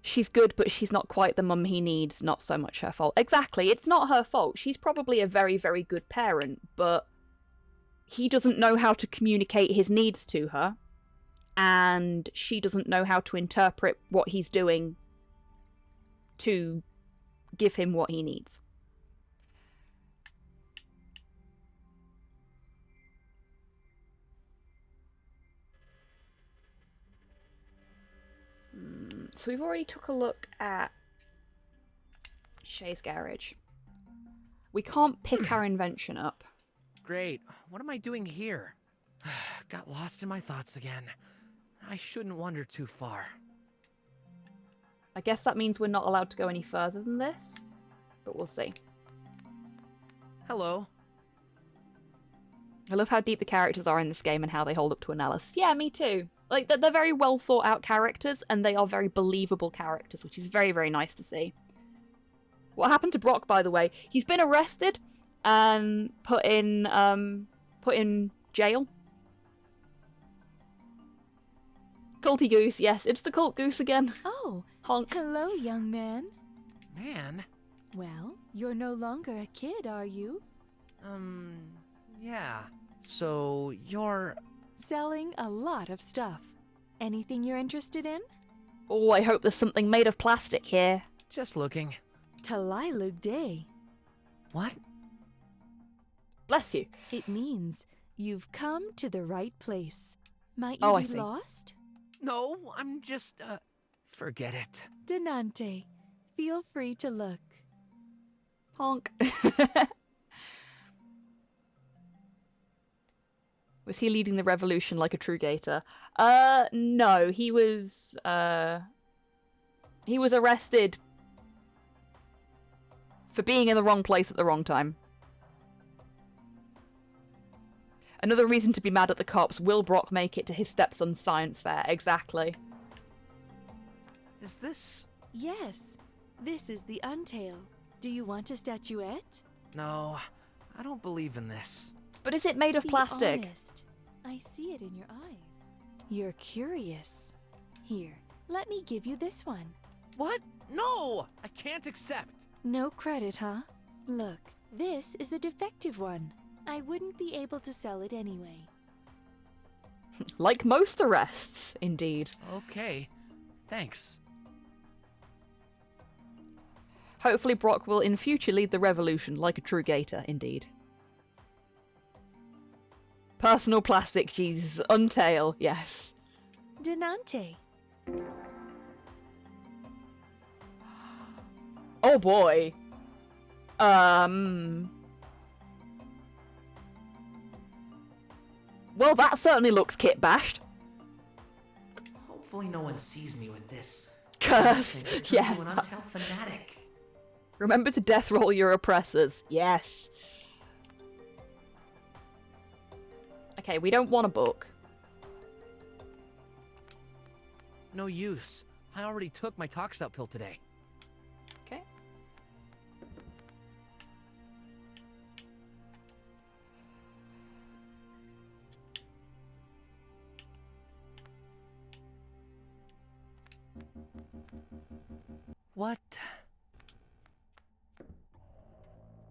she's good, but she's not quite the mum he needs. Not so much her fault. Exactly, it's not her fault. She's probably a very, very good parent, but he doesn't know how to communicate his needs to her, and she doesn't know how to interpret what he's doing to give him what he needs. So we've already took a look at Shay's garage. We can't pick our invention up. Great. What am I doing here? Got lost in my thoughts again. I shouldn't wander too far. I guess that means we're not allowed to go any further than this, but we'll see. Hello. I love how deep the characters are in this game and how they hold up to analysis. Yeah, me too. Like, they're very well thought out characters, and they are very believable characters, which is very, very nice to see. What happened to Brok, by the way? He's been arrested and put in jail. Culty Goose, yes, it's the Cult Goose again. Oh, honk. Hello, young man. Man? Well, you're no longer a kid, are you? Yeah. So, you're... Selling a lot of stuff. Anything you're interested in? Oh, I hope there's something made of plastic here. Just looking. Talilug Day. What? Bless you. It means you've come to the right place. Might Oh, you I be see. lost? No, I'm just, forget it. Denante, feel free to look. Honk. Was he leading the revolution like a true gator? No, he was arrested for being in the wrong place at the wrong time. Another reason to be mad at the cops. Will Brok make it to his stepson's science fair? Exactly. Is this... Yes, this is the Untail. Do you want a statuette? No, I don't believe in this. But is it made of Be plastic? honest. I see it in your eyes. You're curious. Here, let me give you this one. What? No! I can't accept! No credit, huh? Look, this is a defective one. I wouldn't be able to sell it anyway. Like most arrests, indeed. Okay, thanks. Hopefully Brok will in future lead the revolution like a true gator, indeed. Personal plastic, Jesus. Untail, yes. Denante. Oh boy. Well, that certainly looks kit bashed. Hopefully no one sees me with this. Cursed. Yeah. An Untail fanatic. Remember to death roll your oppressors. Yes. Okay, we don't want a book. No use. I already took my tox out pill today. Okay. What?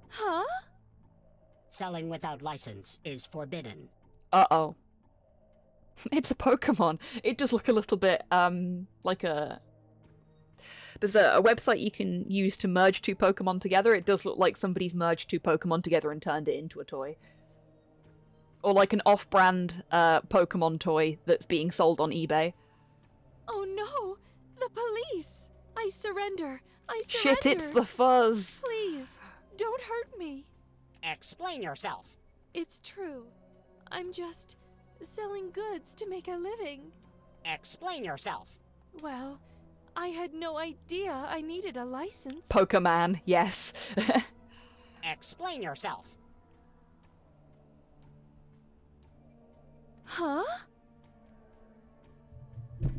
Huh? Selling without license is forbidden. Uh-oh. It's a Pokemon. It does look a little bit, like a... There's a website you can use to merge two Pokemon together. It does look like somebody's merged two Pokemon together and turned it into a toy. Or like an off-brand Pokemon toy that's being sold on eBay. Oh no! The police! I surrender! I surrender! Shit, it's the fuzz! Please, don't hurt me! Explain yourself. It's true. I'm just selling goods to make a living. Explain yourself. Well, I had no idea I needed a license. Pokemon, yes. Explain yourself. Huh?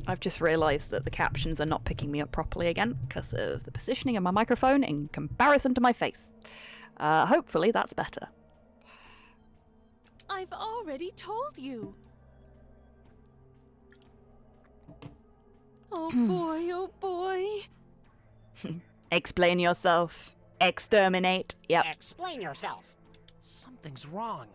I've just realised that the captions are not picking me up properly again because of the positioning of my microphone in comparison to my face. Hopefully that's better. Oh boy, oh boy. Explain yourself. Exterminate. Yep. Explain yourself. Something's wrong.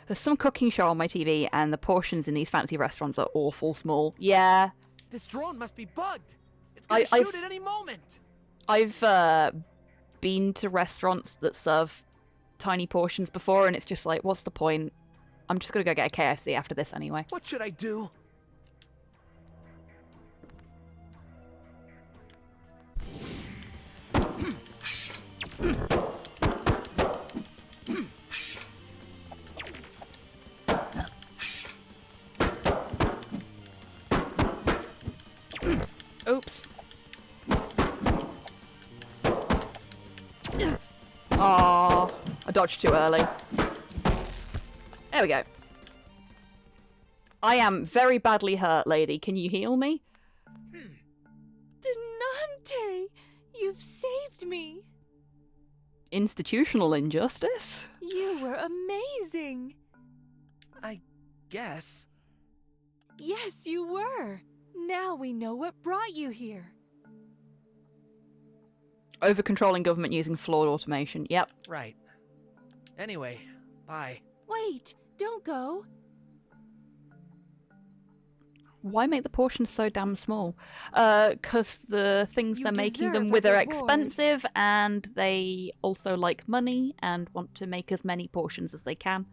There's some cooking show on my TV, and the portions in these fancy restaurants are awful small. Yeah. This drone must be bugged. It's gonna shoot at any moment. I've been to restaurants that serve tiny portions before, and it's just like, what's the point? I'm just gonna go get a KFC after this anyway. What should I do? Oops. Aww, I dodged too early. There we go. I am very badly hurt, lady. Can you heal me? Denante! You've saved me! Institutional injustice? You were amazing! I guess. Yes, you were! Now we know what brought you here. Over-controlling government using flawed automation. Yep. Right. Anyway, bye. Wait, don't go. Why make the portions so damn small? 'Cause the things they're making them with are expensive, and they also like money and want to make as many portions as they can.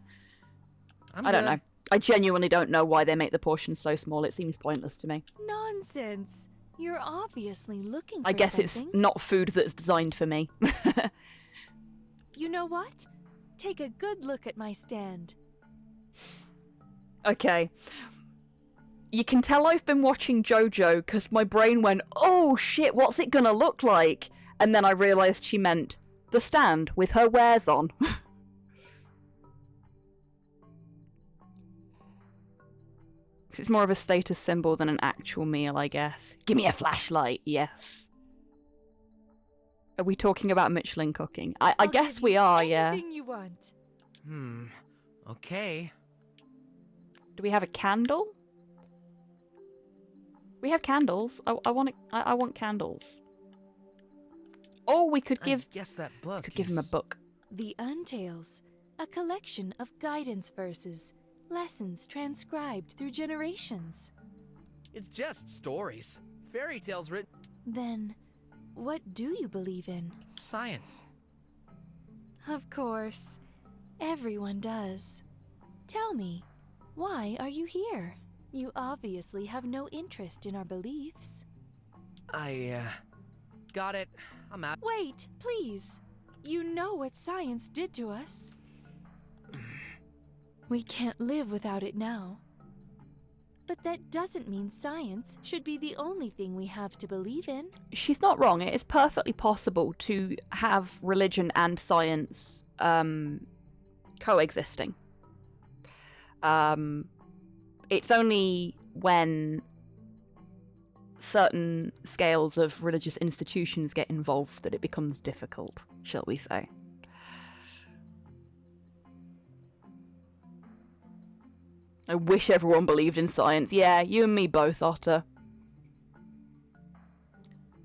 I don't know. I genuinely don't know why they make the portions so small. It seems pointless to me. Nonsense. You're obviously looking for I guess something. it's not food that's designed for me. You know what? Take a good look at my stand. Okay. You can tell I've been watching JoJo because my brain went, oh shit, what's it gonna look like? And then I realised she meant the stand with her wares on. It's more of a status symbol than an actual meal, I guess. Give me a flashlight, yes. Are we talking about Michelin cooking? I guess we are, yeah. Anything you want. Okay. Do we have a candle? We have candles. I want candles. Or we could give. I guess that book. Could give him a book. The Untales, a collection of guidance verses, lessons transcribed through generations. It's just stories. Fairy tales written. Then, what do you believe in? Science. Of course. Everyone does. Tell me, why are you here? You obviously have no interest in our beliefs. Got it. I'm out. Wait, please. You know what science did to us. We can't live without it now. But that doesn't mean science should be the only thing we have to believe in. She's not wrong. It is perfectly possible to have religion and science coexisting. It's only when certain scales of religious institutions get involved that it becomes difficult, shall we say. I wish everyone believed in science. Yeah, you and me both, Otter.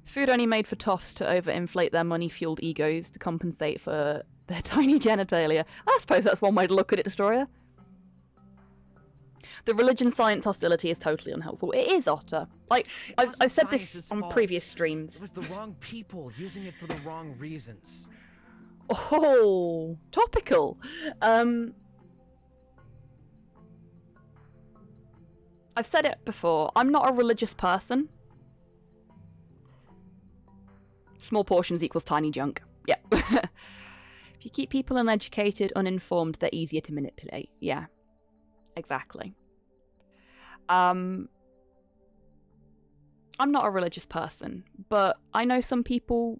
Food only made for toffs to overinflate their money-fueled egos to compensate for their tiny genitalia. I suppose that's one way to look at it, Destroyer. The religion-science hostility is totally unhelpful. It is, Otter. Like, I've said this on previous streams. It was the wrong people using it for the wrong reasons. Oh, topical. I've said it before. I'm not a religious person. Small portions equals tiny junk. Yeah. If you keep people uneducated, uninformed, they're easier to manipulate. Yeah. Exactly. I'm not a religious person, but I know some people,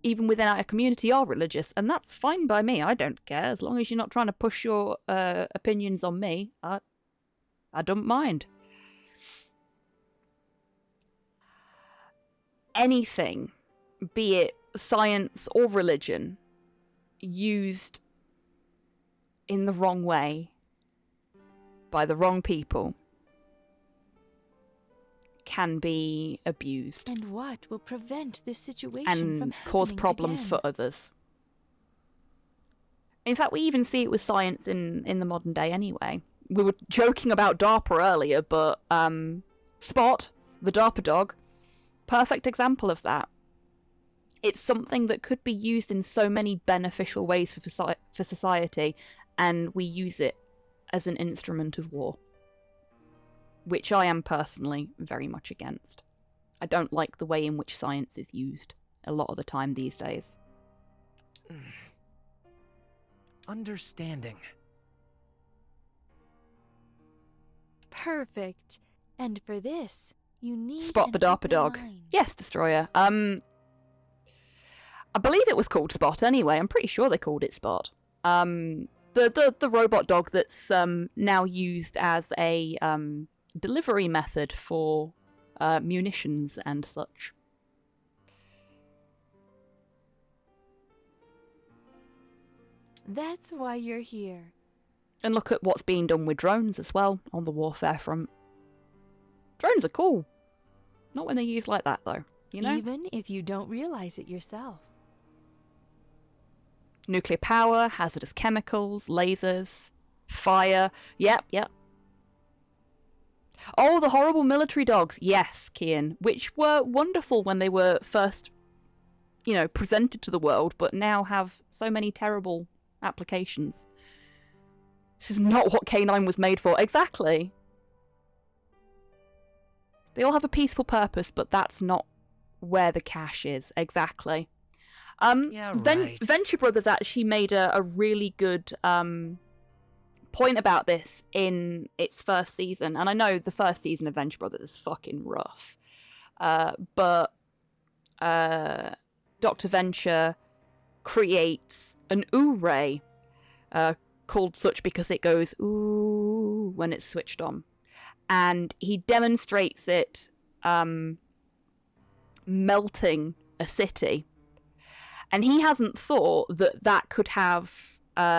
even within our community, are religious, and that's fine by me. I don't care. As long as you're not trying to push your opinions on me, I don't mind. Anything, be it science or religion, used in the wrong way by the wrong people can be abused And what will prevent this situation from and cause happening problems again? for others. In fact, we even see it with science in the modern day anyway. We were joking about DARPA earlier, but Spot, the DARPA dog, perfect example of that. It's something that could be used in so many beneficial ways for society, and we use it as an instrument of war, which I am personally very much against. I don't like the way in which science is used a lot of the time these days. Understanding. Perfect. And for this, you need Spot the DARPA dog. Yes, Destroyer. I believe it was called Spot anyway. I'm pretty sure they called it Spot. The robot dog that's now used as a delivery method for munitions and such. That's why you're here. And look at what's being done with drones as well on the warfare front. Drones are cool. Not when they're used like that, though. You know? Even if you don't realize it yourself. Nuclear power, hazardous chemicals, lasers, fire. Yep. Oh, the horrible military dogs. Yes, Kian. Which were wonderful when they were first, presented to the world, but now have so many terrible applications. This is not what K9 was made for. Exactly. They all have a peaceful purpose, but that's not where the cash is. Exactly. Yeah, right. Venture Brothers actually made a really good point about this in its first season. And I know the first season of Venture Brothers is fucking rough. But Dr. Venture creates an ooh ray, called such because it goes ooh when it's switched on. And he demonstrates it melting a city. And he hasn't thought that could have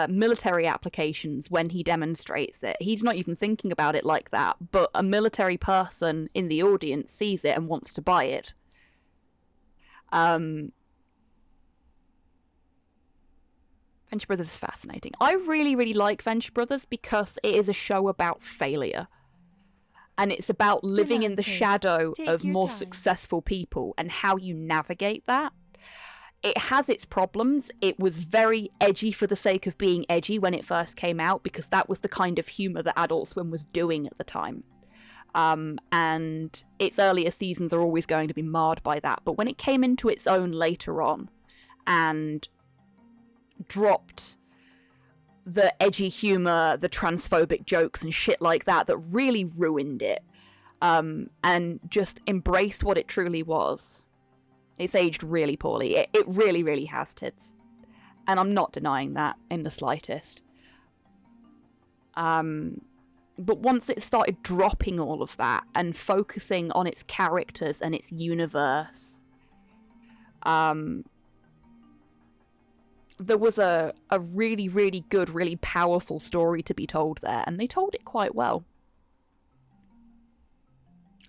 military applications when he demonstrates it. He's not even thinking about it like that, but a military person in the audience sees it and wants to buy it. Venture Brothers is fascinating. I really, really like Venture Brothers because it is a show about failure. And it's about living in the shadow of more successful people and how you navigate that. It has its problems. It was very edgy for the sake of being edgy when it first came out, because that was the kind of humour that Adult Swim was doing at the time. And its earlier seasons are always going to be marred by that. But when it came into its own later on and dropped the edgy humour, the transphobic jokes and shit like that really ruined it, and just embraced what it truly was, it's aged really poorly. It really, really has tits. And I'm not denying that in the slightest. But once it started dropping all of that and focusing on its characters and its universe, there was a really, really good, really powerful story to be told there, and they told it quite well.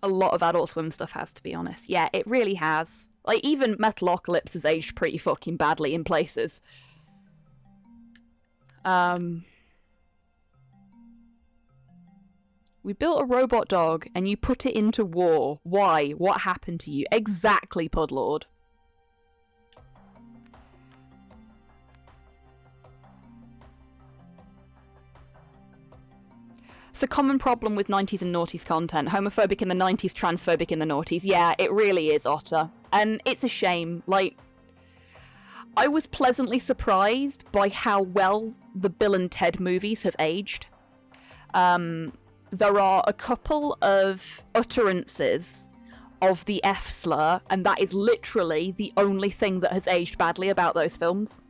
A lot of Adult Swim stuff has, to be honest. Yeah, it really has. Like, even Metalocalypse has aged pretty fucking badly in places. We built a robot dog, and you put it into war. Why? What happened to you? Exactly, Pudlord. It's a common problem with 90s and noughties content. Homophobic in the 90s, transphobic in the noughties. Yeah, it really is, Otter. And it's a shame. Like, I was pleasantly surprised by how well the Bill and Ted movies have aged. There are a couple of utterances of the F slur, and that is literally the only thing that has aged badly about those films.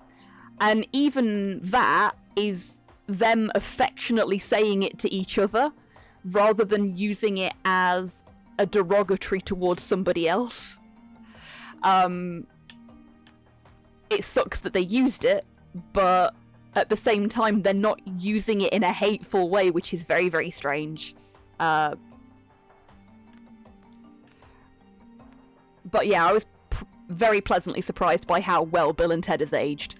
And even that is them affectionately saying it to each other, rather than using it as a derogatory towards somebody else. It sucks that they used it, but at the same time, they're not using it in a hateful way, which is very, very strange. But yeah, I was very pleasantly surprised by how well Bill and Ted has aged.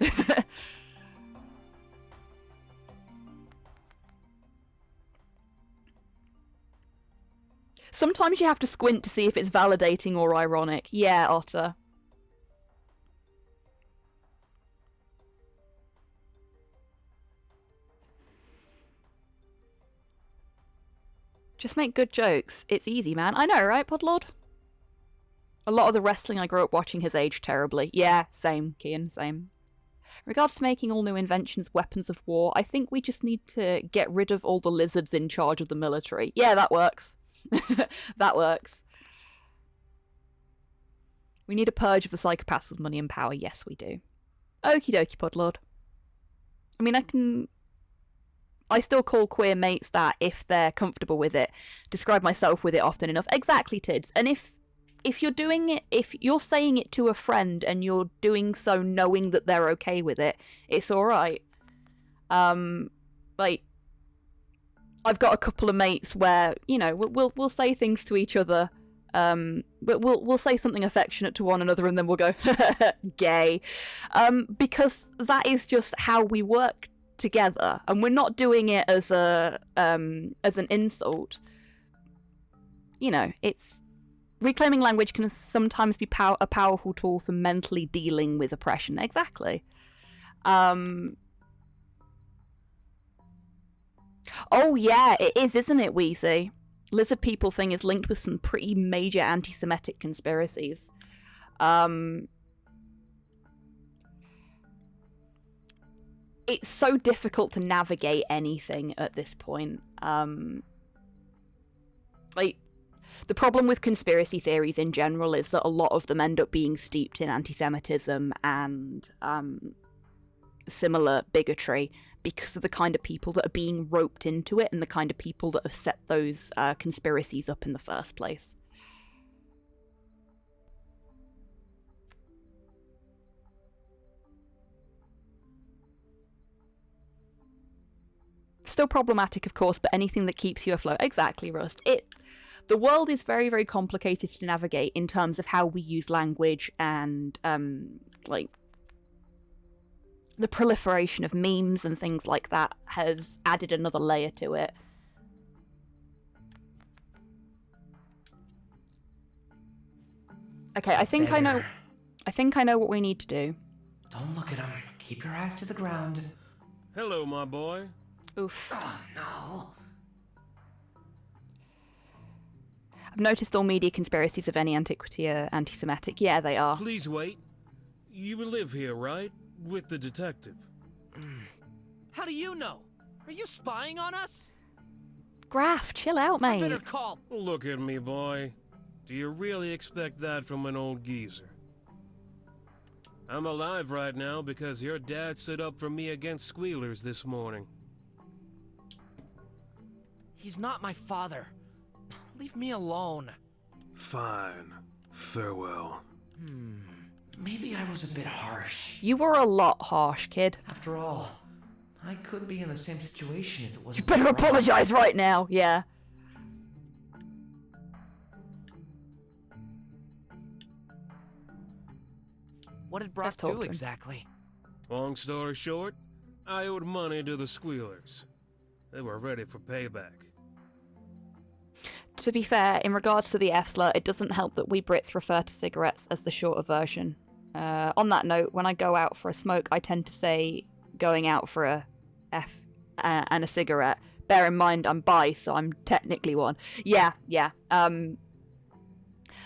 Sometimes you have to squint to see if it's validating or ironic. Yeah, Otter. Just make good jokes. It's easy, man. I know, right, Podlord? A lot of the wrestling I grew up watching has aged terribly. Yeah, same, Kian, same. In regards to making all new inventions weapons of war, I think we just need to get rid of all the lizards in charge of the military. Yeah, that works. That works. We need a purge of the psychopaths with money and power. Yes, we do. Okie dokie, Podlord. I mean, I still call queer mates that if they're comfortable with it. Describe myself with it often enough. Exactly, Tids. And if you're doing it, if you're saying it to a friend and you're doing so knowing that they're okay with it, it's alright. Like, I've got a couple of mates where, you know, we'll say things to each other, but we'll say something affectionate to one another and then we'll go, gay. Because that is just how we work together, and we're not doing it as an insult. You know, it's reclaiming language can sometimes be a powerful tool for mentally dealing with oppression. Exactly. Oh yeah, it is, isn't it, Weezy? Lizard people thing is linked with some pretty major anti-Semitic conspiracies. It's so difficult to navigate anything at this point. Like, the problem with conspiracy theories in general is that a lot of them end up being steeped in anti-Semitism and similar bigotry because of the kind of people that are being roped into it and the kind of people that have set those conspiracies up in the first place. Still problematic, of course, but anything that keeps you afloat. Exactly, Rust. The world is very, very complicated to navigate in terms of how we use language and, like, the proliferation of memes and things like that has added another layer to it. Okay, I think I know what we need to do. Don't look at him. Keep your eyes to the ground. Hello, my boy. Oof. Oh, no. I've noticed all media conspiracies of any antiquity are anti-Semitic. Yeah, they are. Please wait. You live here, right? With the detective. How do you know? Are you spying on us? Graf, chill out, mate. I better call. Look at me, boy. Do you really expect that from an old geezer? I'm alive right now because your dad stood up for me against squealers this morning. He's not my father. Leave me alone. Fine. Farewell. Maybe I was a bit harsh. You were a lot harsh, kid. After all, I could be in the same situation if it wasn't. You better apologize right now, yeah. What did Brok do exactly? Long story short, I owed money to the squealers. They were ready for payback. To be fair, in regards to the F-slur, it doesn't help that we Brits refer to cigarettes as the shorter version. On that note, when I go out for a smoke, I tend to say going out for a F and a cigarette. Bear in mind, I'm bi, so I'm technically one. Yeah.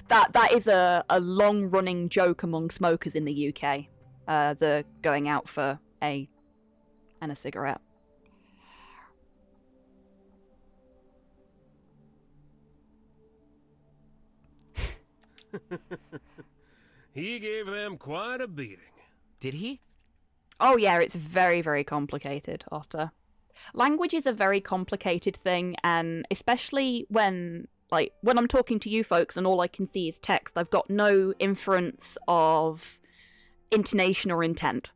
That is a long-running joke among smokers in the UK. The going out for a and a cigarette. He gave them quite a beating. Did he? Oh yeah, it's very, very complicated, Otter. Language is a very complicated thing, and especially when I'm talking to you folks and all I can see is text, I've got no inference of intonation or intent.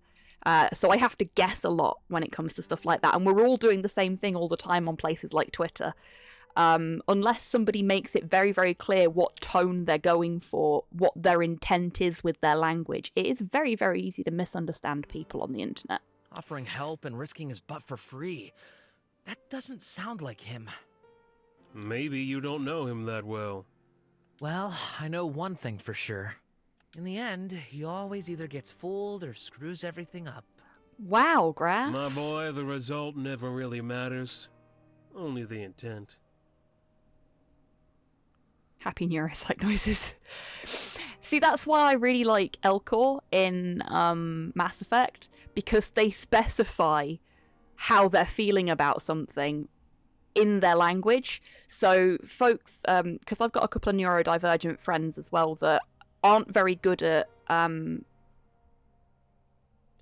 So I have to guess a lot when it comes to stuff like that. And we're all doing the same thing all the time on places like Twitter. Unless somebody makes it very, very clear what tone they're going for, what their intent is with their language, it is very, very easy to misunderstand people on the internet. Offering help and risking his butt for free. That doesn't sound like him. Maybe you don't know him that well. Well, I know one thing for sure. In the end, he always either gets fooled or screws everything up. Wow, Graf. My boy, the result never really matters. Only the intent. Happy neuropsych noises. See, that's why I really like Elcor in Mass Effect, because they specify how they're feeling about something in their language. So folks, because I've got a couple of neurodivergent friends as well that aren't very good at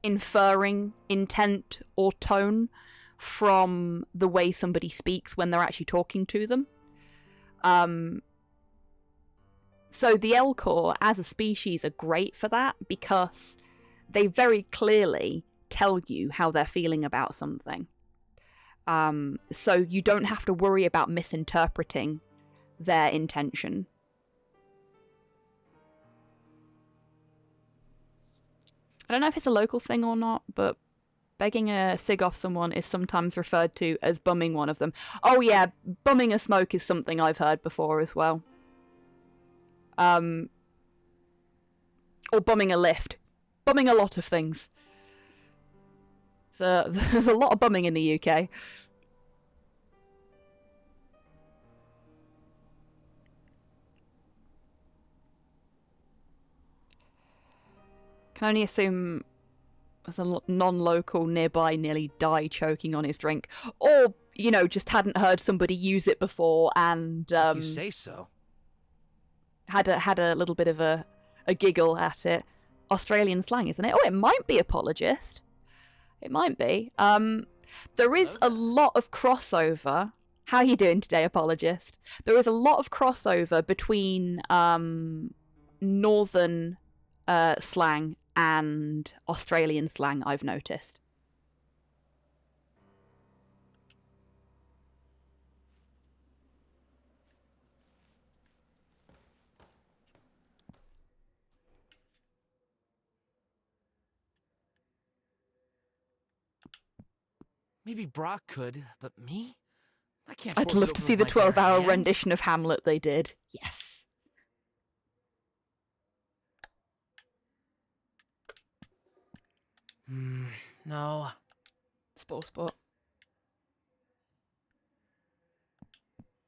inferring intent or tone from the way somebody speaks when they're actually talking to them. So the Elcor, as a species, are great for that because they very clearly tell you how they're feeling about something. So you don't have to worry about misinterpreting their intention. I don't know if it's a local thing or not, but begging a cig off someone is sometimes referred to as bumming one of them. Oh yeah, bumming a smoke is something I've heard before as well. Or bumming a lift. Bumming a lot of things. So there's a lot of bumming in the UK. Can only assume as a non-local nearby nearly died choking on his drink, or you know, just hadn't heard somebody use it before and If you say so. had a little bit of a giggle at it. Australian slang, isn't it? Oh, it might be apologist. It might be. There is a lot of crossover. How are you doing today, apologist? There is a lot of crossover between northern slang and Australian slang, I've noticed. Maybe Brok could, but me? I can't. I'd love to see the 12-hour rendition of Hamlet they did. Yes. No. Sport.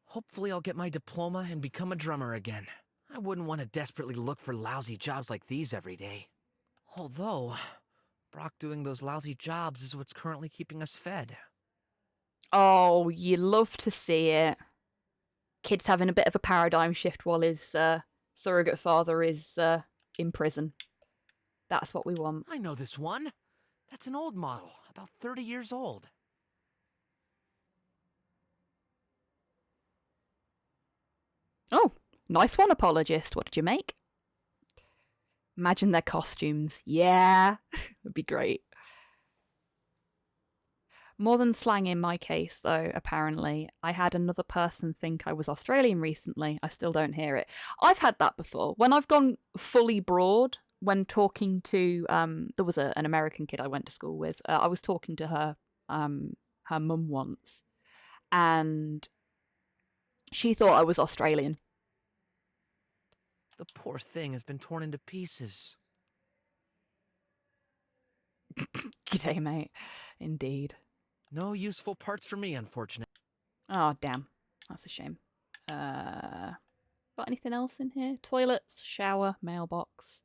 Hopefully I'll get my diploma and become a drummer again. I wouldn't want to desperately look for lousy jobs like these every day. Although, Brok doing those lousy jobs is what's currently keeping us fed. Oh, you love to see it. Kid's having a bit of a paradigm shift while his surrogate father is in prison. That's what we want. I know this one. That's an old model, about 30 years old. Oh, nice one, apologist. What did you make? Imagine their costumes. Yeah, would be great. More than slang in my case, though, apparently. I had another person think I was Australian recently. I still don't hear it. I've had that before. When I've gone fully broad, when talking to... there was an American kid I went to school with. I was talking to her mum once. And she thought I was Australian. The poor thing has been torn into pieces. G'day, mate. Indeed. No useful parts for me, unfortunately. Oh, damn. That's a shame. Got anything else in here? Toilets, shower, mailbox.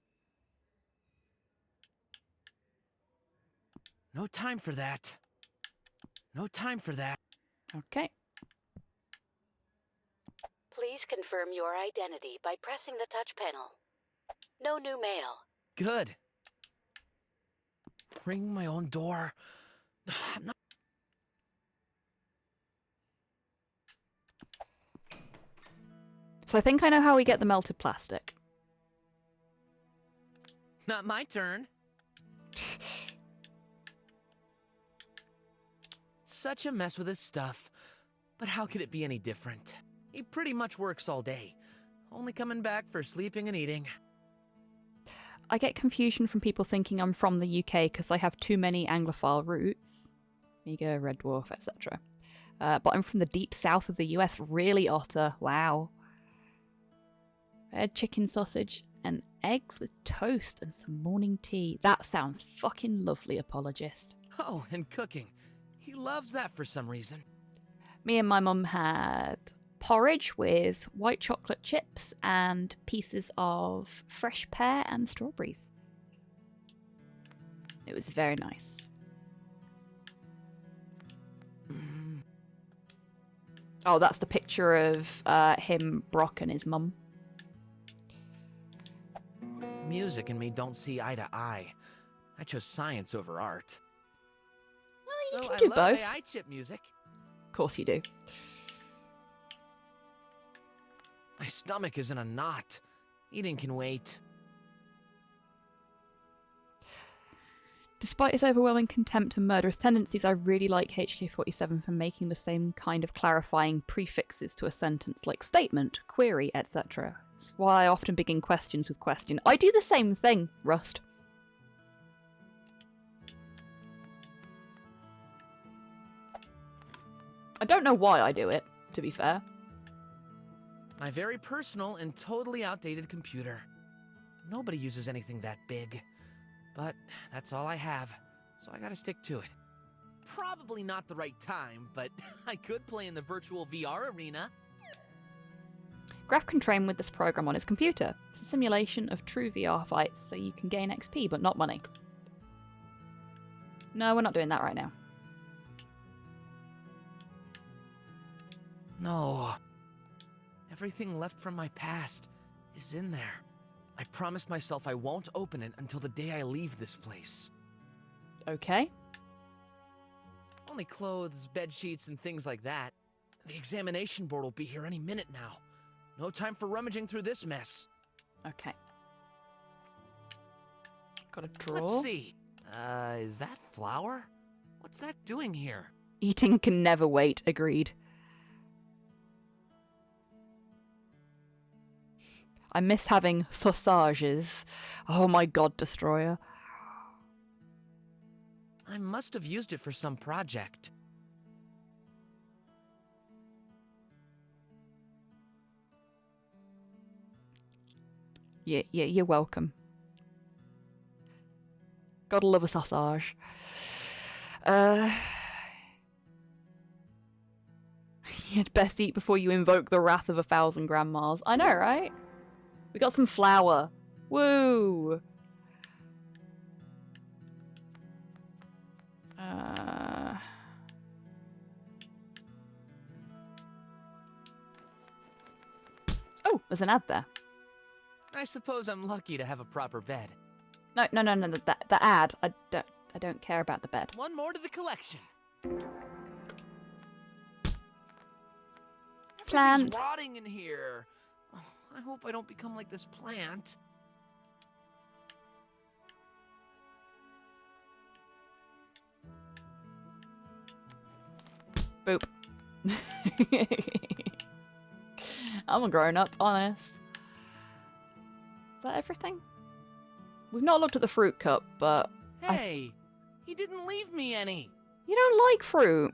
No time for that. No time for that. Okay. Please confirm your identity by pressing the touch panel. No new mail. Good. Ring my own door. I'm not... So I think I know how we get the melted plastic. Not my turn. Such a mess with his stuff. But how could it be any different? He pretty much works all day, only coming back for sleeping and eating. I get confusion from people thinking I'm from the UK because I have too many Anglophile roots. Amiga, Red Dwarf, etc. But I'm from the deep south of the US. Really, Otter? Wow. I had chicken sausage and eggs with toast and some morning tea. That sounds fucking lovely, apologist. Oh, and cooking. He loves that for some reason. Me and my mum had porridge with white chocolate chips and pieces of fresh pear and strawberries. It was very nice. Oh, that's the picture of him, Brok, and his mum. Music and me don't see eye to eye. I chose science over art. Well, you Though can do I love both. AI chip music. Of course you do. My stomach is in a knot. Eating can wait. Despite his overwhelming contempt and murderous tendencies, I really like HK47 for making the same kind of clarifying prefixes to a sentence like statement, query, etc. It's why I often begin questions with question. I do the same thing, Rust. I don't know why I do it, to be fair. My very personal and totally outdated computer. Nobody uses anything that big. But that's all I have, so I gotta stick to it. Probably not the right time, but I could play in the virtual VR arena. Graf can train with this program on his computer. It's a simulation of true VR fights, so you can gain XP, but not money. No, we're not doing that right now. No. Everything left from my past is in there. I promised myself I won't open it until the day I leave this place. Okay. Only clothes, bed sheets, and things like that. The examination board will be here any minute now. No time for rummaging through this mess. Okay. Got a drawer. Let's see. Is that flour? What's that doing here? Eating can never wait, agreed. I miss having sausages. Oh my god, Destroyer. I must have used it for some project. Yeah, you're welcome. Gotta love a sausage. You'd best eat before you invoke the wrath of 1,000 grandmas. I know, right? We got some flour. Woo! Oh, there's an ad there. I suppose I'm lucky to have a proper bed. No, the ad. I don't care about the bed. One more to the collection. Plant. Everything's rotting in here. Oh, I hope I don't become like this plant. Boop. I'm a grown-up, honest. Is that everything? We've not looked at the fruit cup, but... Hey! He didn't leave me any! You don't like fruit!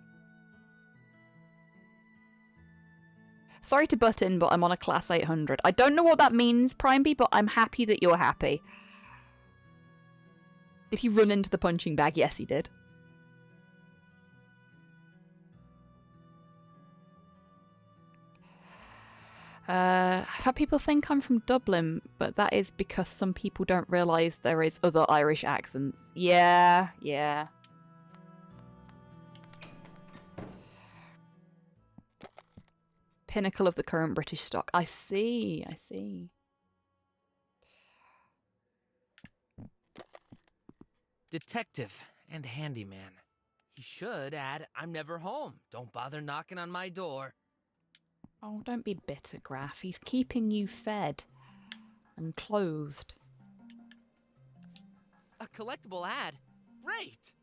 Sorry to butt in, but I'm on a class 800. I don't know what that means, Primeby, but I'm happy that you're happy. Did he run into the punching bag? Yes, he did. I've had people think I'm from Dublin, but that is because some people don't realise there is other Irish accents. Yeah. Pinnacle of the current British stock. I see. Detective and handyman. He should add, I'm never home. Don't bother knocking on my door. Oh, don't be bitter, Graf. He's keeping you fed and clothed. A collectible ad? Great!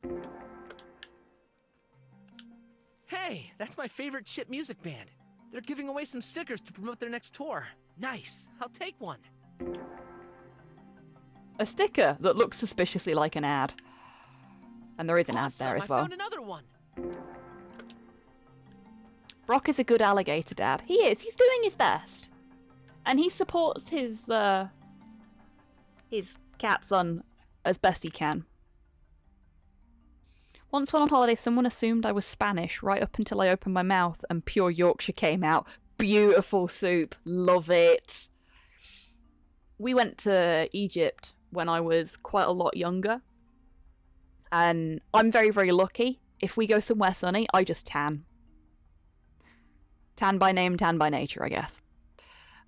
Hey, that's my favorite chip music band. They're giving away some stickers to promote their next tour. Nice. I'll take one. A sticker that looks suspiciously like an ad. And there is an ad there as well. I found another one. Brok is a good alligator dad. He is. He's doing his best. And he supports his cat son as best he can. Once when on holiday, someone assumed I was Spanish right up until I opened my mouth and pure Yorkshire came out. Beautiful soup. Love it. We went to Egypt when I was quite a lot younger. And I'm very, very lucky. If we go somewhere sunny, I just tan. Tan by name, tan by nature, I guess.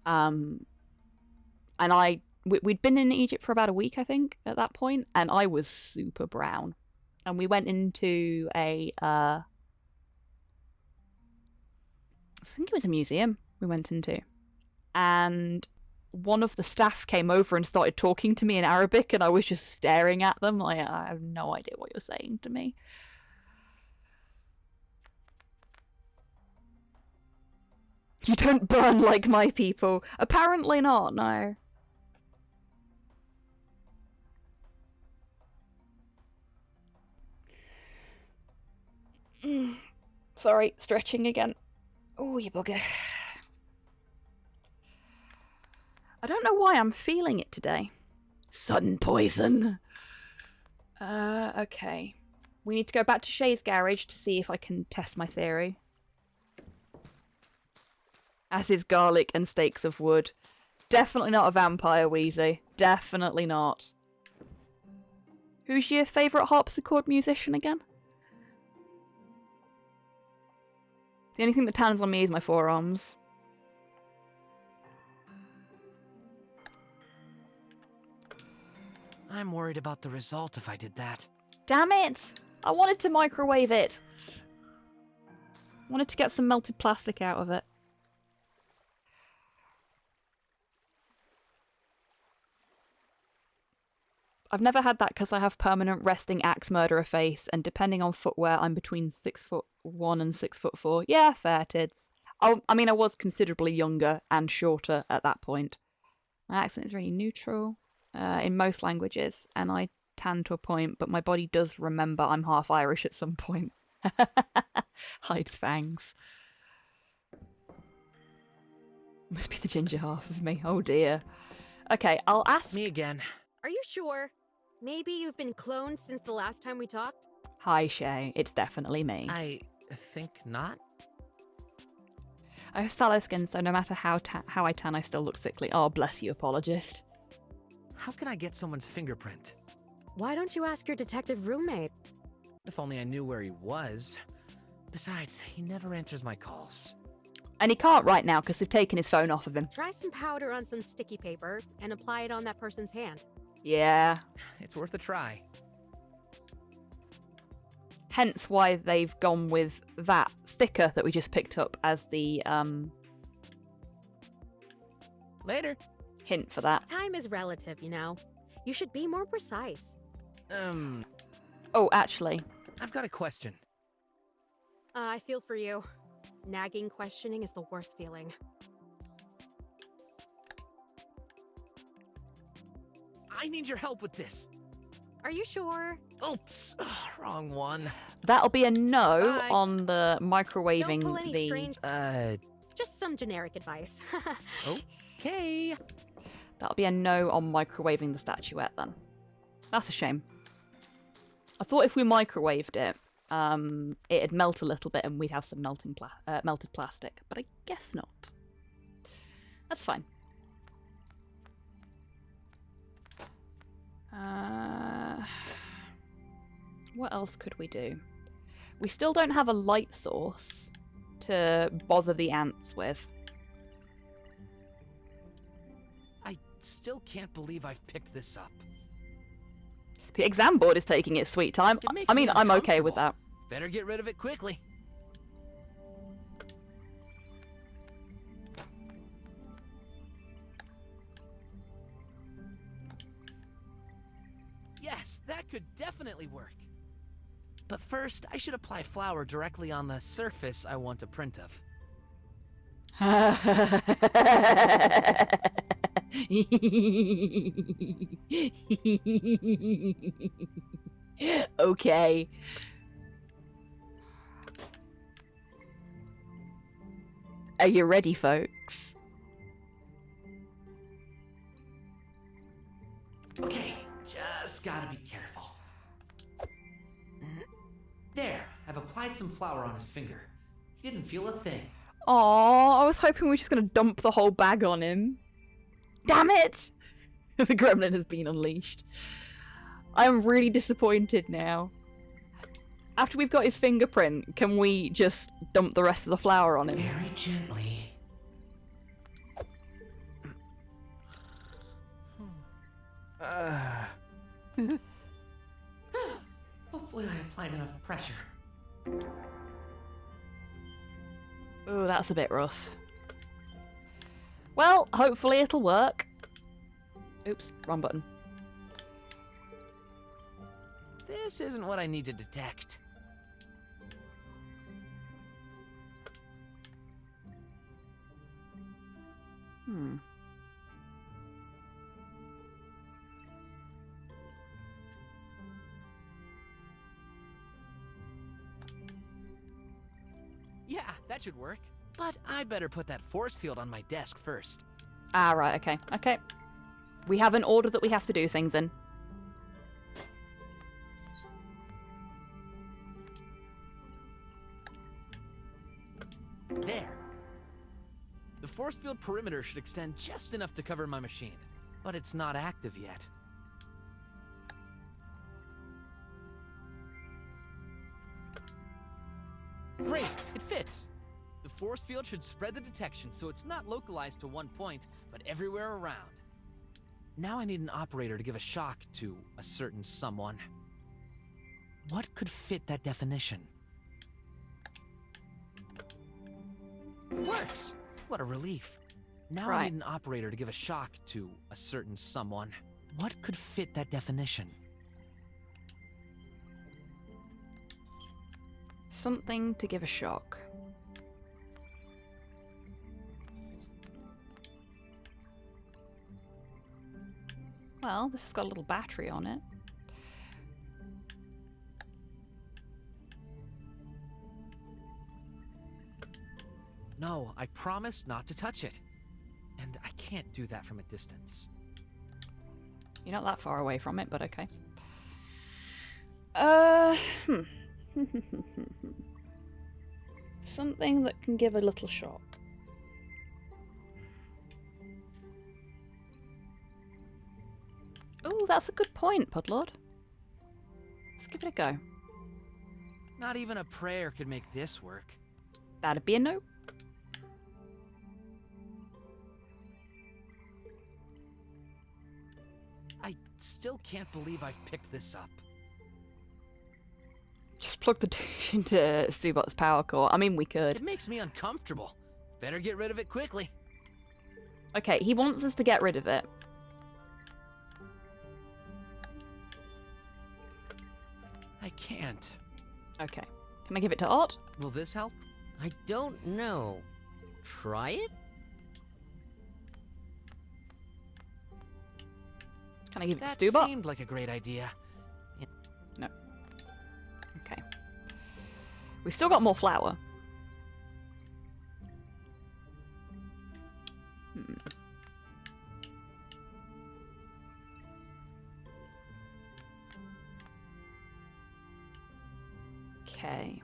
And we'd been in Egypt for about a week, I think, at that point, and I was super brown. And we went into I think it was a museum we went into. And one of the staff came over and started talking to me in Arabic, and I was just staring at them like, I have no idea what you're saying to me. You don't burn like my people. Apparently not, no. Sorry, stretching again. Oh, you bugger. I don't know why I'm feeling it today. Sun poison. Okay. We need to go back to Shay's garage to see if I can test my theory. As is garlic and stakes of wood. Definitely not a vampire, Wheezy. Definitely not. Who's your favourite harpsichord musician again? The only thing that tans on me is my forearms. I'm worried about the result if I did that. Damn it! I wanted to microwave it. I wanted to get some melted plastic out of it. I've never had that because I have permanent resting axe murderer face, and depending on footwear, I'm between 6'1" and 6'4". Yeah, fair tids. I mean, I was considerably younger and shorter at that point. My accent is really neutral in most languages, and I tan to a point, but my body does remember I'm half Irish at some point. Hides fangs. Must be the ginger half of me. Oh dear. Okay, I'll ask... Me again. Are you sure? Maybe you've been cloned since the last time we talked? Hi, Shay. It's definitely me. I think not. I have sallow skin, so no matter how I tan, I still look sickly. Oh, bless you, apologist. How can I get someone's fingerprint? Why don't you ask your detective roommate? If only I knew where he was. Besides, he never answers my calls. And he can't right now because they've taken his phone off of him. Try some powder on some sticky paper and apply it on that person's hand. Yeah. It's worth a try. Hence why they've gone with that sticker that we just picked up as the Later. Hint for that. Time is relative, you know. You should be more precise. Oh, actually. I've got a question. I feel for you. Nagging questioning is the worst feeling. I need your help with this. Are you sure? Oops. Wrong one. That'll be a no Bye. on the microwaving. Don't pull any strange... Uh... Just some generic advice. Okay. That'll be a no on microwaving the statuette then. That's a shame. I thought if we microwaved it, it'd melt a little bit and we'd have some melted plastic, but I guess not. That's fine. What else could we do? We still don't have a light source to bother the ants with. I still can't believe I've picked this up. The exam board is taking its sweet time. I mean, I'm okay with that. Better get rid of it quickly. Yes, that could definitely work. But first, I should apply flour directly on the surface I want a print of. Okay. Are you ready, folks? Okay, just gotta be careful. There, I've applied some flour on his finger. He didn't feel a thing. Aw, I was hoping we were just gonna dump the whole bag on him. Damn it! The gremlin has been unleashed. I am really disappointed now. After we've got his fingerprint, can we just dump the rest of the flour on him? Very gently. Hopefully I applied enough pressure. Oh, that's a bit rough. Well, hopefully it'll work. Oops, wrong button. This isn't what I need to detect. Yeah, that should work. But I better put that force field on my desk first. Ah, right, okay. Okay. We have an order that we have to do things in. There. The force field perimeter should extend just enough to cover my machine, but it's not active yet. Great, it fits. The force field should spread the detection so it's not localized to one point, but everywhere around. Now I need an operator to give a shock to a certain someone. What could fit that definition? Works! What a relief. Now I need an operator to give a shock to a certain someone. What could fit that definition? Something to give a shock. Well, this has got a little battery on it. No, I promised not to touch it. And I can't do that from a distance. You're not that far away from it, but okay. Something that can give a little shock. Oh, that's a good point, Pudlord. Let's give it a go. Not even a prayer could make this work. That'd be a no. I still can't believe I've picked this up. Just plug the dish into Stubot's power core. I mean, we could. It makes me uncomfortable. Better get rid of it quickly. Okay, he wants us to get rid of it. I can't. Okay. Can I give it to Art? Will this help? I don't know. Try it? Can I give it That to Stubot? seemed like a great idea. No. Okay. We've still got more flour. Okay.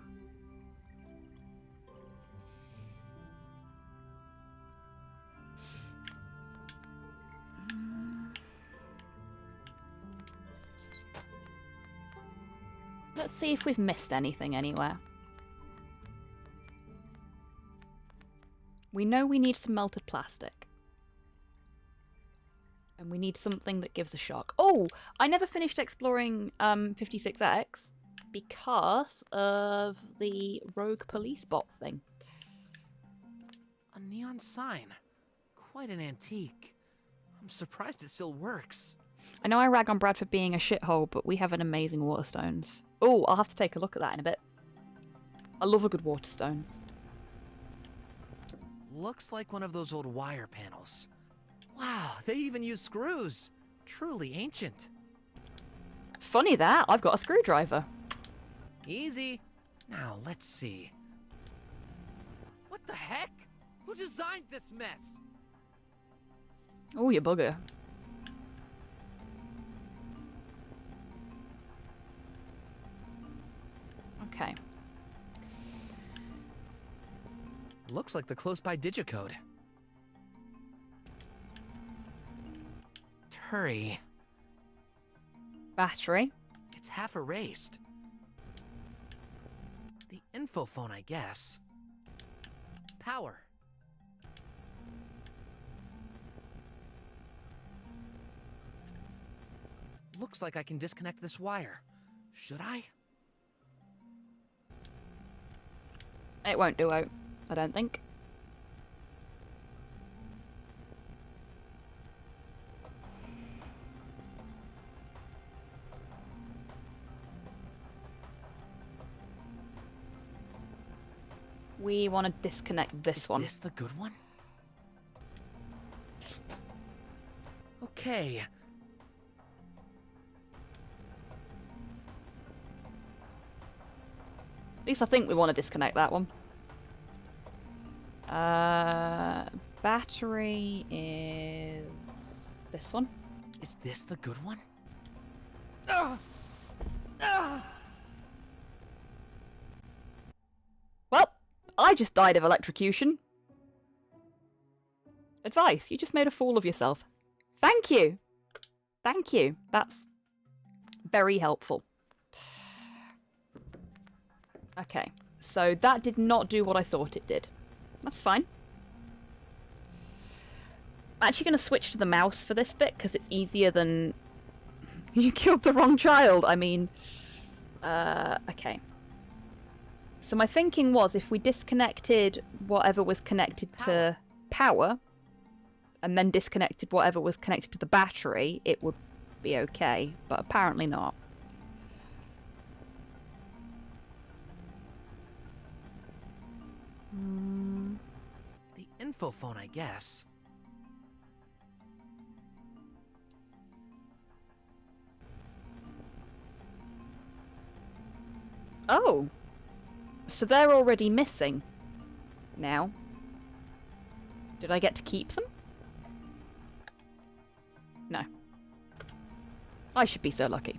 Let's see if we've missed anything anywhere. We know we need some melted plastic. And we need something that gives a shock. Oh! I never finished exploring 56X because of the rogue police bot thing. A neon sign. Quite an antique. I'm surprised it still works. I know I rag on Brad for being a shithole, but we have an amazing Waterstones. Oh, I'll have to take a look at that in a bit. I love a good Waterstones. Looks like one of those old wire panels. Wow, they even use screws. Truly ancient. Funny that, I've got a screwdriver. Easy. Now, let's see. What the heck? Who designed this mess? Oh, you bugger. Okay. Looks like the close-by digicode. Hurry. Battery. It's half erased. The info phone, I guess. Power. Looks like I can disconnect this wire. Should I? It won't do out, I don't think. We want to disconnect this one. Is this the good one? Okay. At least I think we want to disconnect that one. Battery is this one. Is this the good one? Well, I just died of electrocution. Advice, you just made a fool of yourself. Thank you. Thank you. That's very helpful. Okay, so that did not do what I thought it did. That's fine. I'm actually going to switch to the mouse for this bit because it's easier than... You killed the wrong child, I mean... okay. So my thinking was if we disconnected whatever was connected to power and then disconnected whatever was connected to the battery, it would be okay, but apparently not. The info phone, I guess. Oh! So they're already missing now. Did I get to keep them? No. I should be so lucky.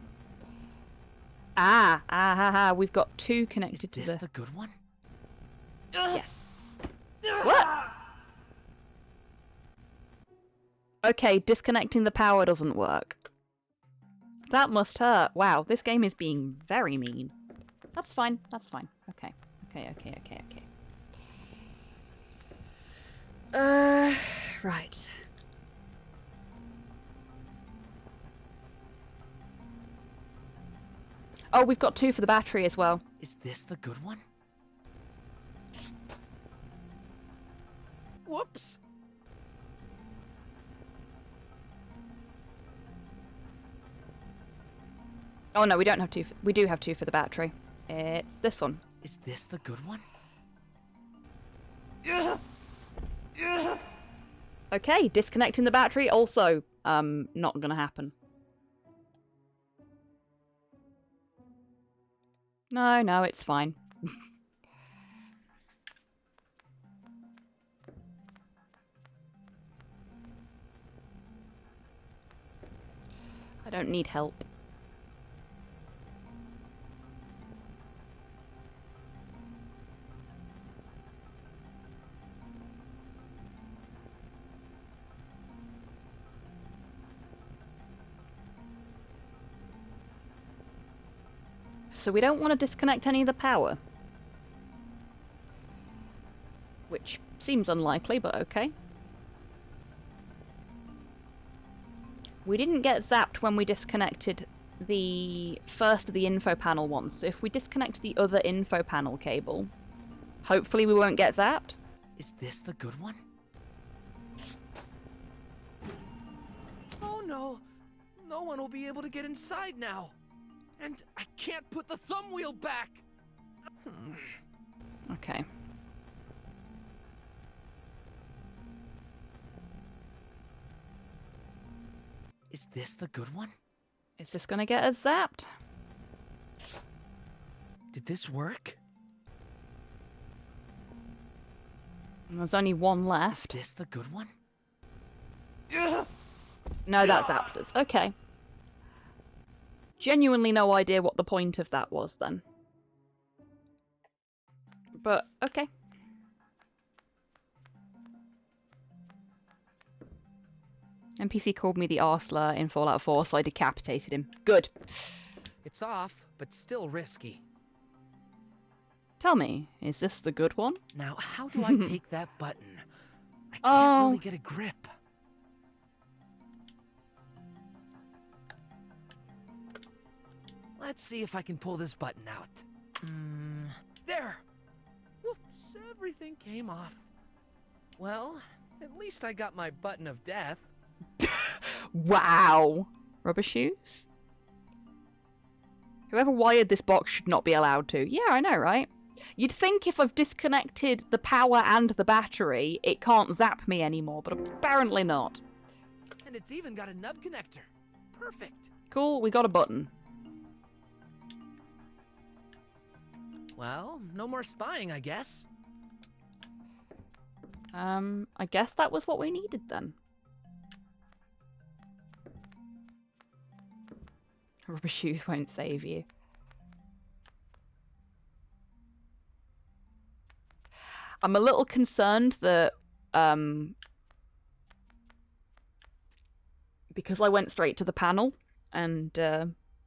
We've got two connected to the... Is this the good one? Yes. What? Okay, disconnecting the power doesn't work. That must hurt. Wow, this game is being very mean. That's fine, that's fine. Okay. Right. Oh, we've got two for the battery as well. Is this the good one? Whoops! Oh no, we don't have two. We do have two for the battery. It's this one. Is this the good one? Okay, disconnecting the battery also not gonna happen. No, it's fine. I don't need help. So we don't want to disconnect any of the power. Which seems unlikely, but okay. We didn't get zapped when we disconnected the first of the info panel ones. So if we disconnect the other info panel cable, hopefully we won't get zapped. Is this the good one? Oh no! No one will be able to get inside now. And I can't put the thumb wheel back. Okay. Is this the good one? Is this gonna get us zapped? Did this work? There's only one left. Is this the good one? No, that zaps us. Okay. Genuinely no idea what the point of that was then. But, okay. NPC called me the Arsler in Fallout 4, so I decapitated him. Good. It's off, but still risky. Tell me, is this the good one? Now, how do I take that button? I can't really get a grip. Let's see if I can pull this button out. There! Whoops, everything came off. Well, at least I got my button of death. Wow! Rubber shoes? Whoever wired this box should not be allowed to. Yeah, I know, right? You'd think if I've disconnected the power and the battery, it can't zap me anymore, but apparently not. And it's even got a nub connector. Perfect. Cool, we got a button. Well, no more spying, I guess. I guess that was what we needed then. Rubber shoes won't save you. I'm a little concerned that, because I went straight to the panel and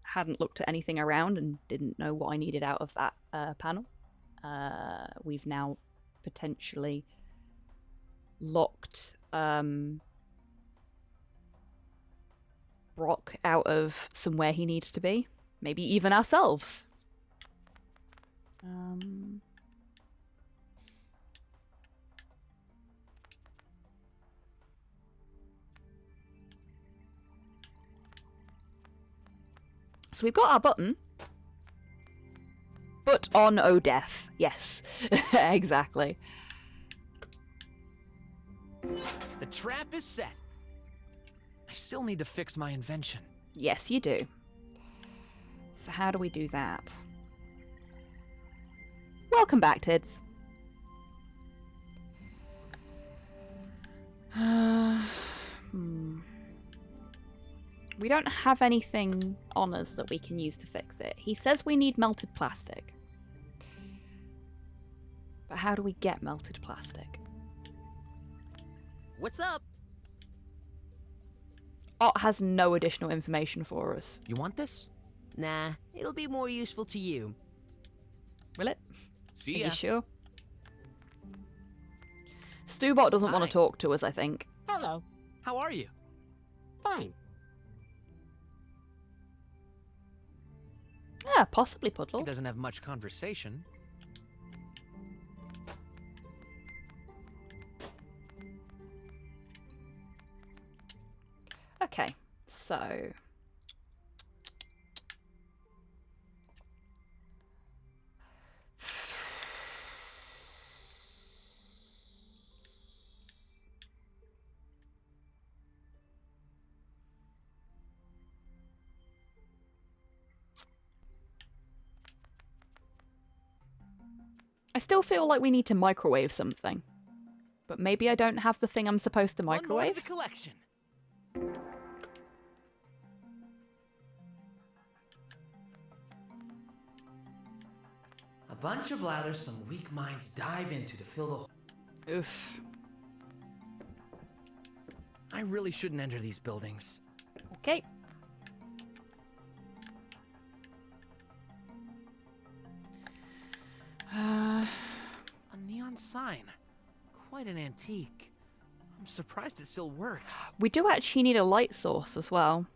hadn't looked at anything around and didn't know what I needed out of that panel, we've now potentially locked Brok out of somewhere he needs to be. Maybe even ourselves. So we've got our button. But on ODEF. Yes. Exactly. The trap is set. I still need to fix my invention. Yes, you do. So how do we do that? Welcome back, Tids. We don't have anything on us that we can use to fix it. He says we need melted plastic. But how do we get melted plastic? What's up? Ott has no additional information for us. You want this? Nah, it'll be more useful to you. Will it? See Are ya. you sure? Stubot doesn't want Hi. to talk to us, I think. Hello. How are you? Fine. Yeah, possibly He Puddle. doesn't have much conversation. Okay, so... I still feel like we need to microwave something. But maybe I don't have the thing I'm supposed to One more to microwave? the collection. A bunch of blathers some weak minds dive into to fill the... Oof. I really shouldn't enter these buildings. Okay. A neon sign. Quite an antique. I'm surprised it still works. We do actually need a light source as well.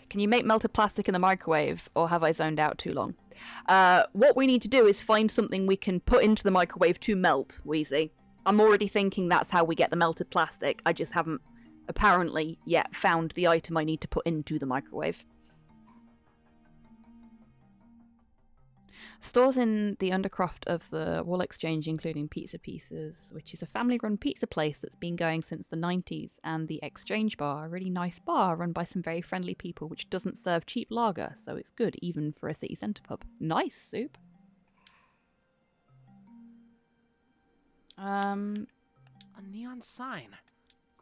Can you make melted plastic in the microwave, or have I zoned out too long? What we need to do is find something we can put into the microwave to melt, Wheezy. I'm already thinking that's how we get the melted plastic. I just haven't, apparently, yet found the item I need to put into the microwave. Stores in the undercroft of the Wall Exchange, including Pizza Pieces, which is a family-run pizza place that's been going since the 90s, and the Exchange Bar, a really nice bar run by some very friendly people, which doesn't serve cheap lager, so it's good even for a city centre pub. Nice soup. A neon sign.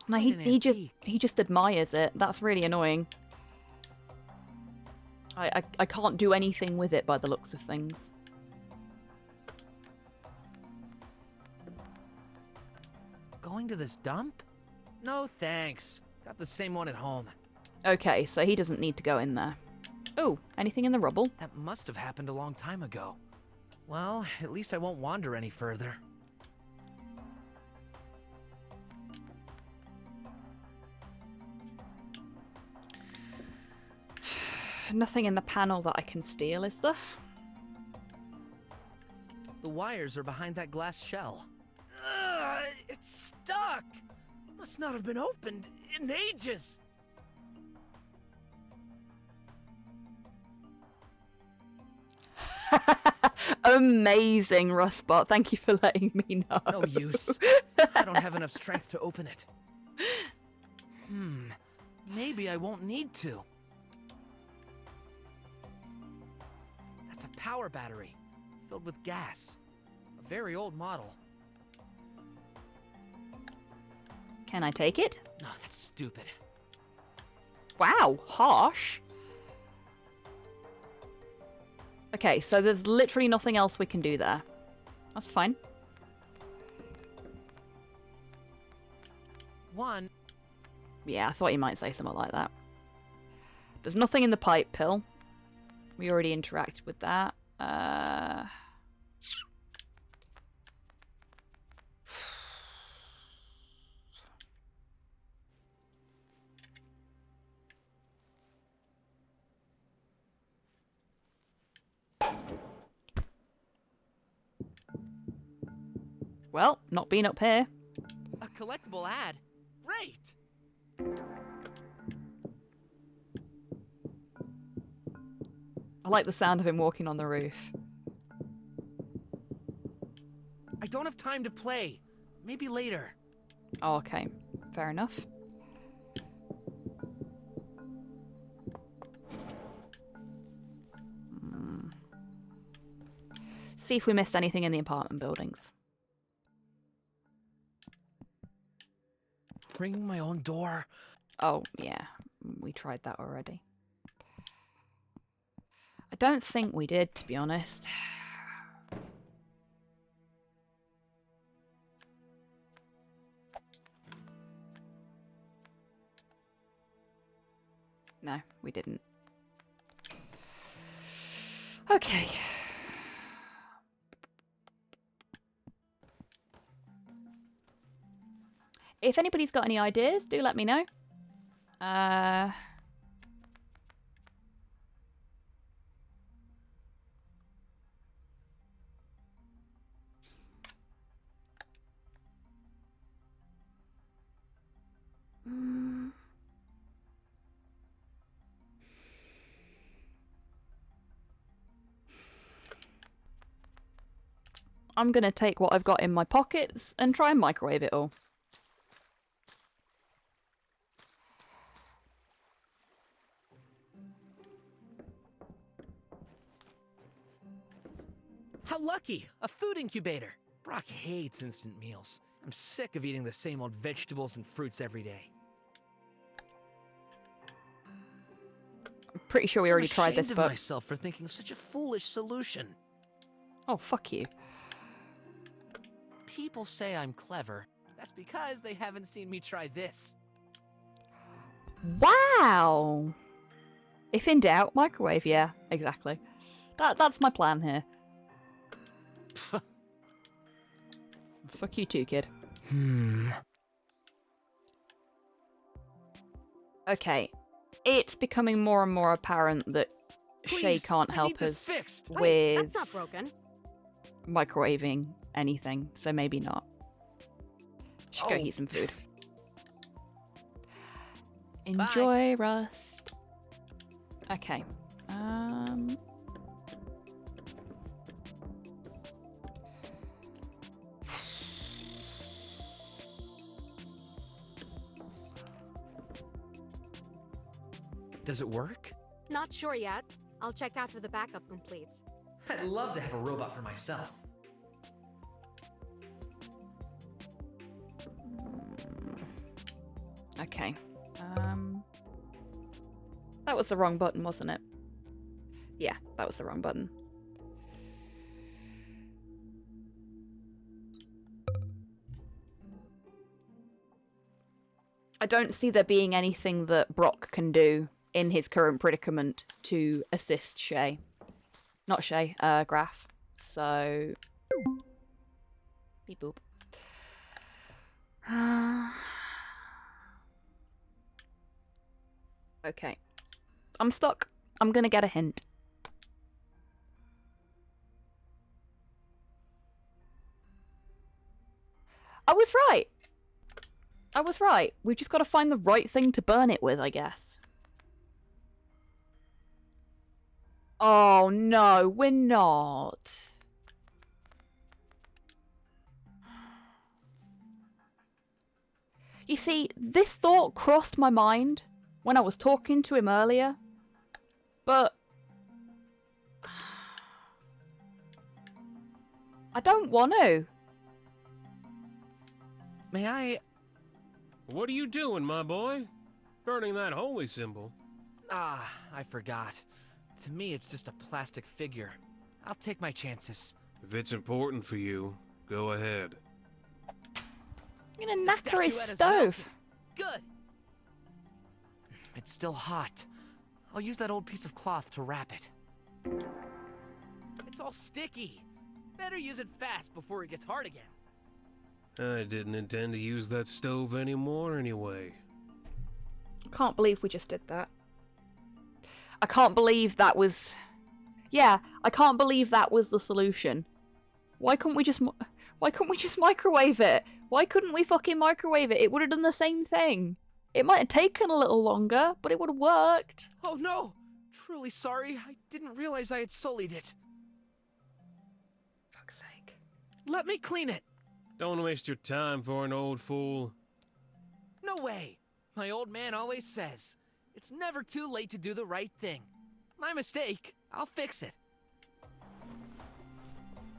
No, Quite an he antique. just admires it. That's really annoying. I can't do anything with it by the looks of things. Going to this dump? No thanks. Got the same one at home. Okay, so he doesn't need to go in there. Oh, anything in the rubble? That must have happened a long time ago. Well, at least I won't wander any further. Nothing in the panel that I can steal, is there? The wires are behind that glass shell. It's stuck! Must not have been opened in ages! Amazing, Rustbot. Thank you for letting me know. No use. I don't have enough strength to open it. Maybe I won't need to. That's a power battery, filled with gas. A very old model. Can I take it? No, that's stupid. Wow, harsh. Okay, so there's literally nothing else we can do there. That's fine. One. Yeah, I thought you might say something like that. There's nothing in the pipe pill. We already interacted with that. Well, not being up here. A collectible ad. Great! I like the sound of him walking on the roof. I don't have time to play. Maybe later. Oh, okay. Fair enough. See if we missed anything in the apartment buildings. Ring my own door. Oh, yeah. We tried that already. I don't think we did, to be honest. No, we didn't. Okay. If anybody's got any ideas, do let me know. I'm gonna take what I've got in my pockets and try and microwave it all. How lucky! A food incubator! Brok hates instant meals. I'm sick of eating the same old vegetables and fruits every day. I'm pretty sure we already tried this, I'm ashamed but of myself for thinking of such a foolish solution. oh, fuck you. People say I'm clever. That's because they haven't seen me try this. Wow! If in doubt, microwave. Yeah, exactly. That's my plan here. Fuck you too, kid. Okay. It's becoming more and more apparent that Shay can't help us Wait, with that's not broken. microwaving anything, so maybe not. Should go eat some food. Enjoy, Rust. Okay. Does it work? Not sure yet. I'll check after the backup completes. I'd love to have a robot for myself. Okay. That was the wrong button, wasn't it? Yeah, that was the wrong button. I don't see there being anything that Brok can do in his current predicament to assist Shay. Not Shay, Graf. So... Beep boop. Okay. I'm stuck. I'm gonna get a hint. I was right. I was right. We've just got to find the right thing to burn it with, I guess. Oh no, we're not. You see, this thought crossed my mind when I was talking to him earlier, but I don't want to. May I... What are you doing, my boy? Burning that holy symbol. Ah, I forgot. To me, it's just a plastic figure. I'll take my chances. If it's important for you, go ahead. I'm gonna knacker his stove. Good. It's still hot. I'll use that old piece of cloth to wrap it. It's all sticky. Better use it fast before it gets hard again. I didn't intend to use that stove anymore anyway. I can't believe we just did that. I can't believe that was... Yeah, I can't believe that was the solution. Why couldn't we just microwave it? Why couldn't we fucking microwave it? It would have done the same thing. It might have taken a little longer, but it would have worked. Oh no! Truly sorry. I didn't realize I had sullied it. Fuck's sake. Let me clean it. Don't waste your time for an old fool. No way. My old man always says, it's never too late to do the right thing. My mistake. I'll fix it.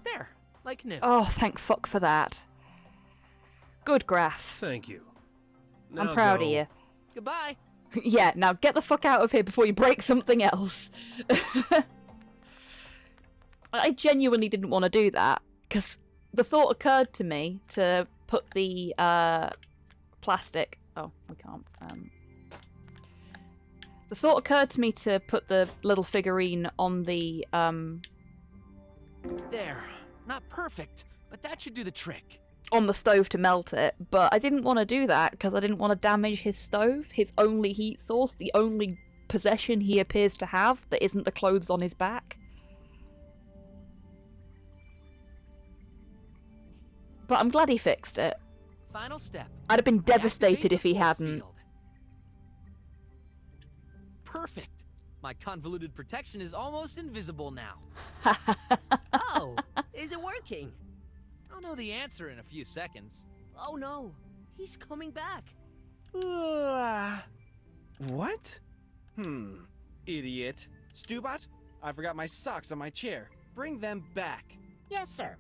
There, like new. Oh, thank fuck for that. Good, Graf. Thank you. I'm Now proud go. of you. Goodbye. Yeah, now get the fuck out of here before you break something else. I genuinely didn't want to do that, because the thought occurred to me to put the plastic... Oh, we can't. The thought occurred to me to put the little figurine on the... There. Not perfect, but that should do the trick. on the stove to melt it, but I didn't want to do that because I didn't want to damage his stove, his only heat source, the only possession he appears to have that isn't the clothes on his back. But I'm glad he fixed it. Final step. I'd have been devastated if he hadn't. Field. Perfect. My convoluted protection is almost invisible now. Oh, is it working? I'll know the answer in a few seconds. Oh no, he's coming back. What? Idiot. Stubot, I forgot my socks on my chair. Bring them back. Yes, sir.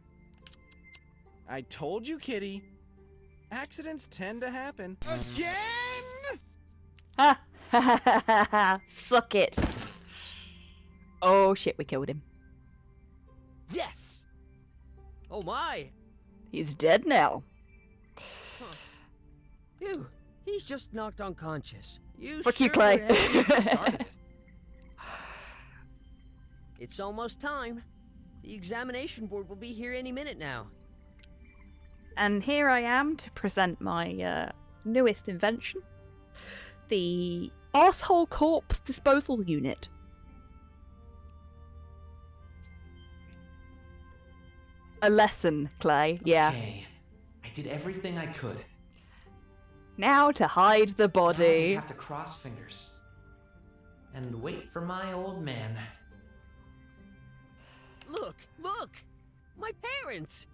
I told you, Kitty. Accidents tend to happen. Again? Ha ha ha ha ha! Suck it. Oh shit, we killed him. Yes! Oh my! He's dead now. Huh. Phew, he's just knocked unconscious. You Fuck sure you, Clay. started it. It's almost time. The examination board will be here any minute now. And here I am to present my newest invention. The Arsehole Corpse Disposal Unit. A lesson, Clay, yeah. Okay. I did everything I could. Now to hide the Now I just body. have to cross fingers and wait for my old man. Look! My parents!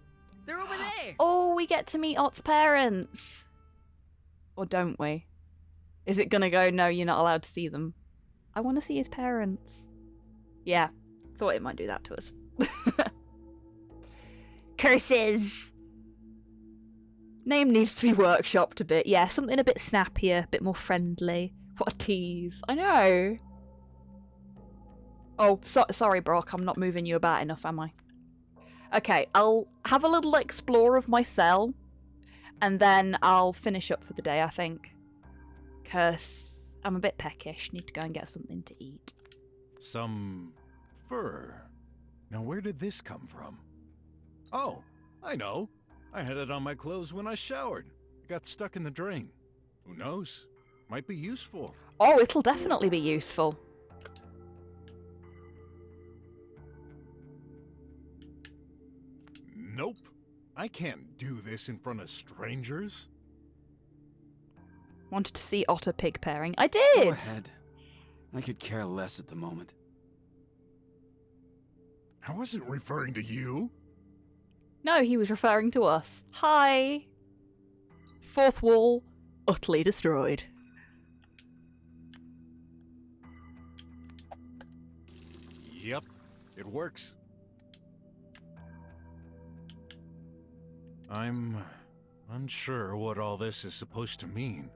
They're over there! Oh, we get to meet Ott's parents. Or don't we? Is it gonna go, no, you're not allowed to see them? I want to see his parents. Yeah, thought it might do that to us. Curses! Name needs to be workshopped a bit. Yeah, something a bit snappier, a bit more friendly. What a tease. I know. Oh, sorry, Brok. I'm not moving you about enough, am I? Okay, I'll have a little explore of my cell, and then I'll finish up for the day, I think. Because I'm a bit peckish. Need to go and get something to eat. Some fur. Now where did this come from? Oh, I know. I had it on my clothes when I showered. It got stuck in the drain. Who knows? Might be useful. Oh, it'll definitely be useful. Nope. I can't do this in front of strangers. Wanted to see otter pig pairing. I did! Go ahead. I could care less at the moment. I wasn't referring to you. No, he was referring to us. Hi! Fourth wall, utterly destroyed. Yep, it works. I'm unsure what all this is supposed to mean.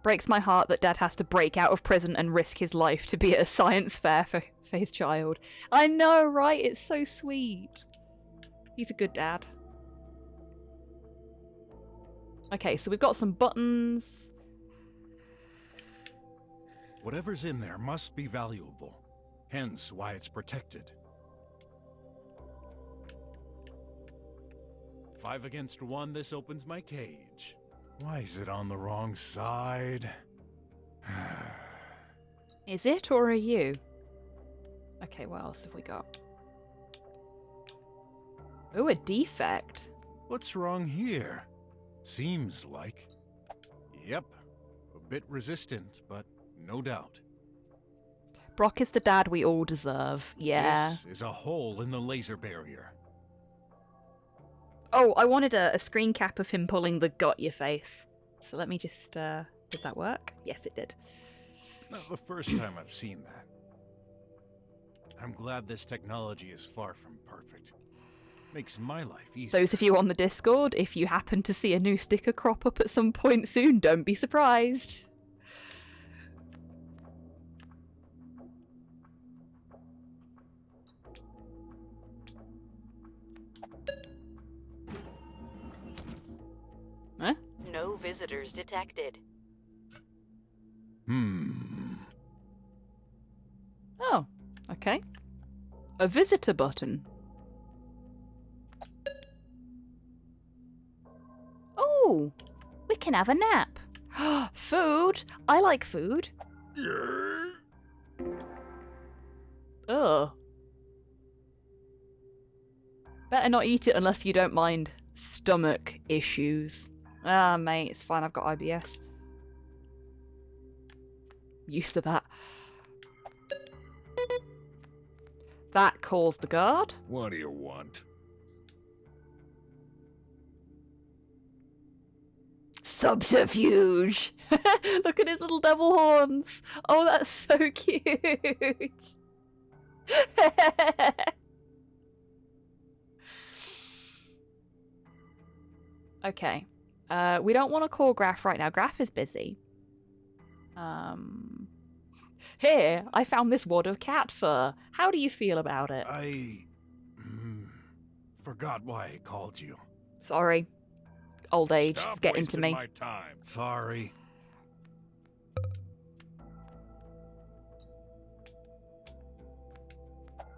Breaks my heart that Dad has to break out of prison and risk his life to be at a science fair for his child. I know, right? It's so sweet. He's a good dad. Okay, so we've got some buttons. Whatever's in there must be valuable. Hence why it's protected. 5 against 1, this opens my cage. Why is it on the wrong side? Is it, or are you? Okay, what else have we got? Oh, a defect. What's wrong here? Seems like. Yep, a bit resistant, but no doubt. Brok is the dad we all deserve. Yeah. This is a hole in the laser barrier. Oh, I wanted a screen cap of him pulling the got your face. So let me just, did that work? Yes, it did. Not the first time I've seen that. I'm glad this technology is far from perfect. Makes my life easier. Those of you on the Discord, if you happen to see a new sticker crop up at some point soon, don't be surprised. Huh? No visitors detected. Oh, okay. A visitor button. Oh, we can have a nap. Food? I like food. Ugh. Better not eat it unless you don't mind stomach issues. Ah, mate, it's fine. I've got IBS. Used to that. That calls the guard. What do you want? Subterfuge! Look at his little devil horns! Oh, that's so cute! Okay. We don't want to call Graf right now. Graf is busy. Here, I found this wad of cat fur. How do you feel about it? I forgot why I called you. Sorry. Old age is Stop getting to wasting me. my time. Sorry.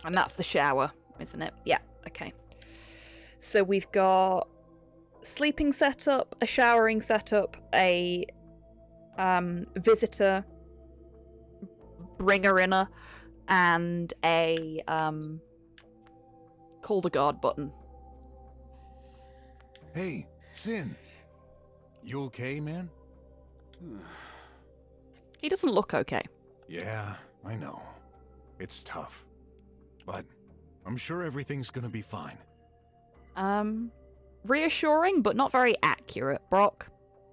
And that's the shower, isn't it? Yeah, okay. So we've got sleeping setup, a showering setup, a visitor bringer-inner, and a call the guard button. Hey, Sin, you okay, man? He doesn't look okay. Yeah, I know. It's tough. But I'm sure everything's gonna be fine. Reassuring, but not very accurate, Brok.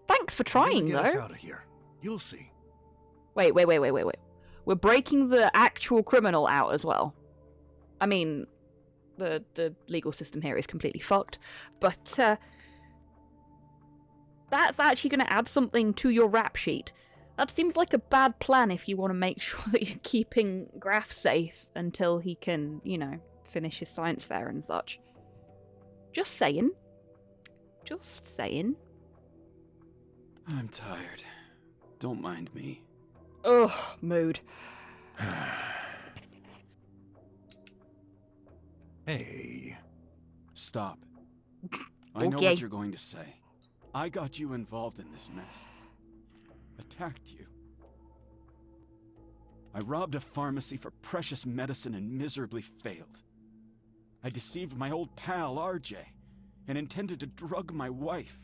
Thanks for trying, get though. us out of here. You'll see. Wait. We're breaking the actual criminal out as well. I mean, the legal system here is completely fucked, but that's actually going to add something to your rap sheet. That seems like a bad plan if you want to make sure that you're keeping Graf safe until he can, you know, finish his science fair and such. Just saying. Just saying. I'm tired. Don't mind me. Ugh, mood. Hey. Stop. I know what you're going to say. I got you involved in this mess. Attacked you. I robbed a pharmacy for precious medicine and miserably failed. I deceived my old pal, RJ, and intended to drug my wife.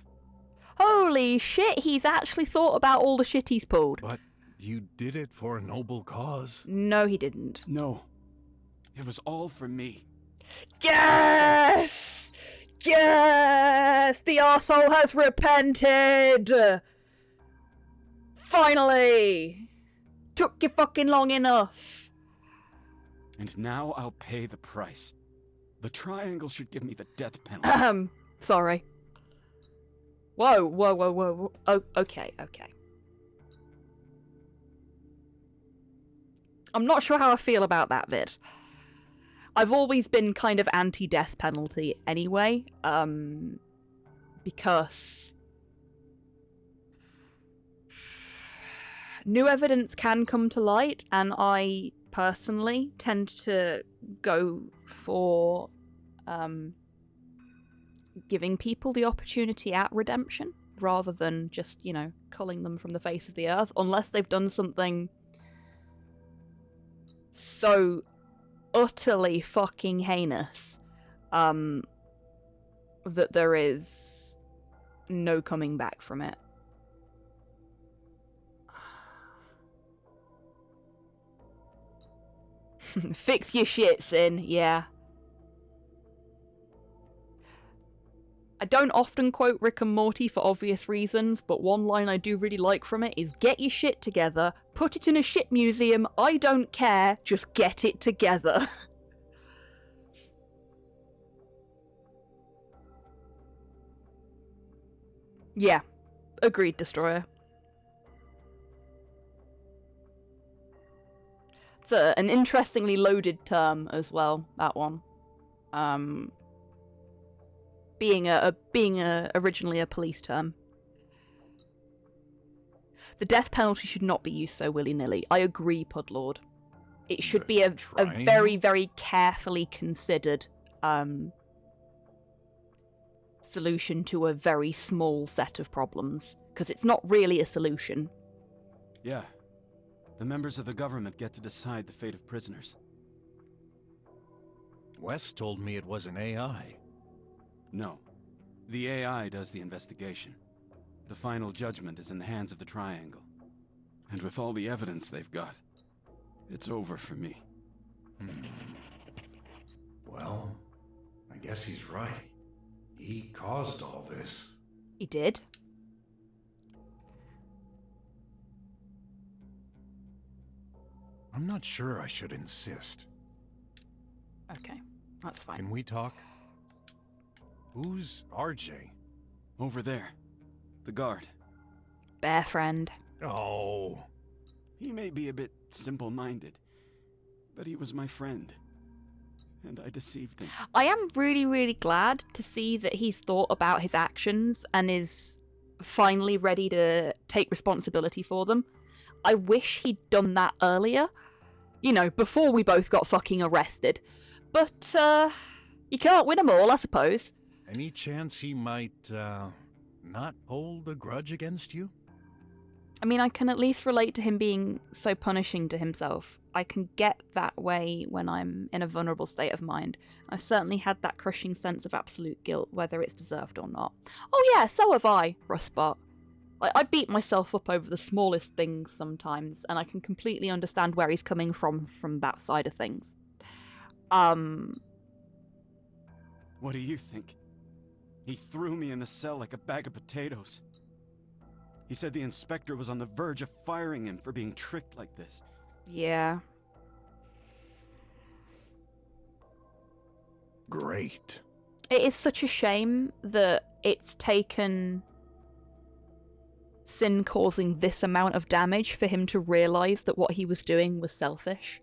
Holy shit, he's actually thought about all the shit he's pulled. But you did it for a noble cause. No, he didn't. No. It was all for me. Yes! Yes! The arsehole has repented! Finally! Took you fucking long enough. And now I'll pay the price. The triangle should give me the death penalty. Sorry. Whoa. Oh, okay. I'm not sure how I feel about that bit. I've always been kind of anti-death penalty anyway, because new evidence can come to light, and I personally tend to go for giving people the opportunity at redemption rather than just, you know, culling them from the face of the earth, unless they've done something so utterly fucking heinous that there is no coming back from it. Fix your shit, Sin. Yeah. I don't often quote Rick and Morty for obvious reasons, but one line I do really like from it is, get your shit together, put it in a shit museum, I don't care, just get it together. Yeah, agreed, Destroyer. It's an interestingly loaded term as well, that one. Being originally a police term. The death penalty should not be used so willy-nilly. I agree, Pudlord. It should be a very, very carefully considered solution to a very small set of problems, because it's not really a solution. Yeah. The members of the government get to decide the fate of prisoners. Wes told me it was an AI. No. The AI does the investigation. The final judgment is in the hands of the Triangle. And with all the evidence they've got, it's over for me. Well, I guess he's right. He caused all this. He did. I'm not sure I should insist. Okay, that's fine. Can we talk? Who's RJ? Over there. The guard. Bear friend. Oh. He may be a bit simple-minded, but he was my friend. And I deceived him. I am really, really glad to see that he's thought about his actions and is finally ready to take responsibility for them. I wish he'd done that earlier. You know, before we both got fucking arrested. But, you can't win them all, I suppose. Any chance he might, not hold a grudge against you? I mean, I can at least relate to him being so punishing to himself. I can get that way when I'm in a vulnerable state of mind. I've certainly had that crushing sense of absolute guilt, whether it's deserved or not. Oh yeah, so have I, Rustbot. I beat myself up over the smallest things sometimes, and I can completely understand where he's coming from that side of things. What do you think? He threw me in the cell like a bag of potatoes. He said the inspector was on the verge of firing him for being tricked like this. Yeah. Great. It is such a shame that it's taken Sin causing this amount of damage for him to realise that what he was doing was selfish.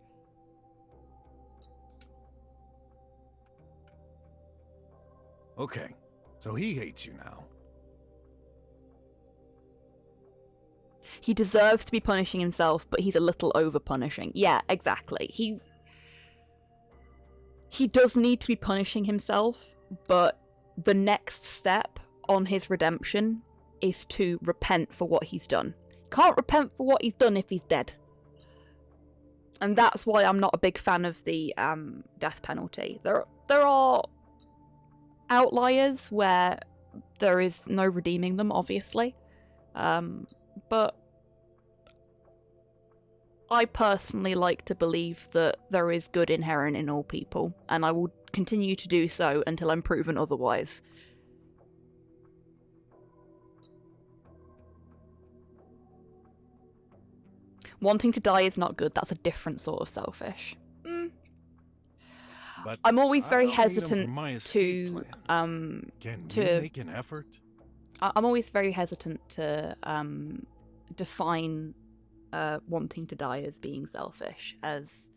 Okay, so he hates you now. He deserves to be punishing himself, but he's a little over-punishing. Yeah, exactly. He does need to be punishing himself, but the next step on his redemption is to repent for what he's done. Can't repent for what he's done if he's dead. And that's why I'm not a big fan of the death penalty. There are outliers where there is no redeeming them, obviously. But I personally like to believe that there is good inherent in all people, and I will continue to do so until I'm proven otherwise. Wanting to die is not good. That's a different sort of selfish. But I'm always very I don't need him hesitant for my to escape plan. Can you make an effort? I'm always very hesitant to define wanting to die as being selfish, as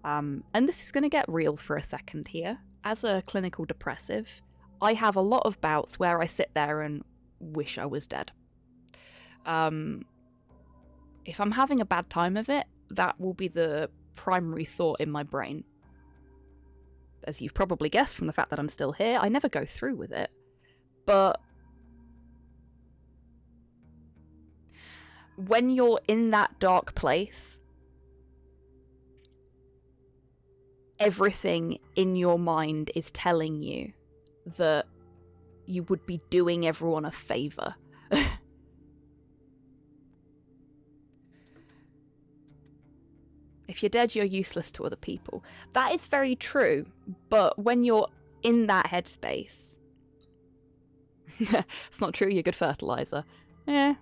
and this is going to get real for a second here. As a clinical depressive, I have a lot of bouts where I sit there and wish I was dead. If I'm having a bad time of it, that will be the primary thought in my brain. As you've probably guessed from the fact that I'm still here, I never go through with it. But when you're in that dark place, everything in your mind is telling you that you would be doing everyone a favor. If you're dead, you're useless to other people. That is very true, but when you're in that headspace... It's not true, you're good fertilizer. Eh.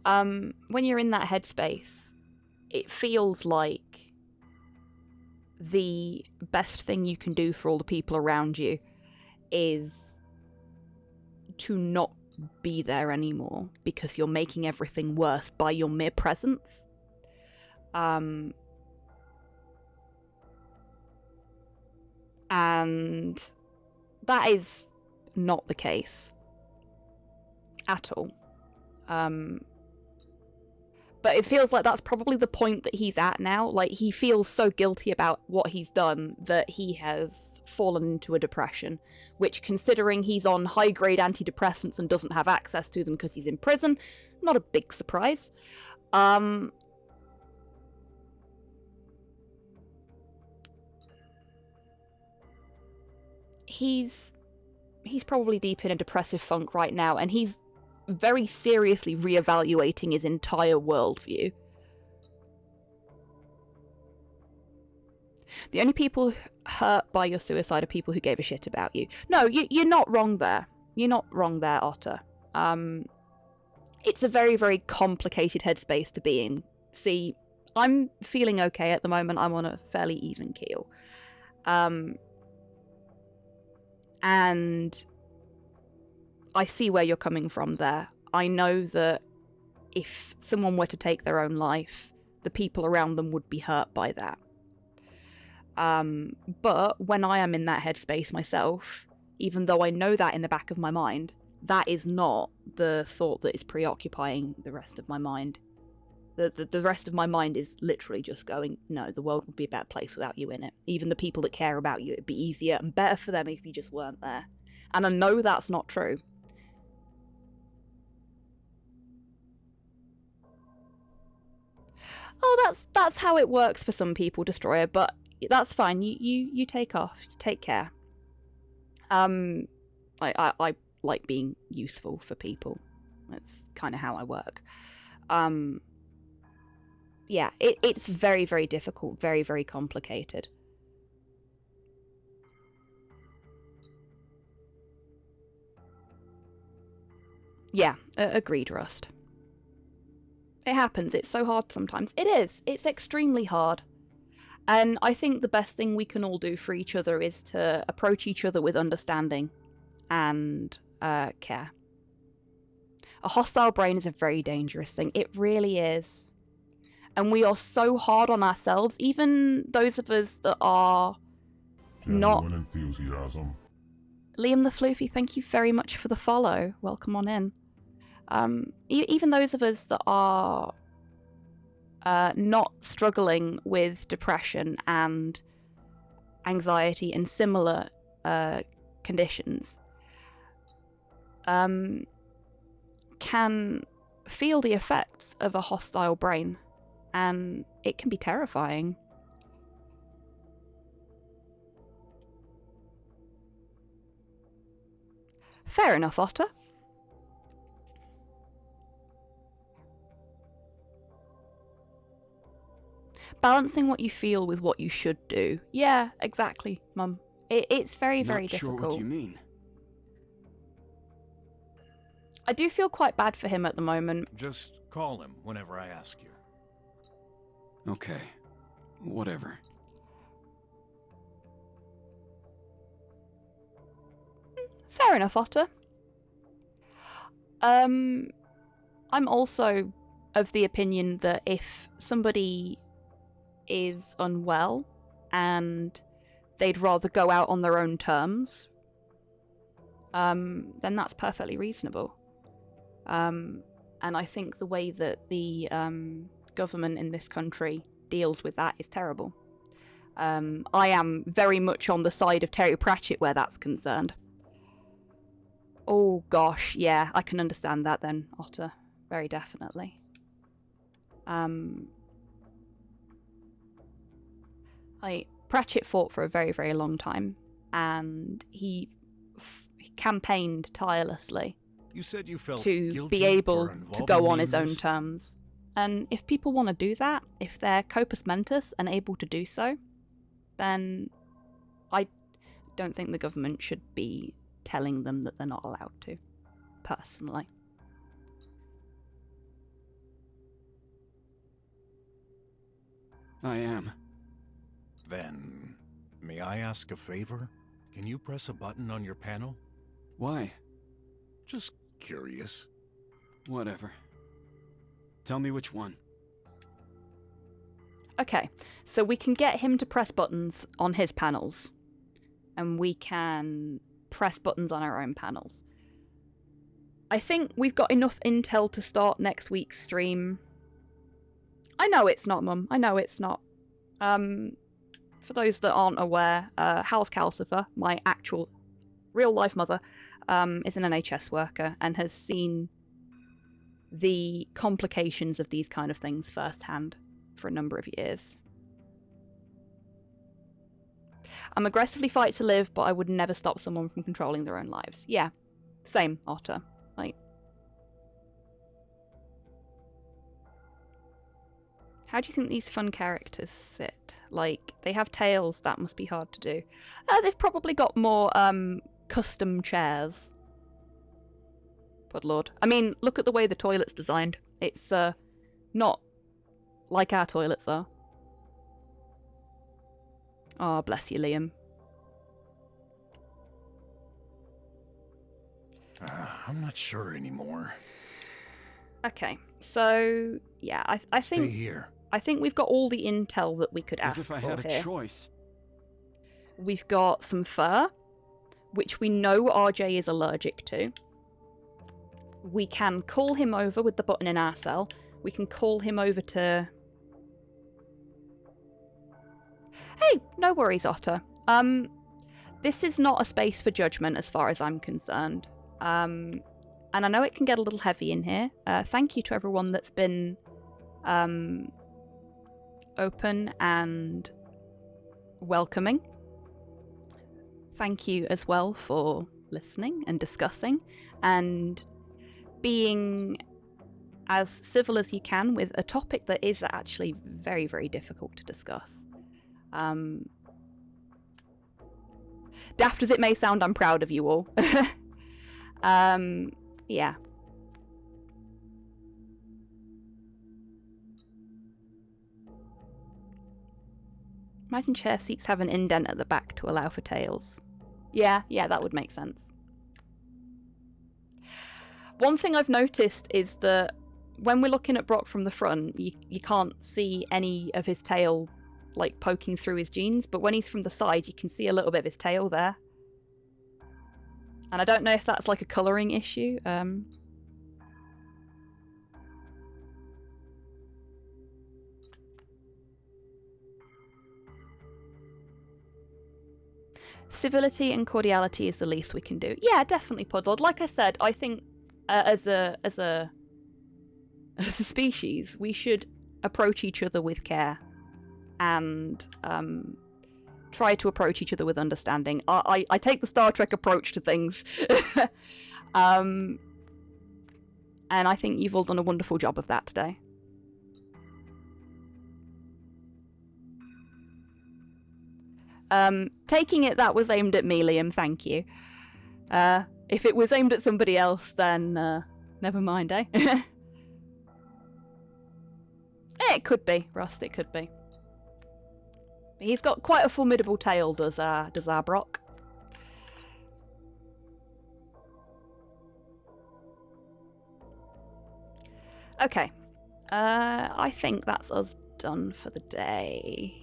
When you're in that headspace, it feels like the best thing you can do for all the people around you is to not be there anymore, because you're making everything worse by your mere presence. And that is not the case at all. But it feels like that's probably the point that he's at now. Like, he feels so guilty about what he's done that he has fallen into a depression, which, considering he's on high-grade antidepressants and doesn't have access to them because he's in prison, not a big surprise. He's probably deep in a depressive funk right now, and he's very seriously reevaluating his entire worldview. The only people hurt by your suicide are people who gave a shit about you. No, you're not wrong there. You're not wrong there, Otter. It's a very, very complicated headspace to be in. See, I'm feeling okay at the moment. I'm on a fairly even keel. And I see where you're coming from there. I know that if someone were to take their own life, the people around them would be hurt by that. But when I am in that headspace myself, even though I know that in the back of my mind, that is not the thought that is preoccupying the rest of my mind. The rest of my mind is literally just going, no, the world would be a better place without you in it. Even the people that care about you, it'd be easier and better for them if you just weren't there. And I know that's not true. Oh, that's how it works for some people, Destroyer, but that's fine. You take off. You take care. I like being useful for people. That's kind of how I work. Yeah, it's very, very difficult, very, very complicated. Yeah, agreed, Rust. It happens. It's so hard sometimes. It is. It's extremely hard. And I think the best thing we can all do for each other is to approach each other with understanding and care. A hostile brain is a very dangerous thing. It really is. And we are so hard on ourselves, even those of us that are not... enthusiasm. Liam the Floofy, thank you very much for the follow. Welcome on in. Even those of us that are not struggling with depression and anxiety and similar conditions can feel the effects of a hostile brain, and it can be terrifying. Fair enough, Otter. Balancing what you feel with what you should do. Yeah, exactly, Mum. It's very, very difficult. Not sure what you mean. I do feel quite bad for him at the moment. Just call him whenever I ask you. Okay. Whatever. Fair enough, Otter. I'm also of the opinion that if somebody is unwell and they'd rather go out on their own terms, then that's perfectly reasonable. And I think the way that the government in this country deals with that is terrible. I am very much on the side of Terry Pratchett where that's concerned. Oh gosh, yeah, I can understand that then, Otter. Very definitely. Pratchett fought for a very, very long time, and he campaigned tirelessly You said you felt to be able to go on his own terms. And if people want to do that, if they're corpus mentis and able to do so, then I don't think the government should be telling them that they're not allowed to, personally. I am. Then, may I ask a favor? Can you press a button on your panel? Why? Just curious. Whatever. Tell me which one. Okay, so we can get him to press buttons on his panels, and we can press buttons on our own panels. I think we've got enough intel to start next week's stream. I know it's not, Mum. I know it's not. For those that aren't aware, Hals Calcifer, my actual real-life mother, is an NHS worker and has seen the complications of these kind of things firsthand for a number of years. I'm aggressively fight to live, but I would never stop someone from controlling their own lives. Yeah, same, Otter. Like, how do you think these fun characters sit? Like, they have tails, that must be hard to do. They've probably got more custom chairs. Good lord. I mean, look at the way the toilet's designed. It's not like our toilets are. Oh, bless you, Liam. I'm not sure anymore. Okay, so yeah, I think Stay here. I think we've got all the intel that we could ask As if I for had a here. choice. We've got some fur, which we know RJ is allergic to. We can call him over with the button in our cell. We can call him over to... Hey, no worries, Otter. This is not a space for judgment as far as I'm concerned. And I know it can get a little heavy in here. Thank you to everyone that's been open and welcoming. Thank you as well for listening and discussing and being as civil as you can with a topic that is actually very, very difficult to discuss. Daft as it may sound, I'm proud of you all. Yeah. Imagine chair seats have an indent at the back to allow for tails. Yeah, that would make sense. One thing I've noticed is that when we're looking at Brok from the front, you can't see any of his tail like poking through his jeans, but when he's from the side, you can see a little bit of his tail there. And I don't know if that's like a colouring issue. Civility and cordiality is the least we can do. Yeah, definitely, Puddled. Like I said, I think as a species, we should approach each other with care and try to approach each other with understanding. I take the Star Trek approach to things. And I think you've all done a wonderful job of that today. Taking it that was aimed at me, Liam, thank you. If it was aimed at somebody else, then never mind, eh? It could be, Rust, it could be. He's got quite a formidable tail, does our Brok. Okay. I think that's us done for the day.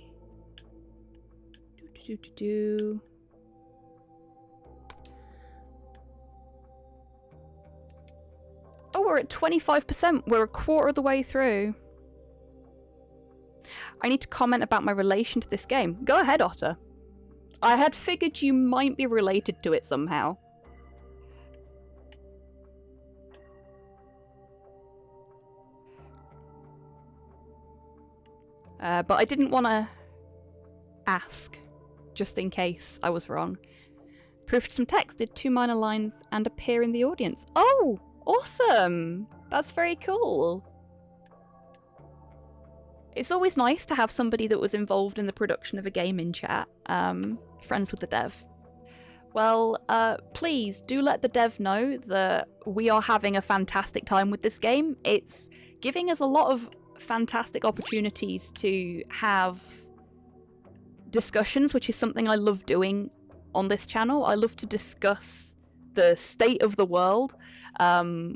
Oh, we're at 25%. We're a quarter of the way through. I need to comment about my relation to this game. Go ahead, Otter. I had figured you might be related to it somehow. But I didn't want to ask, just in case I was wrong. Proofed some text, did 2 minor lines, and appear in the audience. Oh, awesome! That's very cool. It's always nice to have somebody that was involved in the production of a game in chat. Friends with the dev. Well, please do let the dev know that we are having a fantastic time with this game. It's giving us a lot of fantastic opportunities to have discussions, which is something I love doing on this channel. I love to discuss the state of the world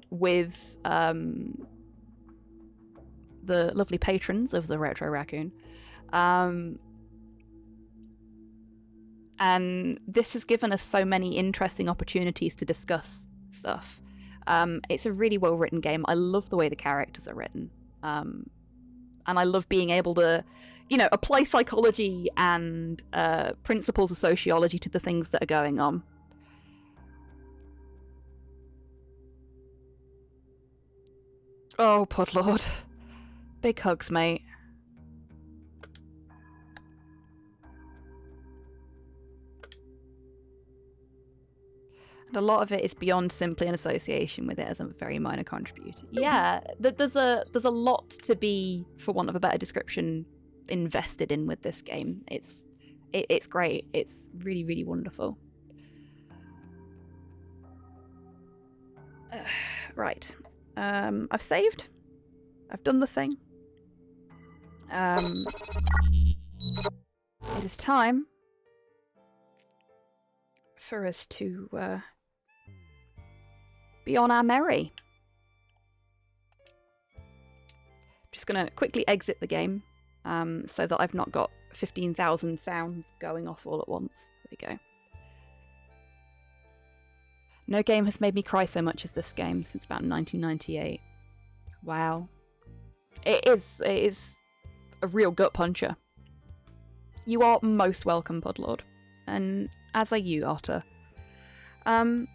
with the lovely patrons of the Retro Raccoon. And this has given us so many interesting opportunities to discuss stuff. It's a really well written game. I love the way the characters are written. And I love being able to, you know, apply psychology and principles of sociology to the things that are going on. Oh, Podlord. Big hugs, mate. And a lot of it is beyond simply an association with it as a very minor contributor. Yeah, there's a lot to be, for want of a better description, invested in with this game. It's great. It's really, really wonderful. Right. I've saved. I've done the thing. It is time for us to be on our merry. Just gonna quickly exit the game so that I've not got 15,000 sounds going off all at once. There we go. No game has made me cry so much as this game since about 1998. Wow. It is a real gut puncher. You are most welcome, Podlord. And as are you, Otter. You're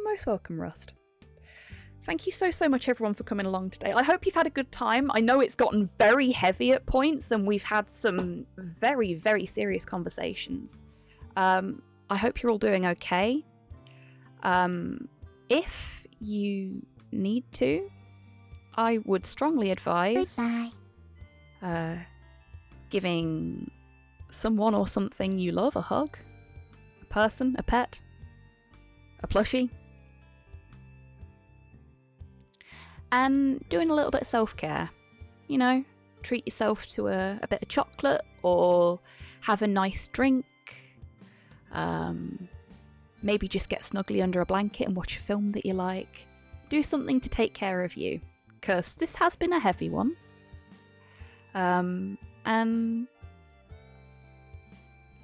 most welcome, Rust. thank you so much everyone for coming along today. I hope you've had a good time. I know it's gotten very heavy at points and we've had some very, very serious conversations. I hope you're all doing okay. If you need to, I would strongly advise giving someone or something you love a hug. A person, a pet, a plushie. And doing a little bit of self-care. You know, treat yourself to a bit of chocolate or have a nice drink. Maybe just get snugly under a blanket and watch a film that you like. Do something to take care of you, because this has been a heavy one. And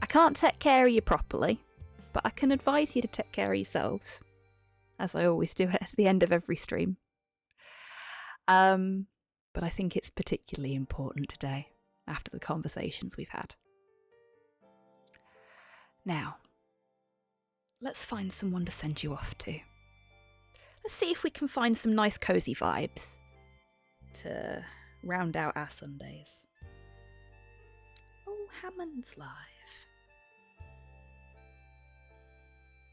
I can't take care of you properly, but I can advise you to take care of yourselves, as I always do at the end of every stream. But I think it's particularly important today, after the conversations we've had. Now, let's find someone to send you off to. Let's see if we can find some nice cozy vibes to round out our Sundays. Oh, Hammond's live.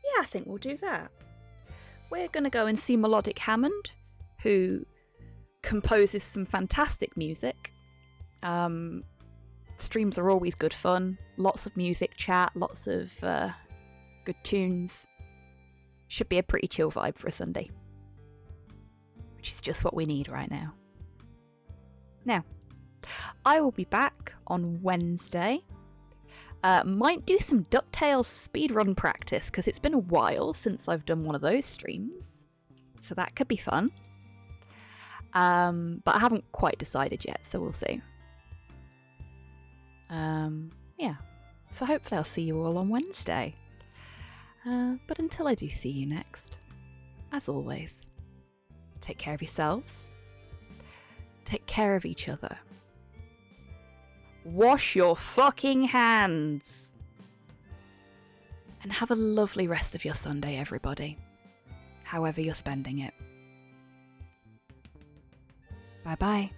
Yeah, I think we'll do that. We're going to go and see Melodic Hammond, who composes some fantastic music. Streams are always good fun. Lots of music chat, lots of good tunes. Should be a pretty chill vibe for a Sunday. Which is just what we need right now. Now, I will be back on Wednesday. Might do some DuckTales speedrun practice, because it's been a while since I've done one of those streams. So that could be fun. But I haven't quite decided yet, so we'll see. Yeah. So hopefully I'll see you all on Wednesday. But until I do see you next, as always, take care of yourselves. Take care of each other. Wash your fucking hands. And have a lovely rest of your Sunday, everybody. However you're spending it. Bye-bye.